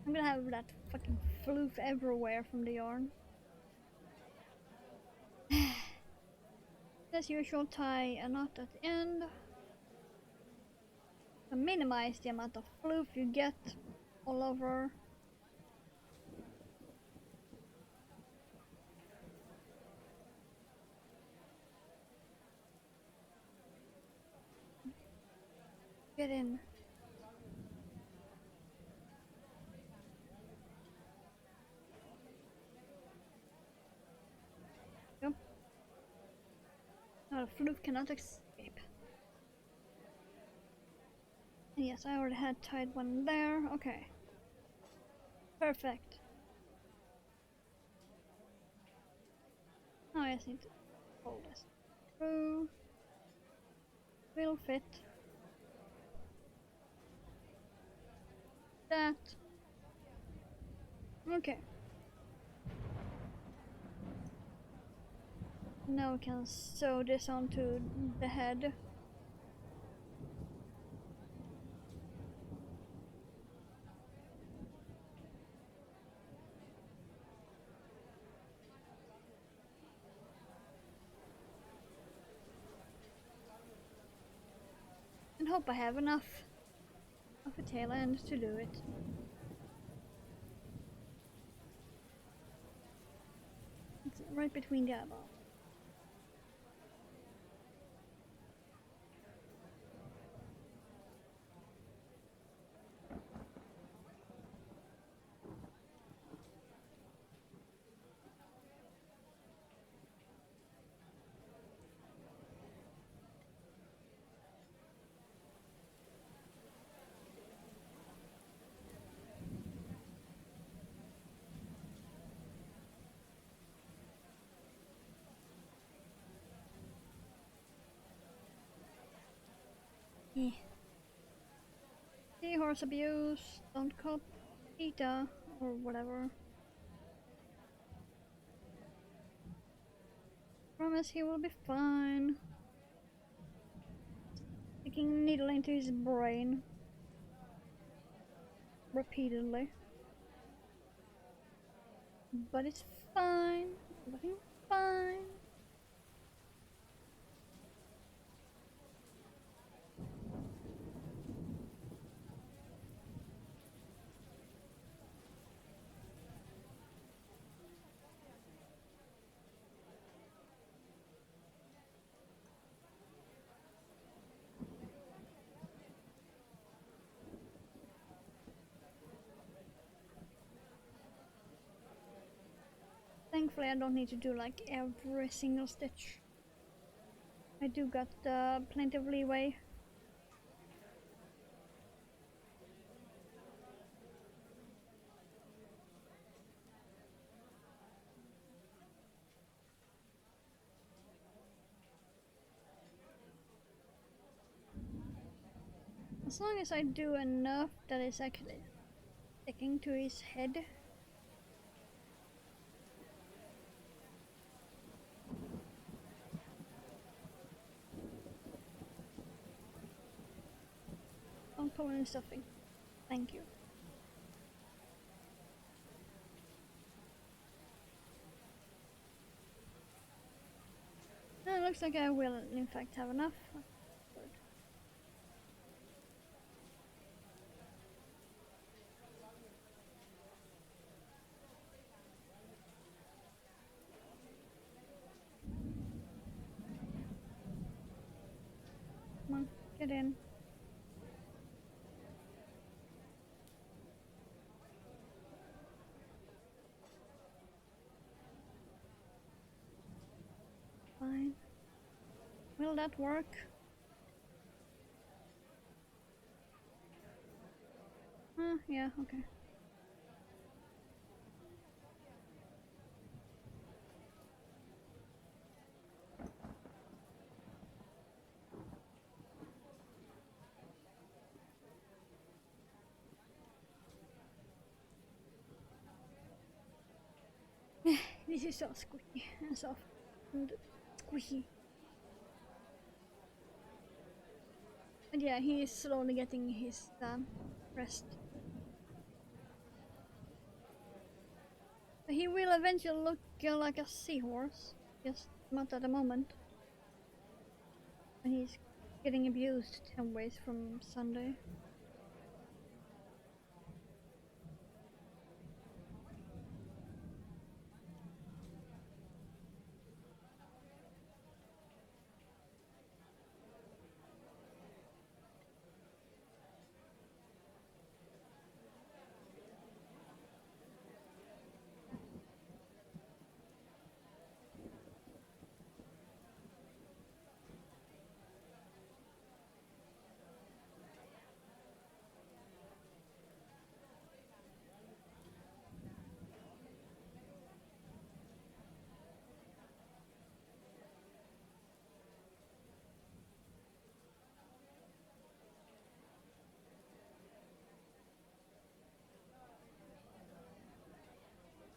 I'm gonna have that fucking floof everywhere from the yarn. As usual, tie a knot at the end to minimize the amount of floof you get all over. Get in. Yep. Now the floof cannot escape. And yes, I already had tied one there. Okay. Perfect. Now I just need to pull this through. Will fit. That. Okay. Now we can sew this onto the head. And hope I have enough of a tail end to do it. It's right between the eyeballs. Yeah. Seahorse abuse, don't cop PETA or whatever. Promise he will be fine. Sticking a needle into his brain repeatedly. But it's fine. Everything's fine. Thankfully I don't need to do like every single stitch. I do got plenty of leeway. As long as I do enough that is actually sticking to his head. Don't pull any stuffing. Thank you. It looks like I will in fact have enough. Good. Come on, get in. Fine. Will that work? Yeah, okay. This is so squishy and soft and squishy. And yeah, he is slowly getting his rest. But he will eventually look like a seahorse, just not at the moment. And he's getting abused 10 ways from Sunday.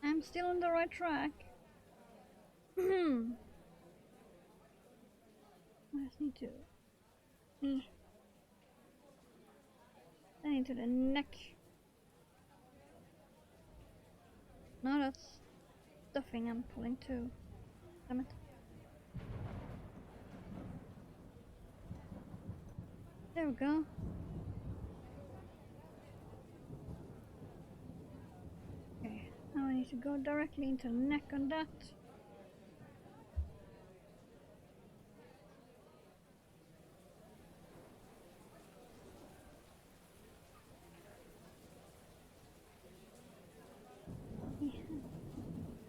I'm still on the right track. I just need to... I need to the neck. No, that's stuffing I'm pulling too. Damn it. There we go. Okay, now I need to go directly into the neck on that.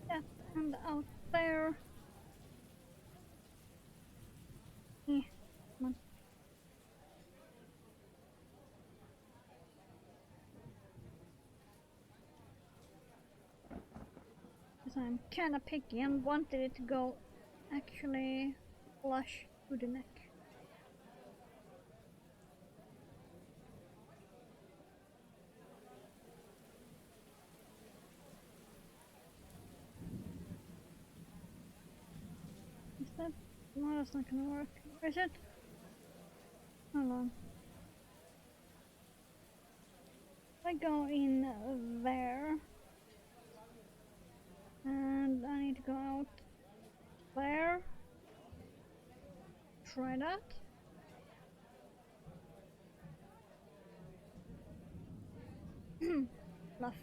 That and out there. Yeah, come on. Because I'm kinda picky and wanted it to go actually flush to the neck. Is that? No, that's not gonna work. Where is it? Hold on. If I go in there, and I need to go out there. Try that. Fluff.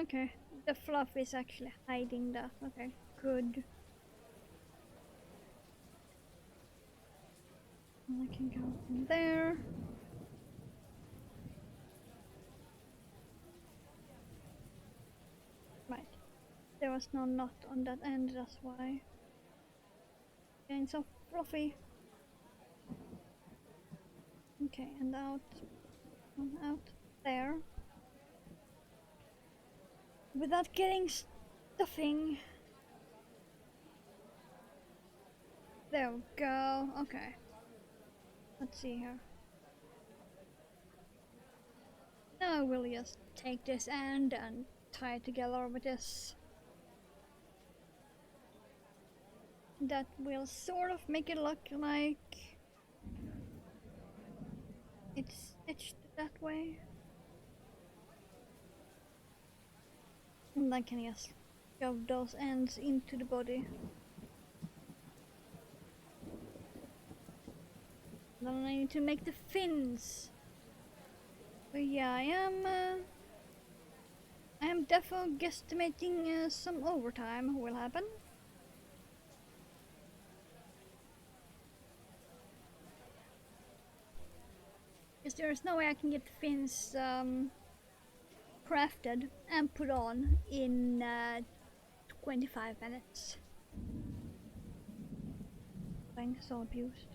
Okay, the fluff is actually hiding that. Okay, good. And I can go from there. Right. There was no knot on that end, that's why. Getting so fluffy. Okay, and out. Out there. Without getting stuffing. There we go. Okay. Let's see here. Now we'll just take this end and tie it together with this. That will sort of make it look like it's stitched that way. And I can just shove those ends into the body. Then I need to make the fins. But yeah, I am definitely guesstimating some overtime will happen. Because there is no way I can get the fins crafted and put on in 25 minutes. I'm so abused.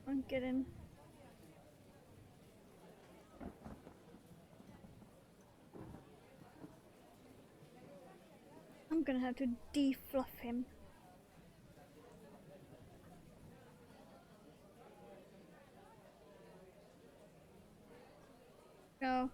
I'm getting. I'm gonna have to defluff him. No.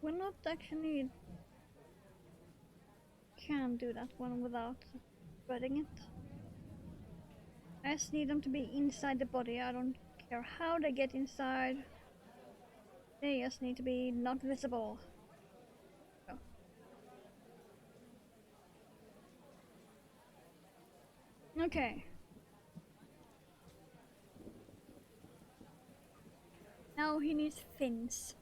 We're not actually can do that one without spreading it. I just need them to be inside the body. I don't care how they get inside. They just need to be not visible. So. Okay. Now he needs fins.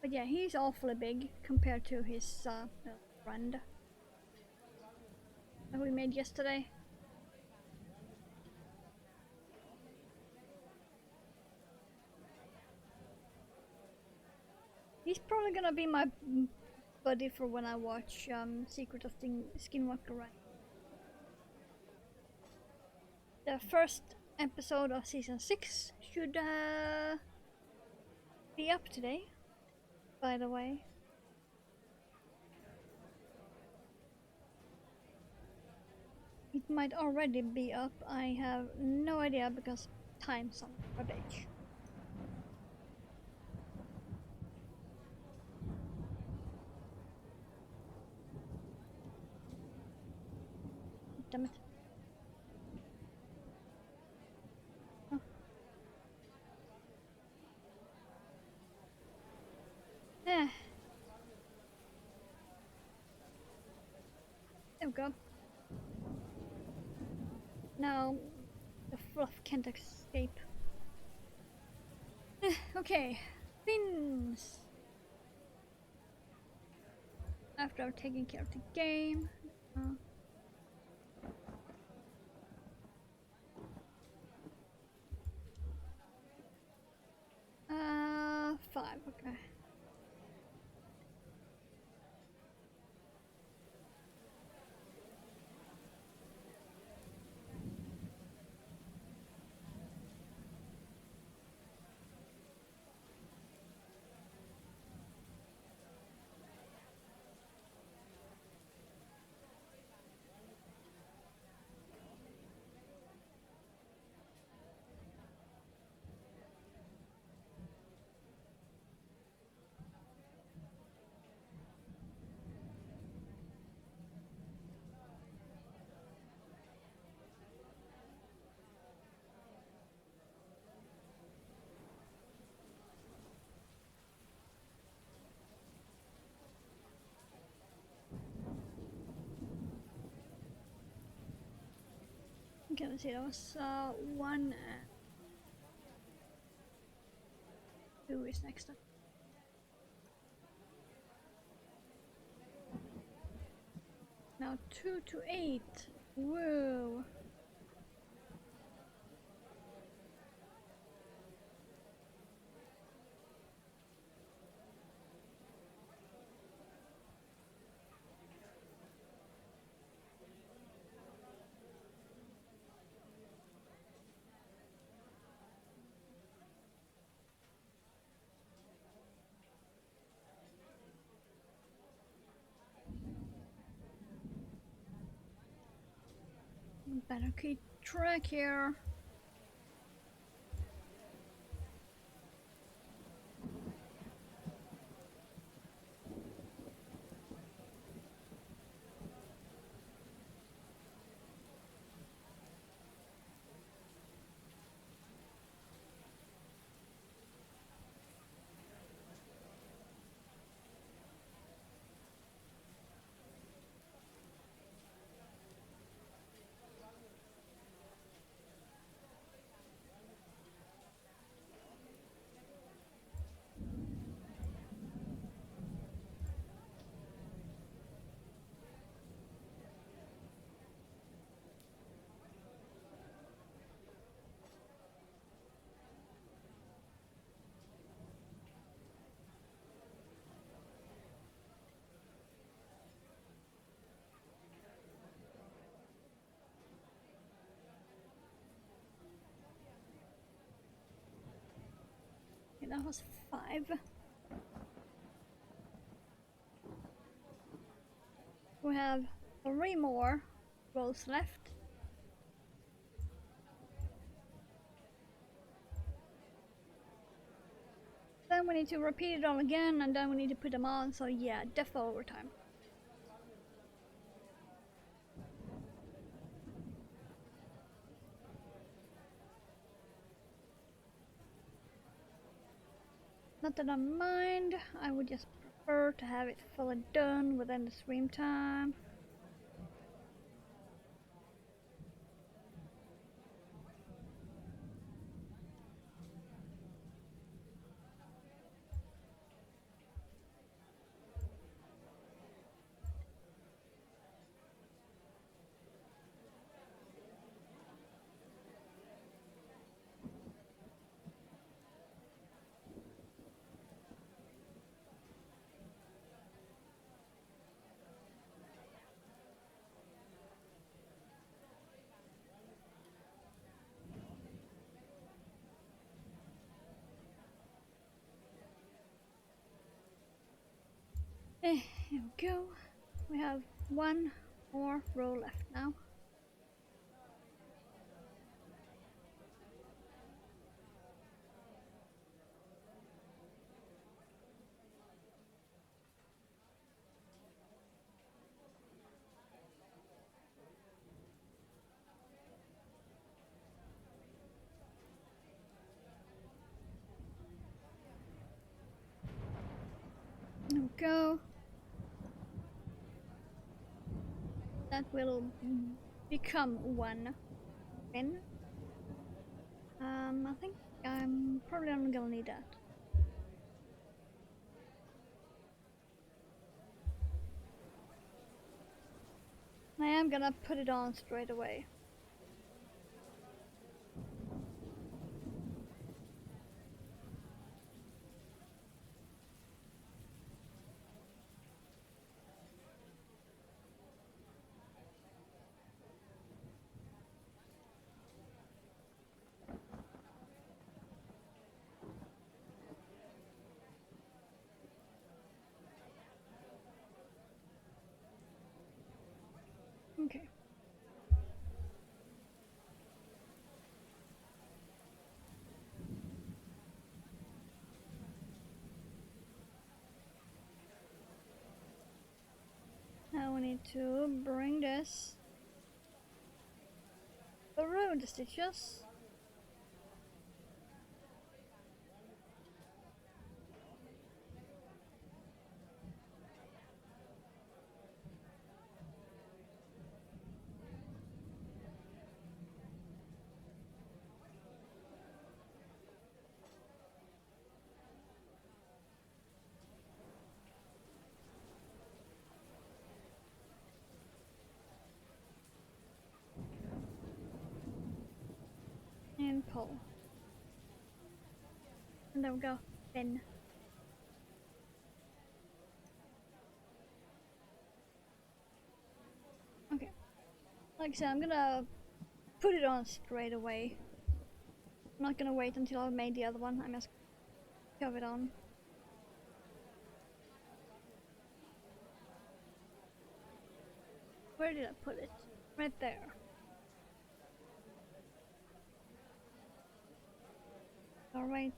But yeah, he's awfully big compared to his friend that we made yesterday. He's probably gonna be my buddy for when I watch Secret of Skinwalker Ranch. The first episode of season 6 should be up today, by the way. It might already be up, I have no idea because time's on rubbish. Damn it. Oh. Eh. There we go. Now the fluff can't escape. Okay, fins. After I've taken care of the game. 5, okay. Okay, let's see, that was one. Who is next up? Now 2 to 8. Whoa. Better keep track here. Okay, that was 5. We have 3 more rows left. Then we need to repeat it all again, and then we need to put them on, so yeah, def overtime. Not that I mind, I would just prefer to have it fully done within the stream time. Here we go. We have 1 more row left now. There we go. That will become 1 pin. I think I'm probably not gonna need that. I am gonna put it on straight away. Okay. Now we need to bring this through the stitches. pull. And there we go. Fin. Okay. Like I said, I'm gonna put it on straight away. I'm not gonna wait until I've made the other one. I'm just gonna shove it on. Where did I put it? Right there. All right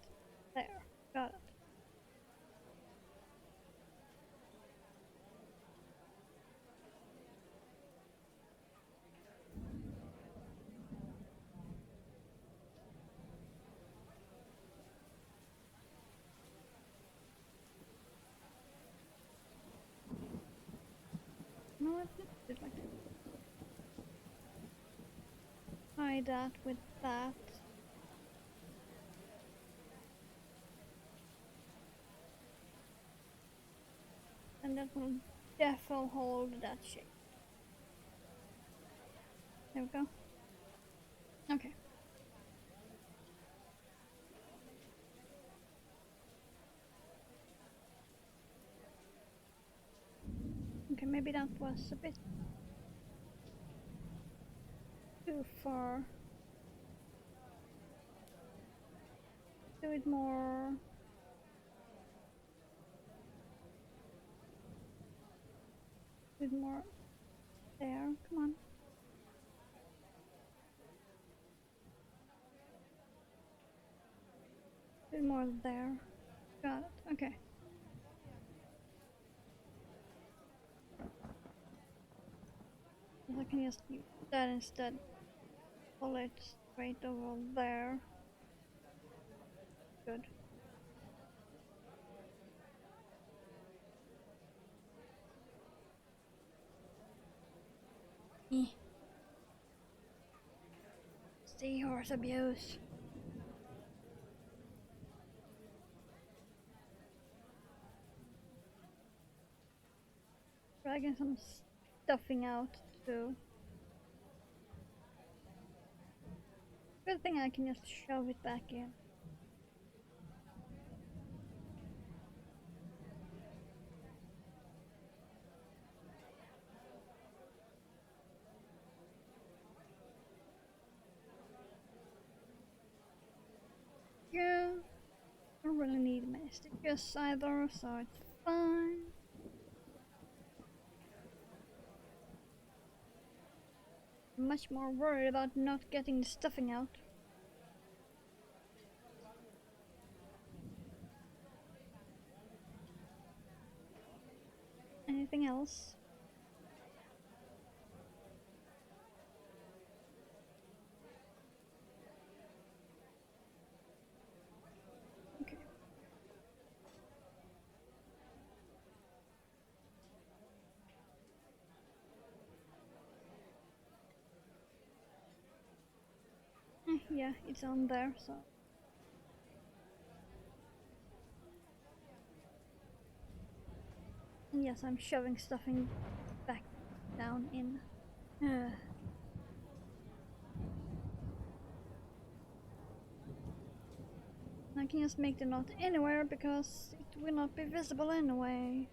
there. Got it. No, let's do it like that. Tie that with that. And that will definitely hold that shape. There we go. Okay. Okay, maybe that was a bit too far. Do it more. Do it more there. Come on. Do it more there. Got it. Okay. I can just use that instead. Pull it straight over there. Good. Seahorse abuse. Dragging some stuffing out too. Good thing I can just shove it back in. Yeah, I don't really need many stitches either, so it's fine. I'm much more worried about not getting the stuffing out. Anything else? Okay. Yeah, it's on there, so. And yes, I'm shoving stuffing back down in. I can just make the knot anywhere because it will not be visible anyway.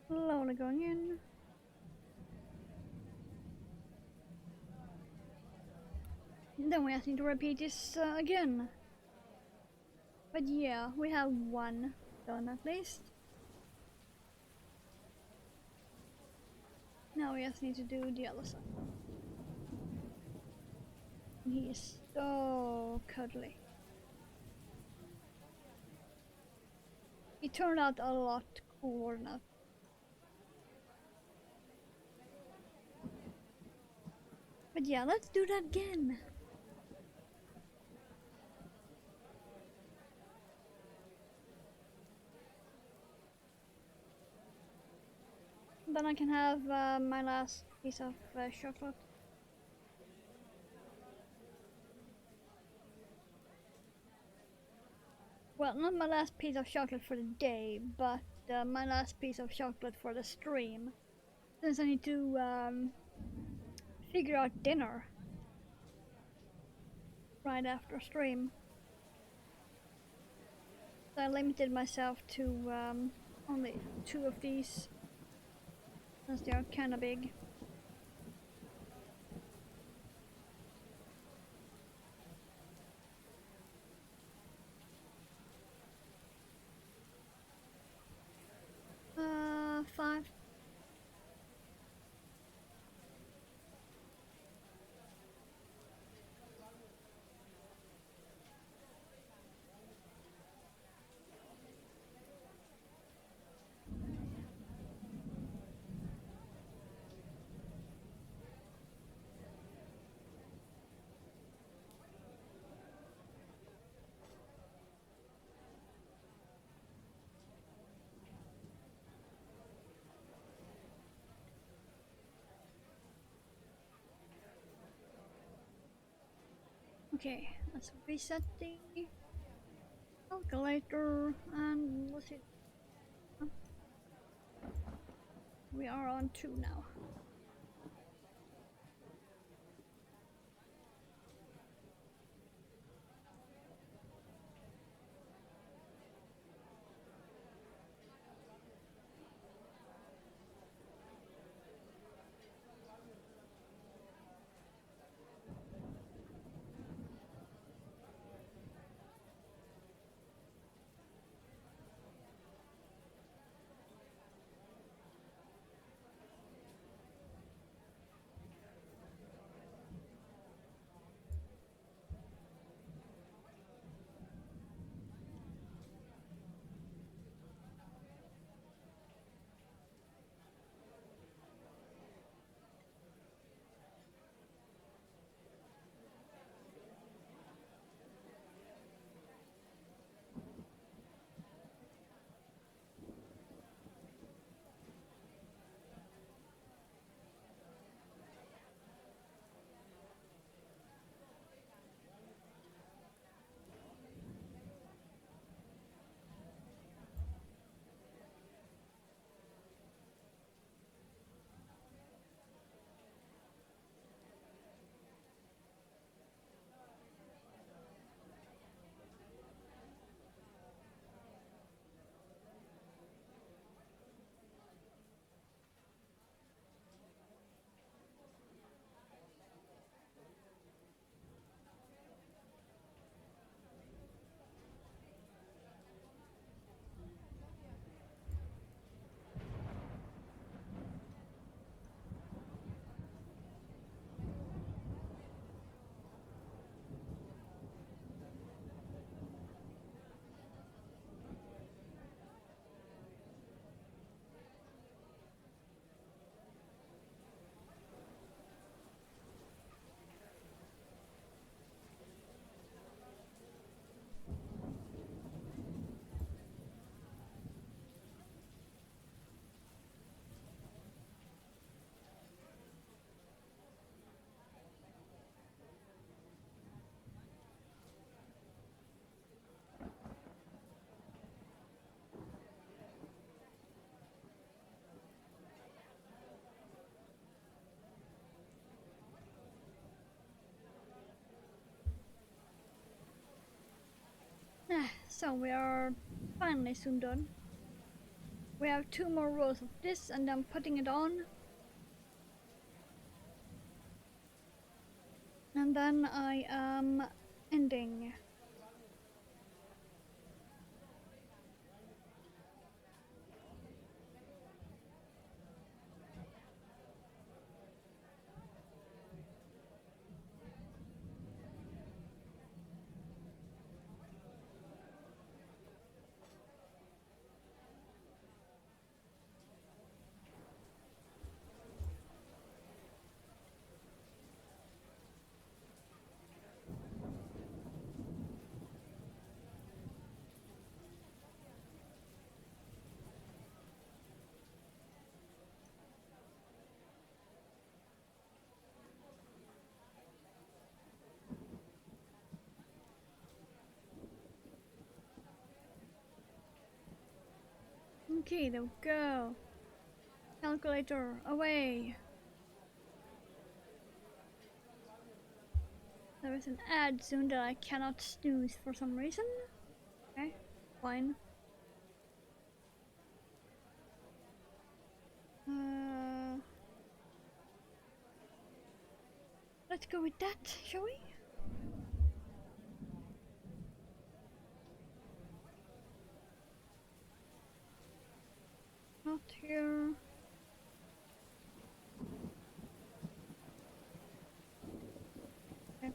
Slowly going in. Then we just need to repeat this again. But yeah, we have one done at least. Now we just need to do the other side. He is so cuddly. He turned out a lot cooler now. But yeah, let's do that again. Then I can have my last piece of chocolate. Well, not my last piece of chocolate for the day, but my last piece of chocolate for the stream. Since I need to figure out dinner right after stream. So I limited myself to only 2 of these, since they are kinda big. Five. Okay, let's reset the calculator and let's see. We are on 2 now. So we are finally soon done. We have 2 more rows of this and I'm putting it on. And And then I am ending. Okay, there we go. Calculator, away. There is an ad soon that I cannot snooze for some reason. Okay, fine. Let's go with that, shall we? Not here. Okay.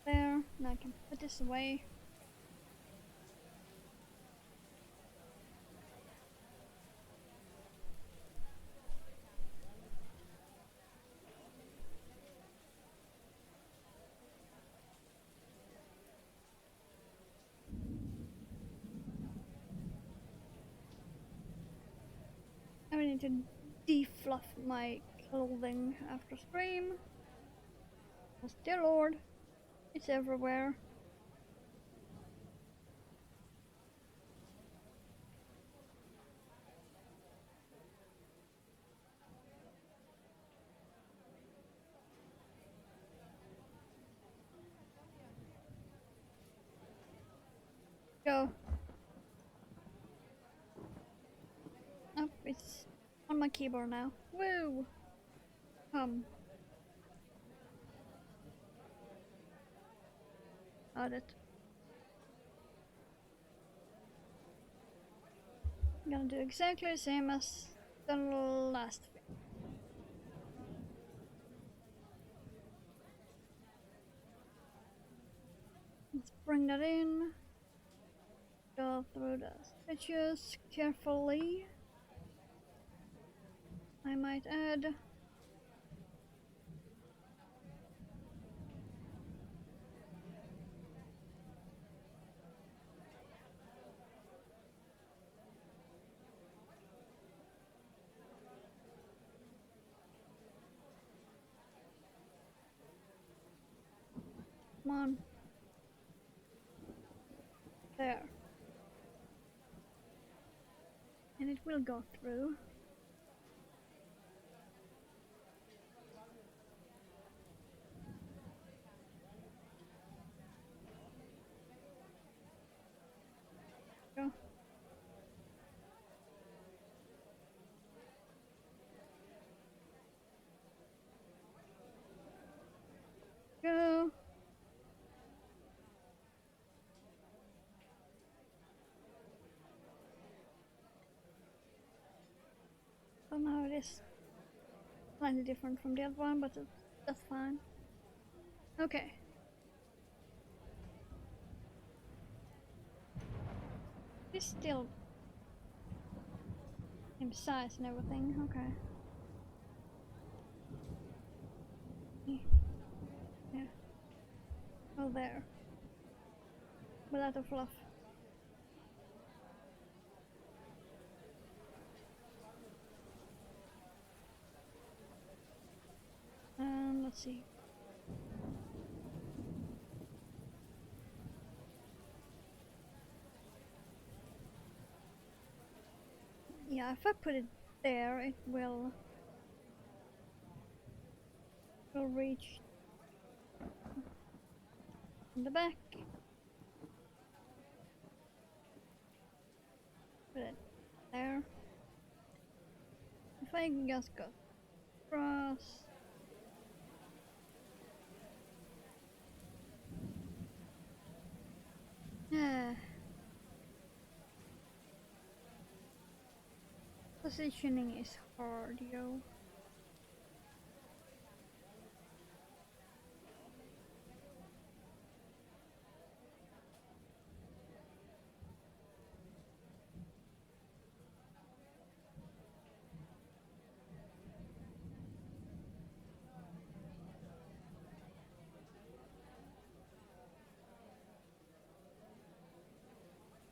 There. Now I can put this away. I need to defluff my clothing after stream. Oh dear lord, it's everywhere. Go. Oh, it's on my keyboard now. Woo! Got it. I'm gonna do exactly the same as the last thing. Let's bring that in. Go through the stitches carefully. I might add. Come on. There. And it will go through. Go. Go. So now it is slightly different from the other one, but that's fine. Okay. It's still same size and everything. Okay. Yeah. Oh, there. Without the fluff. Let's see. Yeah, if I put it there, it will reach in the back. Put it there. if I just go across. Yeah. Positioning is hard, yo.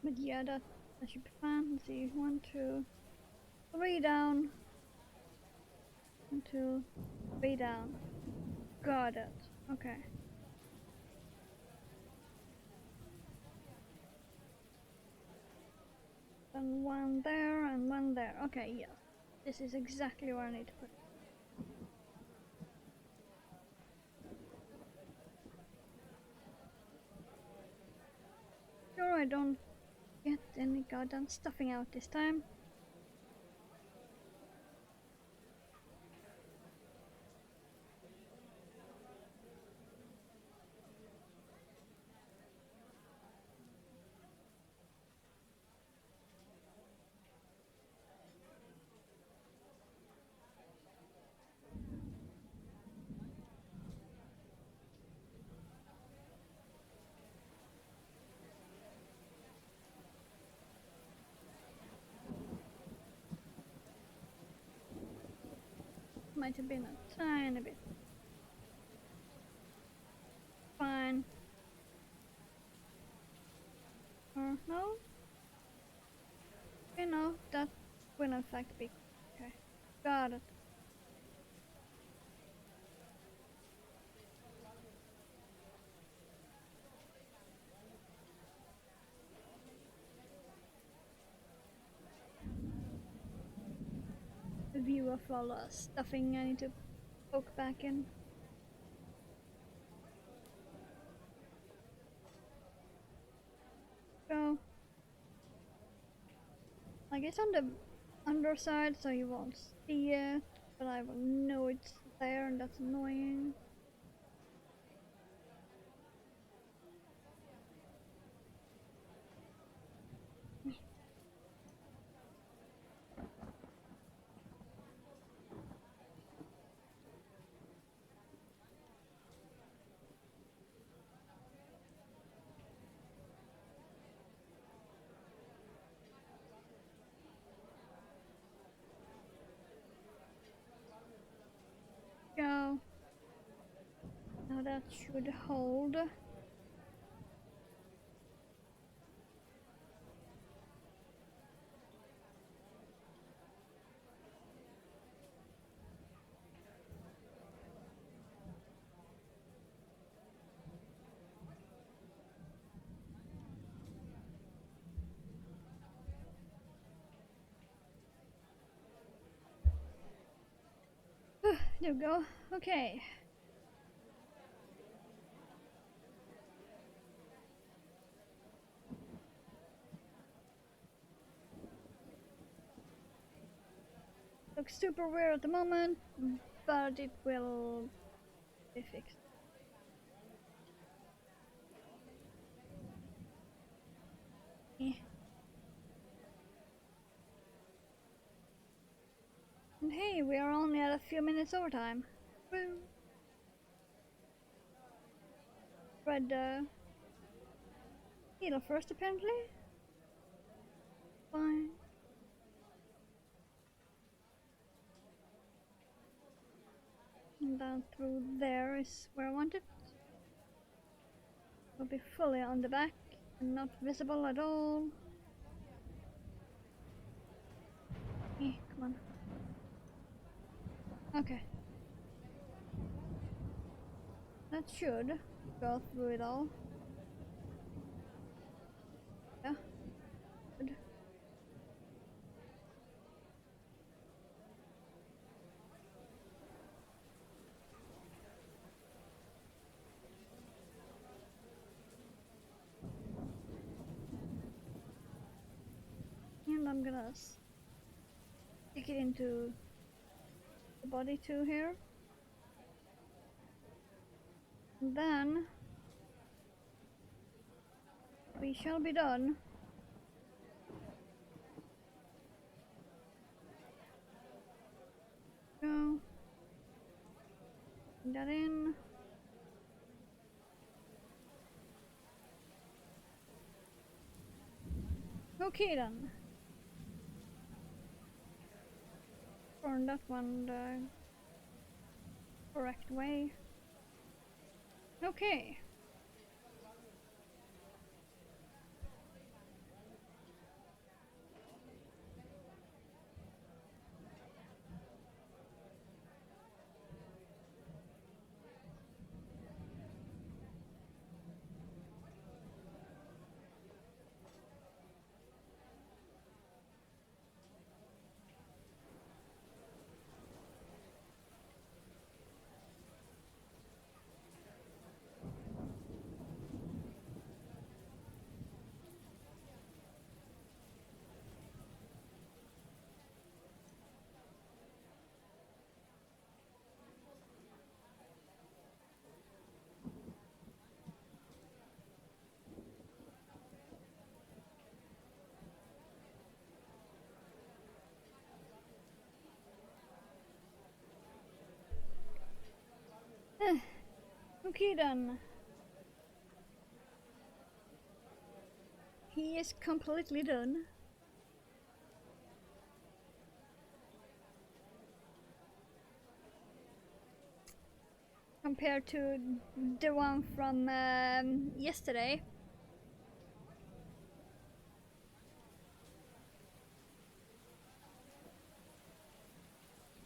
But yeah, that should be fine. Let's see. 1, 2, 3 down. 1, 2, 3 down. Got it. Okay. And 1 there and 1 there. Okay, yes. This is exactly where I need to put it. Sure, I don't get any goddamn stuffing out this time. Might have been a tiny bit. Fine. Or no? Okay, no, that will in fact be. Okay. Got it. The view of all the stuffing I need to poke back in. So, I guess on the underside so you won't see it, but I will know it's there and that's annoying. Go. Now that should hold. There we go. Okay. Looks super weird at the moment, but it will be fixed. Yeah. And hey, we are only at a few minutes overtime. Woo. Read the needle first, apparently. Fine. And down through there is where I want it. Will be fully on the back and not visible at all. Eh, come on. Okay. That should go through it all. Yeah. Good. And I'm gonna stick it into the body too here. And then we shall be done. Go. Put that in. Okay then. Turn that one the correct way. Okay. Okay then. He is completely done. Compared to the one from yesterday.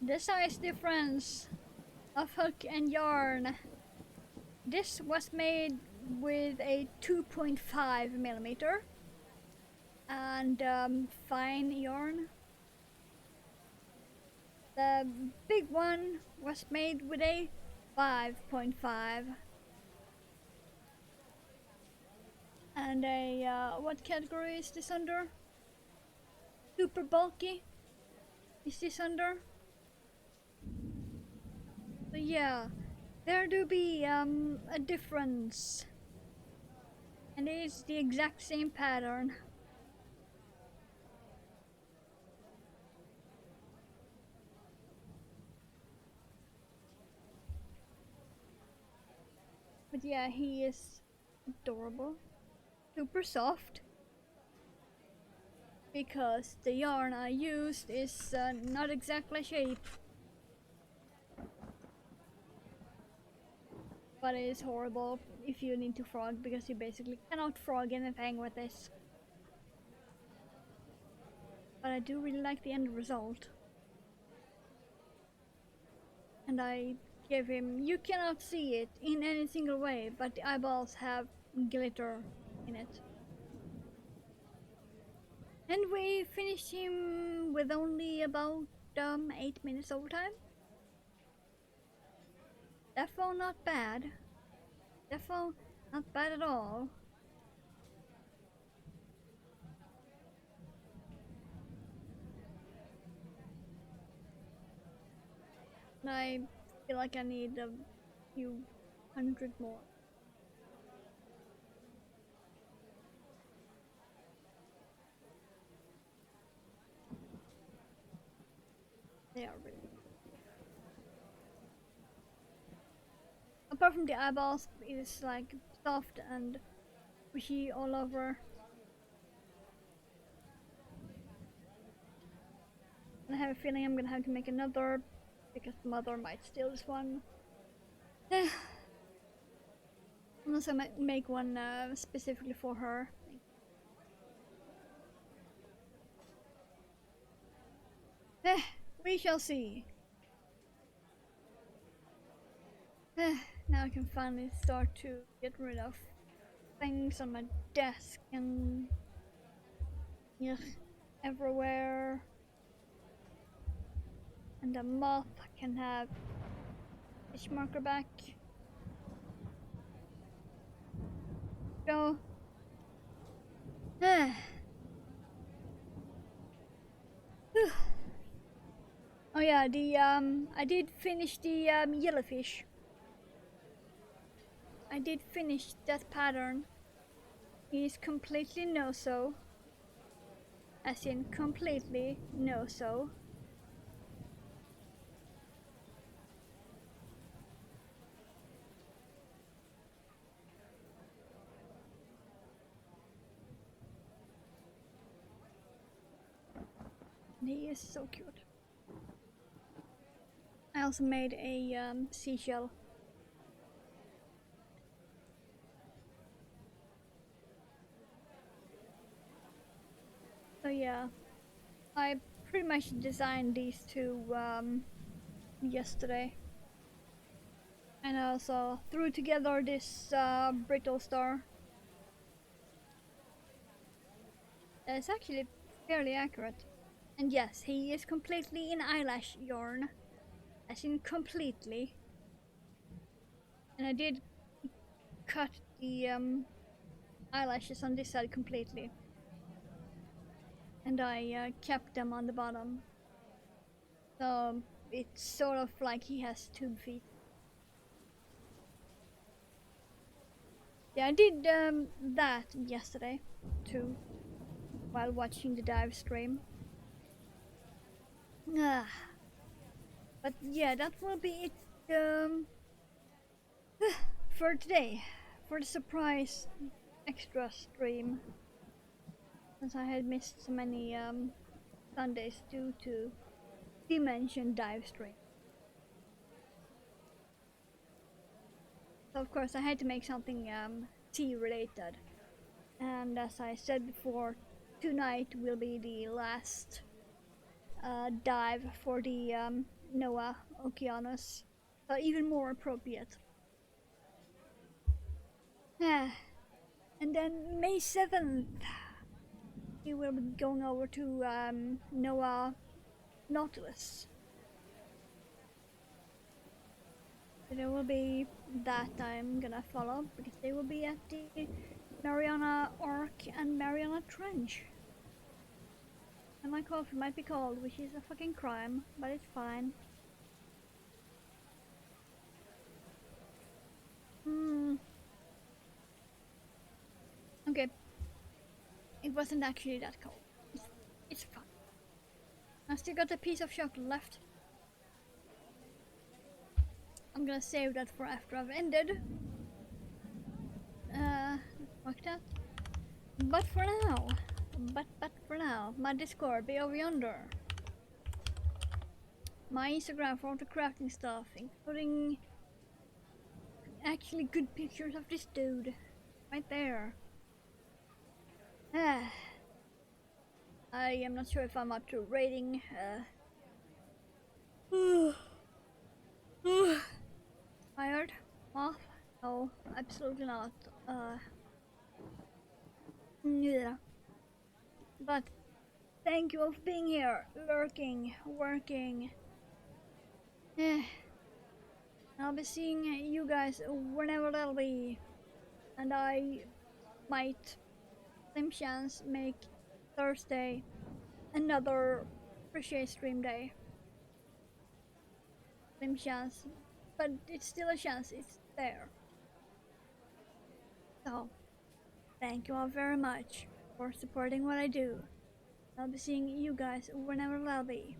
The size difference of hook and yarn. This was made with a 2.5 millimeter and fine yarn. The big one was made with a 5.5 and a what category is this under? Super bulky is this under? So yeah, there do be a difference, and it is the exact same pattern. But yeah, he is adorable, super soft, because the yarn I used is not exactly cheap, but it is horrible if you need to frog, because you basically cannot frog anything with this. But I do really like the end result, and I give him, you cannot see it in any single way, but the eyeballs have glitter in it. And we finished him with only about 8 minutes overtime. Defo not bad. Defo not bad at all. I feel like I need a few hundred more. They are really. Apart from the eyeballs, it is like soft and squishy all over. And I have a feeling I'm gonna have to make another, because the mother might steal this one. Unless I might make one specifically for her. We shall see. Now I can finally start to get rid of things on my desk and everywhere. And the moth can have its marker back. Go. Oh Oh yeah, the I did finish the yellowfish. I did finish that pattern. He's completely no-so. As in completely no-so. He is so cute. I also made a seashell. So yeah, I pretty much designed these two yesterday. And I also threw together this brittle star. It's actually fairly accurate. And yes, he is completely in eyelash yarn. As in completely. And I did cut the eyelashes on this side completely. And I kept them on the bottom. So it's sort of like he has tube feet. Yeah, I did that yesterday too, while watching the dive stream. Ah. But yeah, that will be it for today, for the surprise extra stream, since I had missed so many Sundays due to Dimension dive stream. So of course I had to make something tea related, and as I said before, tonight will be the last dive for the Noah Okeanos, so even more appropriate. And then May 7th, we will be going over to Noah Nautilus. So there will be that I'm gonna follow, because they will be at the Mariana Arc and Mariana Trench. And my coffee might be cold, which is a fucking crime, but it's fine. Okay. It wasn't actually that cold. It's fine. I still got a piece of chocolate left. I'm gonna save that for after I've ended. Fuck that. But for now, my Discord be over yonder. My Instagram for all the crafting stuff, including actually good pictures of this dude. Right there. I am not sure if I'm up to rating. Tired? Off? No, absolutely not. Yeah. But thank you all for being here, lurking, working. I'll be seeing you guys whenever that'll be. And I might, same chance, make Thursday another crochet stream day. Same chance, but it's still a chance, it's there. So, thank you all very much for supporting what I do. I'll be seeing you guys whenever that'll be.